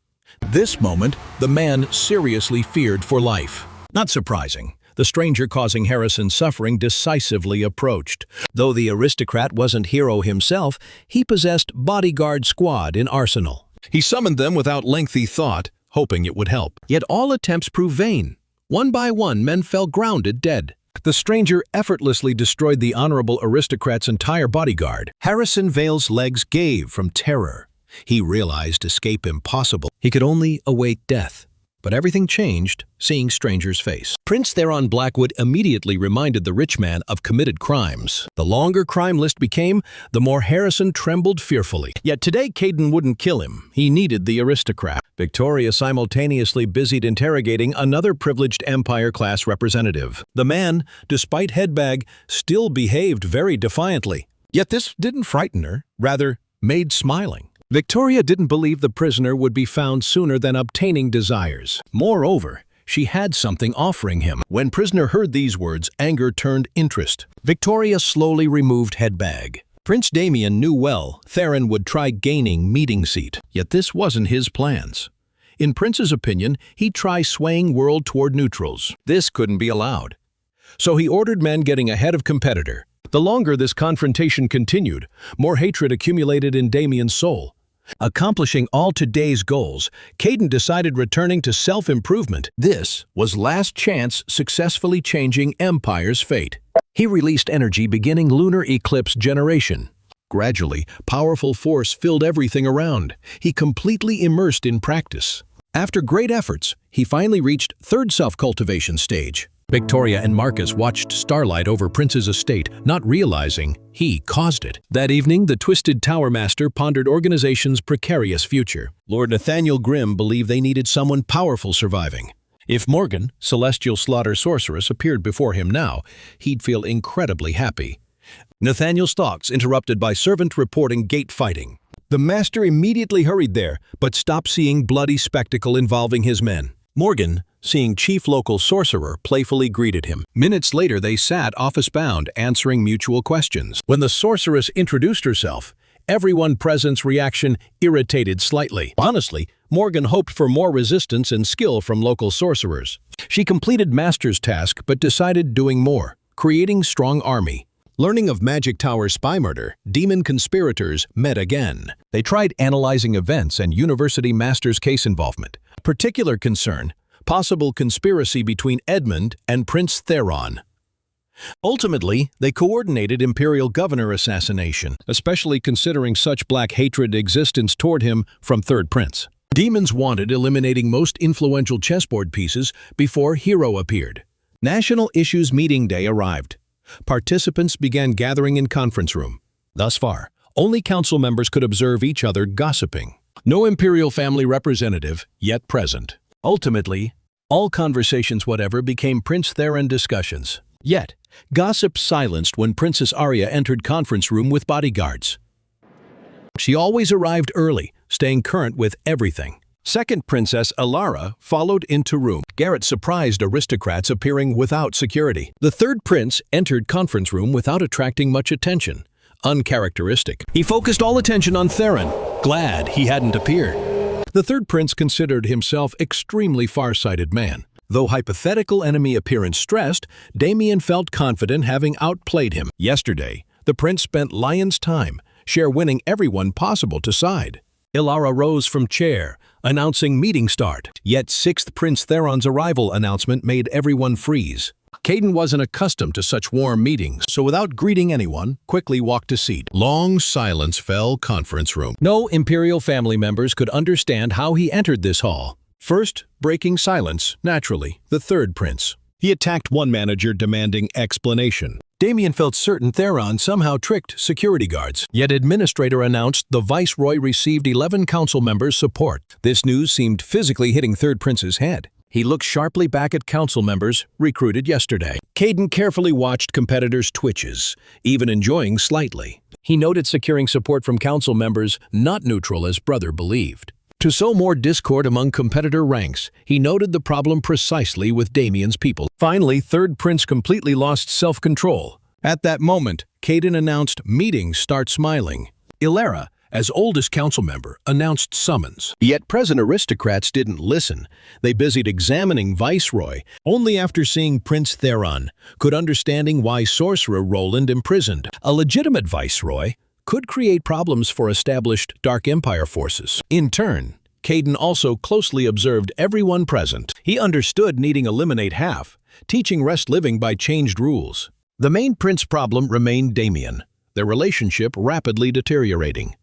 This moment, the man seriously feared for life. Not surprising, the stranger causing Harrison suffering decisively approached. Though the aristocrat wasn't hero himself, he possessed bodyguard squad in arsenal. He summoned them without lengthy thought, hoping it would help. Yet all attempts proved vain. One by one, men fell grounded dead. The stranger effortlessly destroyed the honorable aristocrat's entire bodyguard. Harrison Vale's legs gave from terror. He realized escape impossible. He could only await death. But everything changed, seeing stranger's face. Prince Theron Blackwood immediately reminded the rich man of committed crimes. The longer crime list became, the more Harrison trembled fearfully. Yet today Caden wouldn't kill him. He needed the aristocrat. Victoria simultaneously busied interrogating another privileged Empire-class representative. The man, despite headbag, still behaved very defiantly. Yet this didn't frighten her, rather made smiling. Victoria didn't believe the prisoner would be found sooner than obtaining desires. Moreover, she had something offering him. When prisoner heard these words, anger turned interest. Victoria slowly removed headbag. Prince Damien knew well Theron would try gaining meeting seat, yet this wasn't his plans. In Prince's opinion, he'd try swaying world toward neutrals. This couldn't be allowed. So he ordered men getting ahead of competitor. The longer this confrontation continued, more hatred accumulated in Damien's soul. Accomplishing all today's goals, Caden decided returning to self-improvement. This was last chance successfully changing Empire's fate. He released energy beginning lunar eclipse generation. Gradually, powerful force filled everything around. He completely immersed in practice. After great efforts, he finally reached third self-cultivation stage. Victoria and Marcus watched starlight over Prince's estate, not realizing he caused it. That evening, the Twisted Tower Master pondered organization's precarious future. Lord Nathaniel Grimm believed they needed someone powerful surviving. If Morgan, Celestial Slaughter Sorceress, appeared before him now, he'd feel incredibly happy. Nathaniel's thoughts interrupted by servant reporting gate fighting. The master immediately hurried there, but stopped seeing bloody spectacle involving his men. Morgan, seeing Chief Local Sorcerer, playfully greeted him. Minutes later, they sat office-bound, answering mutual questions. When the sorceress introduced herself, everyone present's reaction irritated slightly. Honestly, Morgan hoped for more resistance and skill from local sorcerers. She completed Master's task but decided doing more, creating strong army. Learning of Magic Tower spy murder, demon conspirators met again. They tried analyzing events and University Master's case involvement. Particular concern, possible conspiracy between Edmund and Prince Theron. Ultimately, they coordinated Imperial Governor assassination, especially considering such black hatred existence toward him from Third Prince. Demons wanted eliminating most influential chessboard pieces before Hero appeared. National Issues Meeting Day arrived. Participants began gathering in conference room. Thus far, only council members could observe each other gossiping. No Imperial family representative yet present. Ultimately, all conversations became Prince Theron discussions. Yet, gossip silenced when Princess Arya entered conference room with bodyguards. She always arrived early, staying current with everything. Second Princess Alara followed into room. Garrett surprised aristocrats appearing without security. The third prince entered conference room without attracting much attention. Uncharacteristic. He focused all attention on Theron, glad he hadn't appeared. The third prince considered himself extremely far-sighted man. Though hypothetical enemy appearance stressed, Damien felt confident having outplayed him. Yesterday, the prince spent lion's time, winning everyone possible to side. Ilara rose from chair, announcing meeting start. Yet sixth Prince Theron's arrival announcement made everyone freeze. Caden wasn't accustomed to such warm meetings, so without greeting anyone, quickly walked to seat. Long silence fell conference room. No Imperial family members could understand how he entered this hall. First, breaking silence, naturally, the third prince. He attacked one manager demanding explanation. Damien felt certain Theron somehow tricked security guards. Yet administrator announced the Viceroy received 11 council members' support. This news seemed physically hitting third prince's head. He looked sharply back at council members recruited yesterday. Caden carefully watched competitors' twitches, even enjoying slightly. He noted securing support from council members not neutral as brother believed. To sow more discord among competitor ranks, he noted the problem precisely with Damien's people. Finally, third prince completely lost self-control. At that moment, Caden announced meetings start smiling. Ilara, as oldest council member, announced summons. Yet present aristocrats didn't listen. They busied examining Viceroy. Only after seeing Prince Theron could understanding why Sorcerer Roland imprisoned. A legitimate Viceroy could create problems for established Dark Empire forces. In turn, Caden also closely observed everyone present. He understood needing eliminate half, teaching rest living by changed rules. The main prince problem remained Damien, their relationship rapidly deteriorating.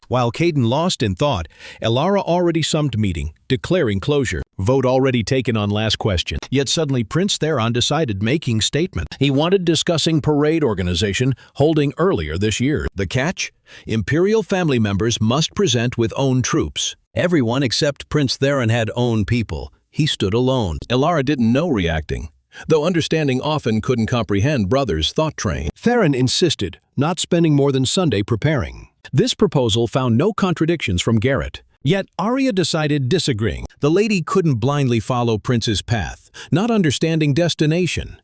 While Caden lost in thought, Ilara already summed meeting, declaring closure. Vote already taken on last question. Yet suddenly Prince Theron decided making statement. He wanted discussing parade organization holding earlier this year. The catch? Imperial family members must present with own troops. Everyone except Prince Theron had own people. He stood alone. Ilara didn't know reacting, though understanding often couldn't comprehend brother's thought train. Theron insisted, not spending more than Sunday preparing. This proposal found no contradictions from Garrett. Yet Arya decided disagreeing. The lady couldn't blindly follow Prince's path, not understanding destination.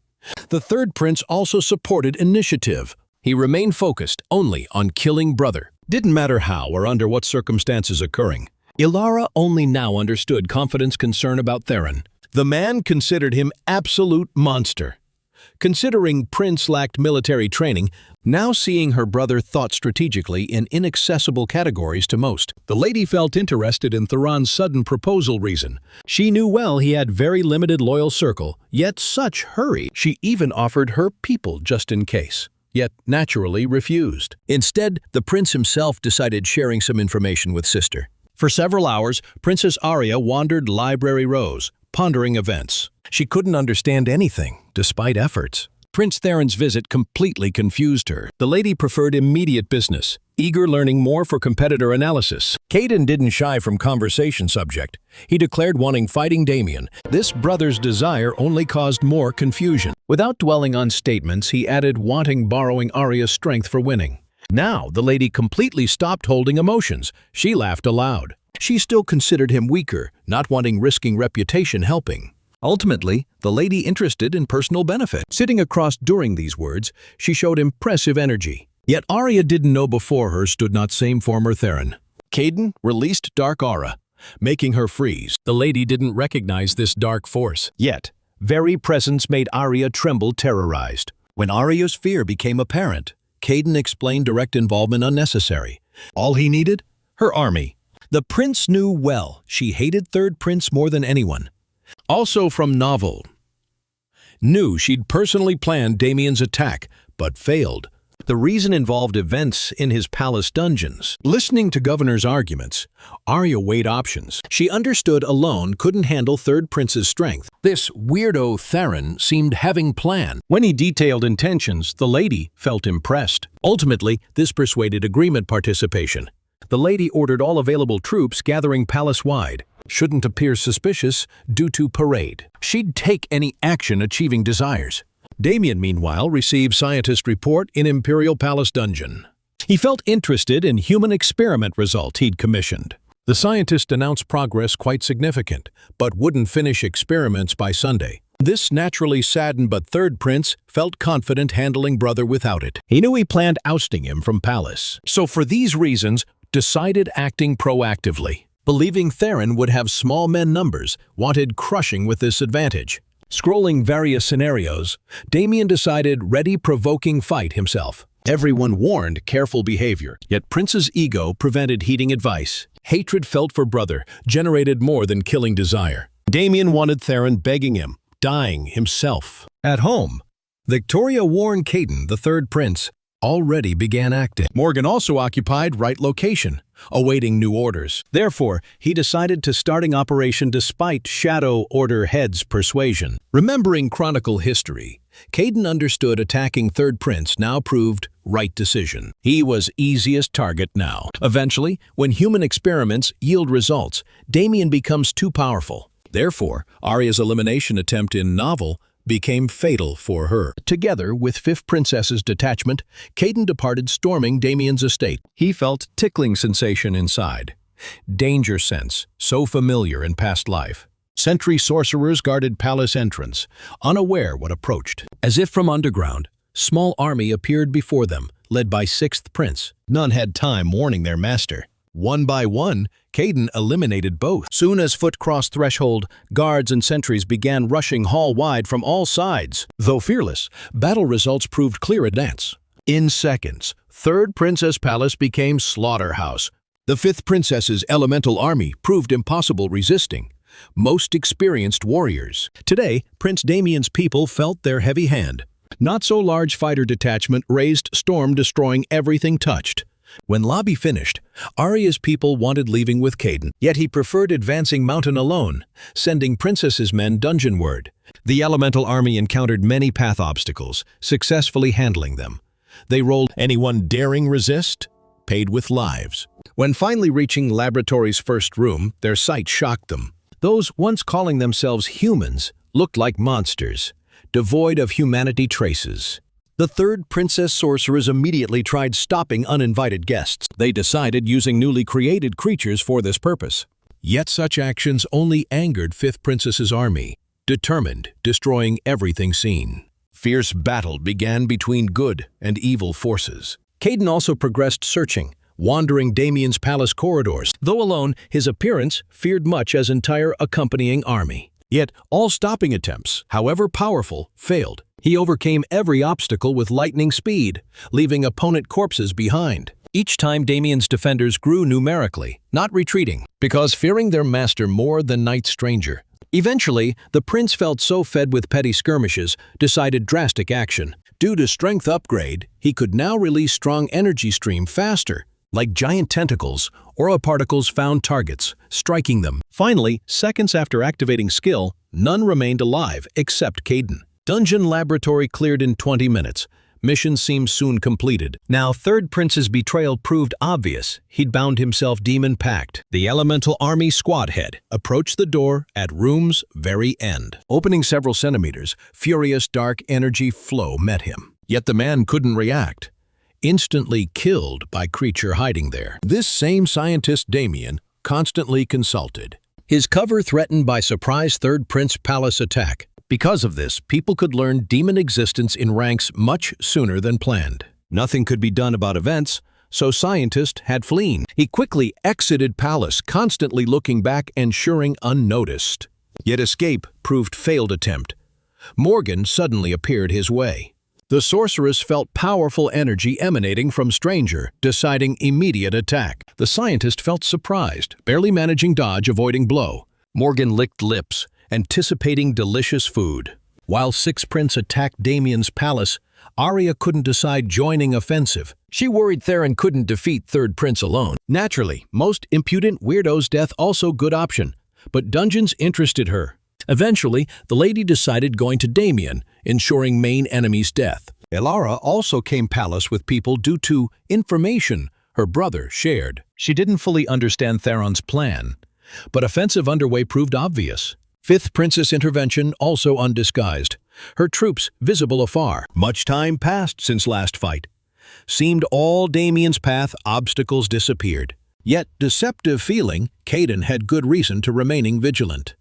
The third prince also supported initiative. He remained focused only on killing brother. Didn't matter how or under what circumstances occurring. Ilara only now understood confidence concern about Theron. The man considered him absolute monster. Considering Prince lacked military training, now seeing her brother thought strategically in inaccessible categories to most. The lady felt interested in Theron's sudden proposal reason. She knew well he had very limited loyal circle, yet such hurry. She even offered her people just in case, yet naturally refused. Instead, the prince himself decided sharing some information with sister. For several hours, Princess Arya wandered library rows, pondering events. She couldn't understand anything, despite efforts. Prince Theron's visit completely confused her. The lady preferred immediate business, eager learning more for competitor analysis. Caden didn't shy from conversation subject. He declared wanting fighting Damien. This brother's desire only caused more confusion. Without dwelling on statements, he added wanting borrowing Arya's strength for winning. Now, the lady completely stopped holding emotions. She laughed aloud. She still considered him weaker, not wanting risking reputation helping. Ultimately, the lady interested in personal benefit. Sitting across during these words, she showed impressive energy. Yet Arya didn't know before her stood not same former Theron. Caden released dark aura, making her freeze. The lady didn't recognize this dark force. Yet, very presence made Arya tremble terrorized. When Arya's fear became apparent, Caden explained direct involvement unnecessary. All he needed? Her army. The prince knew well she hated Third Prince more than anyone. Also from novel. Knew she'd personally planned Damien's attack, but failed. The reason involved events in his palace dungeons. Listening to Governor's arguments, Arya weighed options. She understood alone couldn't handle Third Prince's strength. This weirdo Theron seemed having plan. When he detailed intentions, the lady felt impressed. Ultimately, this persuaded agreement participation. The lady ordered all available troops gathering palace-wide. Shouldn't appear suspicious due to parade. She'd take any action achieving desires. Damien, meanwhile, received scientist report in Imperial Palace Dungeon. He felt interested in human experiment result he'd commissioned. The scientist announced progress quite significant, but wouldn't finish experiments by Sunday. This naturally saddened, but Third Prince felt confident handling brother without it. He knew he planned ousting him from palace. So for these reasons, decided acting proactively. Believing Theron would have small men numbers, wanted crushing with this advantage. Scrolling various scenarios, Damien decided ready provoking fight himself. Everyone warned careful behavior, yet Prince's ego prevented heeding advice. Hatred felt for brother generated more than killing desire. Damien wanted Theron begging him, dying himself. At home, Victoria warned Caden, the Third Prince, already began acting. Morgan also occupied right location, awaiting new orders. Therefore, he decided to starting operation despite Shadow Order head's persuasion. Remembering Chronicle history, Caden understood attacking Third Prince now proved right decision. He was easiest target now. Eventually, when human experiments yield results, Damien becomes too powerful. Therefore, Arya's elimination attempt in novel became fatal for her. Together with Fifth Princess's detachment, Caden departed storming Damien's estate. He felt tickling sensation inside. Danger sense, so familiar in past life. Sentry sorcerers guarded palace entrance, unaware what approached. As if from underground, small army appeared before them, led by Sixth Prince. None had time warning their master. One by one, Caden eliminated both. Soon as foot crossed threshold, guards and sentries began rushing hall-wide from all sides. Though fearless, battle results proved clear advance. In seconds, Third Princess Palace became slaughterhouse. The Fifth Princess's elemental army proved impossible resisting. Most experienced warriors. Today, Prince Damien's people felt their heavy hand. Not-so-large fighter detachment raised storm, destroying everything touched. When lobby finished, Arya's people wanted leaving with Caden, yet he preferred advancing mountain alone, sending Princess's men dungeonward. The elemental army encountered many path obstacles, successfully handling them. They rolled anyone daring resist, paid with lives. When finally reaching Laboratory's first room, their sight shocked them. Those once calling themselves humans looked like monsters, devoid of humanity traces. The Third Princess sorcerers immediately tried stopping uninvited guests. They decided using newly created creatures for this purpose. Yet such actions only angered Fifth Princess's army, determined, destroying everything seen. Fierce battle began between good and evil forces. Caden also progressed searching, wandering Damien's palace corridors. Though alone, his appearance feared much as entire accompanying army. Yet all stopping attempts, however powerful, failed. He overcame every obstacle with lightning speed, leaving opponent corpses behind. Each time Damien's defenders grew numerically, not retreating, because fearing their master more than Night Stranger. Eventually, the prince felt so fed with petty skirmishes, decided drastic action. Due to strength upgrade, he could now release strong energy stream faster, Like giant tentacles, aura particles found targets, striking them. Finally, seconds after activating skill, none remained alive except Caden. Dungeon laboratory cleared in 20 minutes. Mission seems soon completed. Now, Third Prince's betrayal proved obvious. He'd bound himself demon-packed. The Elemental Army squad head approached the door at room's very end. Opening several centimeters, furious dark energy flow met him. Yet the man couldn't react. Instantly killed by creature hiding there. This same scientist Damien constantly consulted. His cover threatened by surprise Third Prince Palace attack. Because of this, people could learn demon existence in ranks much sooner than planned. Nothing could be done about events, so scientist had fleeing. He quickly exited Palace, constantly looking back, ensuring unnoticed. Yet escape proved failed attempt. Morgan suddenly appeared his way. The sorceress felt powerful energy emanating from stranger, deciding immediate attack. The scientist felt surprised, barely managing dodge, avoiding blow. Morgan licked lips, anticipating delicious food. While Sixth Prince attacked Damien's palace, Arya couldn't decide joining offensive. She worried Theron couldn't defeat Third Prince alone. Naturally, most impudent weirdo's death also good option, but dungeons interested her. Eventually, the lady decided going to Damien, ensuring main enemy's death. Elara also came palace with people due to information her brother shared. She didn't fully understand Theron's plan, but offensive underway proved obvious. Fifth Princess intervention also undisguised, her troops visible afar. Much time passed since last fight. Seemed all Damien's path, obstacles disappeared. Yet, deceptive feeling, Caden had good reason to remaining vigilant.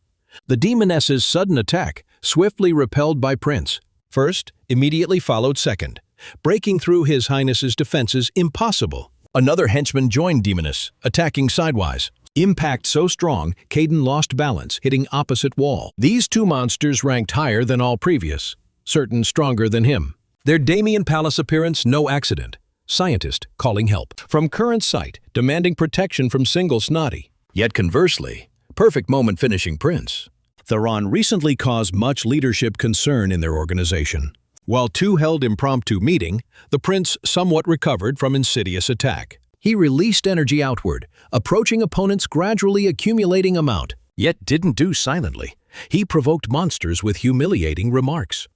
The demoness's sudden attack, swiftly repelled by Prince. First, immediately followed second. Breaking through His Highness's defenses impossible. Another henchman joined Demoness, attacking sidewise. Impact so strong, Caden lost balance, hitting opposite wall. These two monsters ranked higher than all previous, certain stronger than him. Their Damien Palace appearance no accident. Scientist calling help. From current sight, demanding protection from single Snotty. Yet conversely, perfect moment finishing Prince. Theron recently caused much leadership concern in their organization. While two held impromptu meeting, the Prince somewhat recovered from insidious attack. He released energy outward, approaching opponents gradually accumulating amount, yet didn't do silently. He provoked monsters with humiliating remarks.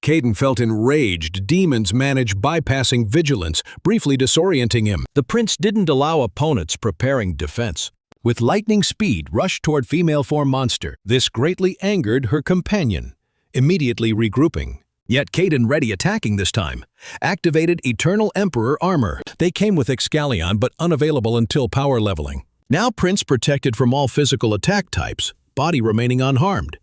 Caden felt enraged. Demons managed bypassing vigilance, briefly disorienting him. The prince didn't allow opponents preparing defense. With lightning speed, rushed toward female form monster. This greatly angered her companion, immediately regrouping. Yet Caden ready attacking this time. Activated Eternal Emperor armor. They came with Excalion but unavailable until power leveling. Now Prince protected from all physical attack types, body remaining unharmed.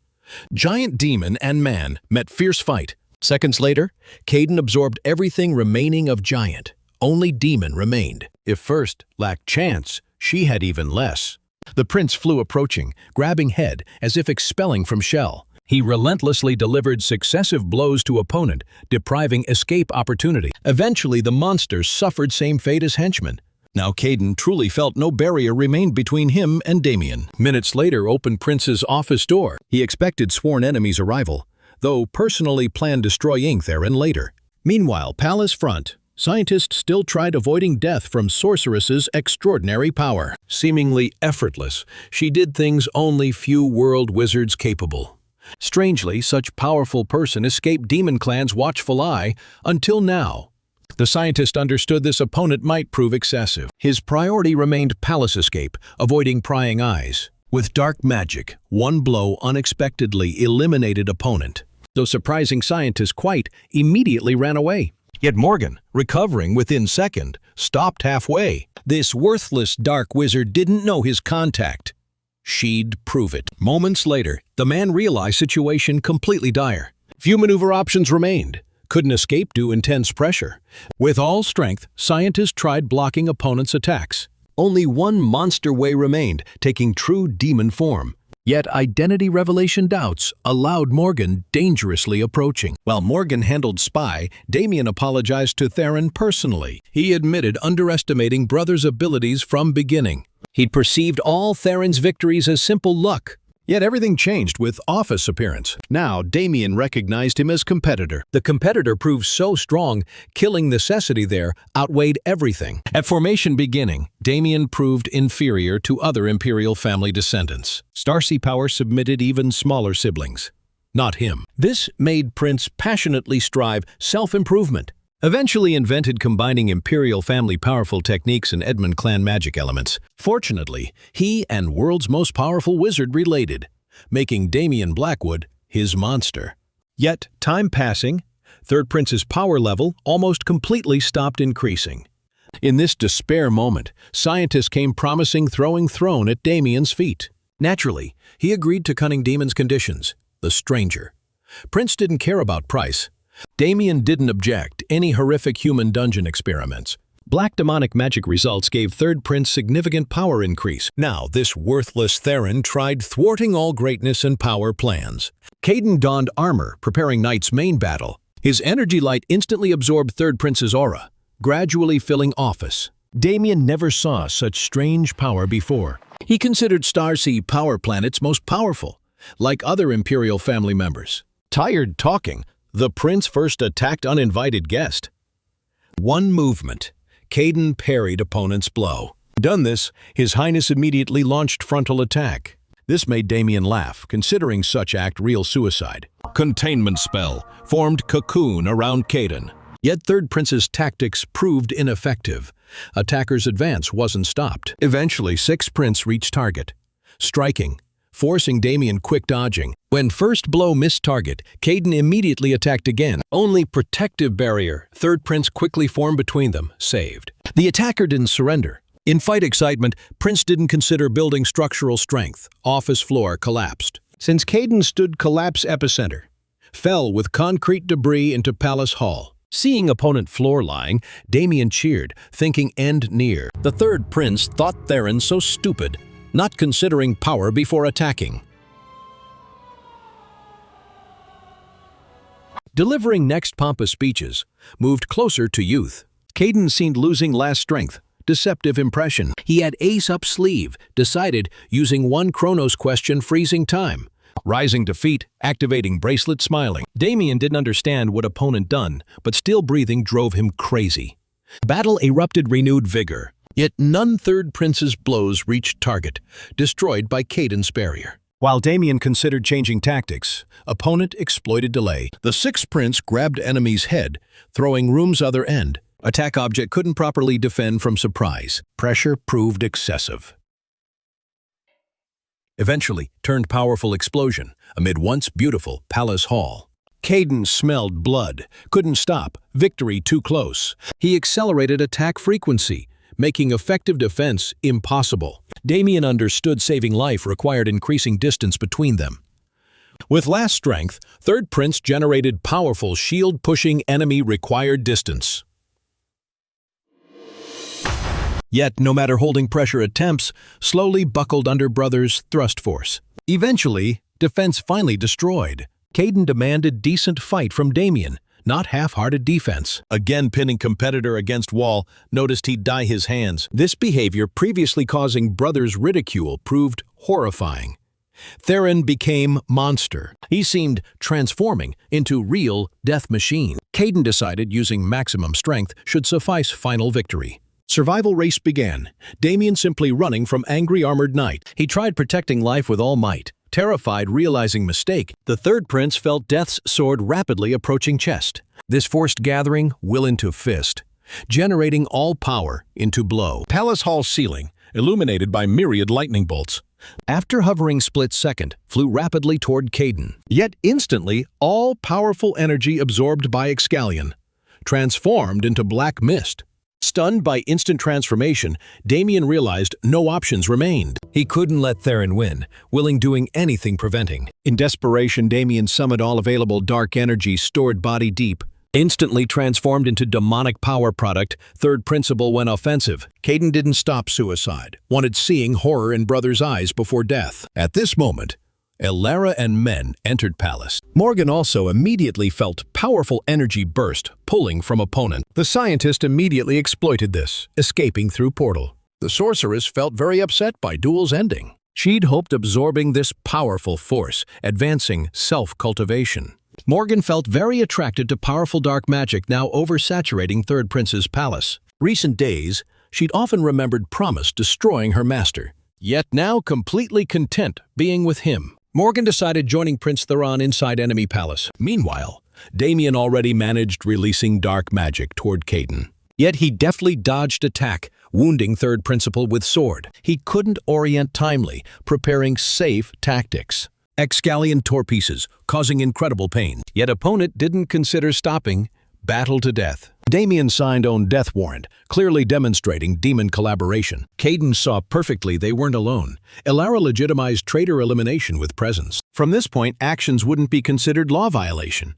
Giant demon and man met fierce fight. Seconds later, Caden absorbed everything remaining of giant. Only demon remained. If first lacked chance, she had even less. The prince flew approaching, grabbing head as if expelling from shell. He relentlessly delivered successive blows to opponent, depriving escape opportunity. Eventually, the monsters suffered same fate as henchmen. Now Caden truly felt no barrier remained between him and Damien. Minutes later opened Prince's office door. He expected sworn enemies' arrival, though personally planned destroying Theron later. Meanwhile, Palace front, scientists still tried avoiding death from sorceress's extraordinary power. Seemingly effortless, she did things only few world wizards capable. Strangely, such powerful person escaped Demon Clan's watchful eye until now. The scientist understood this opponent might prove excessive. His priority remained palace escape, avoiding prying eyes. With dark magic, one blow unexpectedly eliminated opponent. The surprising scientist quite immediately ran away. Yet Morgan, recovering within second, stopped halfway. This worthless dark wizard didn't know his contact. She'd prove it. Moments later, the man realized situation completely dire. Few maneuver options remained. Couldn't escape due intense pressure. With all strength, scientists tried blocking opponents' attacks. Only one monster way remained, taking true demon form. Yet identity revelation doubts allowed Morgan dangerously approaching. While Morgan handled spy, Damien apologized to Theron personally. He admitted underestimating brother's abilities from beginning. He'd perceived all Theron's victories as simple luck. Yet everything changed with Office appearance. Now, Damien recognized him as competitor. The competitor proved so strong, killing necessity there outweighed everything. At formation beginning, Damien proved inferior to other imperial family descendants. Starcy Power submitted even smaller siblings. Not him. This made Prince passionately strive self-improvement. Eventually invented combining imperial family powerful techniques and Edmund clan magic elements. Fortunately, he and world's most powerful wizard related, making Damien Blackwood his monster. Yet, time passing, Third Prince's power level almost completely stopped increasing. In this despair moment, scientists came promising throwing throne at Damien's feet. Naturally, he agreed to Cunning Demon's conditions, the stranger. Prince didn't care about price. Damien didn't object any horrific human dungeon experiments. Black demonic magic results gave Third Prince significant power increase. Now, this worthless Theron tried thwarting all greatness and power plans. Caden donned armor, preparing Knight's main battle. His energy light instantly absorbed Third Prince's aura, gradually filling Office. Damien never saw such strange power before. He considered Starcy Power planets most powerful, like other Imperial family members. Tired talking, the prince first attacked uninvited guest. One movement, Caden parried opponent's blow. Done this, His Highness immediately launched frontal attack. This made Damien laugh, considering such act real suicide. Containment spell formed cocoon around Caden. Yet Third Prince's tactics proved ineffective. Attacker's advance wasn't stopped. Eventually, Sixth Prince reached target, striking, forcing Damien quick dodging. When first blow missed target, Caden immediately attacked again. Only protective barrier, Third Prince quickly formed between them, saved. The attacker didn't surrender. In fight excitement, Prince didn't consider building structural strength. Office floor collapsed. Since Caden stood collapse epicenter, fell with concrete debris into Palace Hall. Seeing opponent floor lying, Damien cheered, thinking end near. The Third Prince thought Theron so stupid, not considering power before attacking. Delivering next pompous speeches, moved closer to youth. Caden seemed losing last strength, deceptive impression. He had ace up sleeve, decided using one Chronos question freezing time. Rising to feet, activating bracelet smiling. Damien didn't understand what opponent done, but still breathing drove him crazy. Battle erupted renewed vigor. Yet none Third Prince's blows reached target, destroyed by Caden's barrier. While Damien considered changing tactics, opponent exploited delay. The Sixth Prince grabbed enemy's head, throwing room's other end. Attack object couldn't properly defend from surprise. Pressure proved excessive. Eventually, turned powerful explosion amid once beautiful Palace Hall. Caden smelled blood, couldn't stop, victory too close. He accelerated attack frequency, making effective defense impossible. Damien understood saving life required increasing distance between them. With last strength, Third Prince generated powerful shield-pushing enemy required distance. Yet, no matter holding pressure attempts, slowly buckled under brother's thrust force. Eventually, defense finally destroyed. Caden demanded decent fight from Damien, not half-hearted defense. Again pinning competitor against wall, noticed he'd dye his hands. This behavior, previously causing brothers' ridicule, proved horrifying. Theron became monster. He seemed transforming into real death machine. Caden decided using maximum strength should suffice final victory. Survival race began, Damien simply running from angry armored knight. He tried protecting life with all might. Terrified, realizing mistake, the Third Prince felt death's sword rapidly approaching chest. This forced gathering will into fist, generating all power into blow. Palace Hall ceiling, illuminated by myriad lightning bolts. After hovering split second, flew rapidly toward Caden. Yet instantly, all powerful energy absorbed by Excalion, transformed into black mist. Stunned by instant transformation, Damien realized no options remained. He couldn't let Theron win, willing doing anything preventing. In desperation, Damien summoned all available dark energy stored body deep. Instantly transformed into demonic power product, Third Principle went offensive. Caden didn't stop suicide, wanted seeing horror in brother's eyes before death. At this moment, Elara and men entered palace. Morgan also immediately felt powerful energy burst, pulling from opponent. The scientist immediately exploited this, escaping through portal. The sorceress felt very upset by duel's ending. She'd hoped absorbing this powerful force, advancing self-cultivation. Morgan felt very attracted to powerful dark magic now oversaturating Third Prince's palace. Recent days, she'd often remembered Promise destroying her master, yet now completely content being with him. Morgan decided joining Prince Theron inside enemy palace. Meanwhile, Damien already managed releasing dark magic toward Caden. Yet he deftly dodged attack, wounding Third Principal with sword. He couldn't orient timely, preparing safe tactics. Excallion tore pieces, causing incredible pain. Yet opponent didn't consider stopping. Battle to death. Damien signed own death warrant, clearly demonstrating demon collaboration. Caden saw perfectly they weren't alone. Elara legitimized traitor elimination with presence. From this point, actions wouldn't be considered law violation.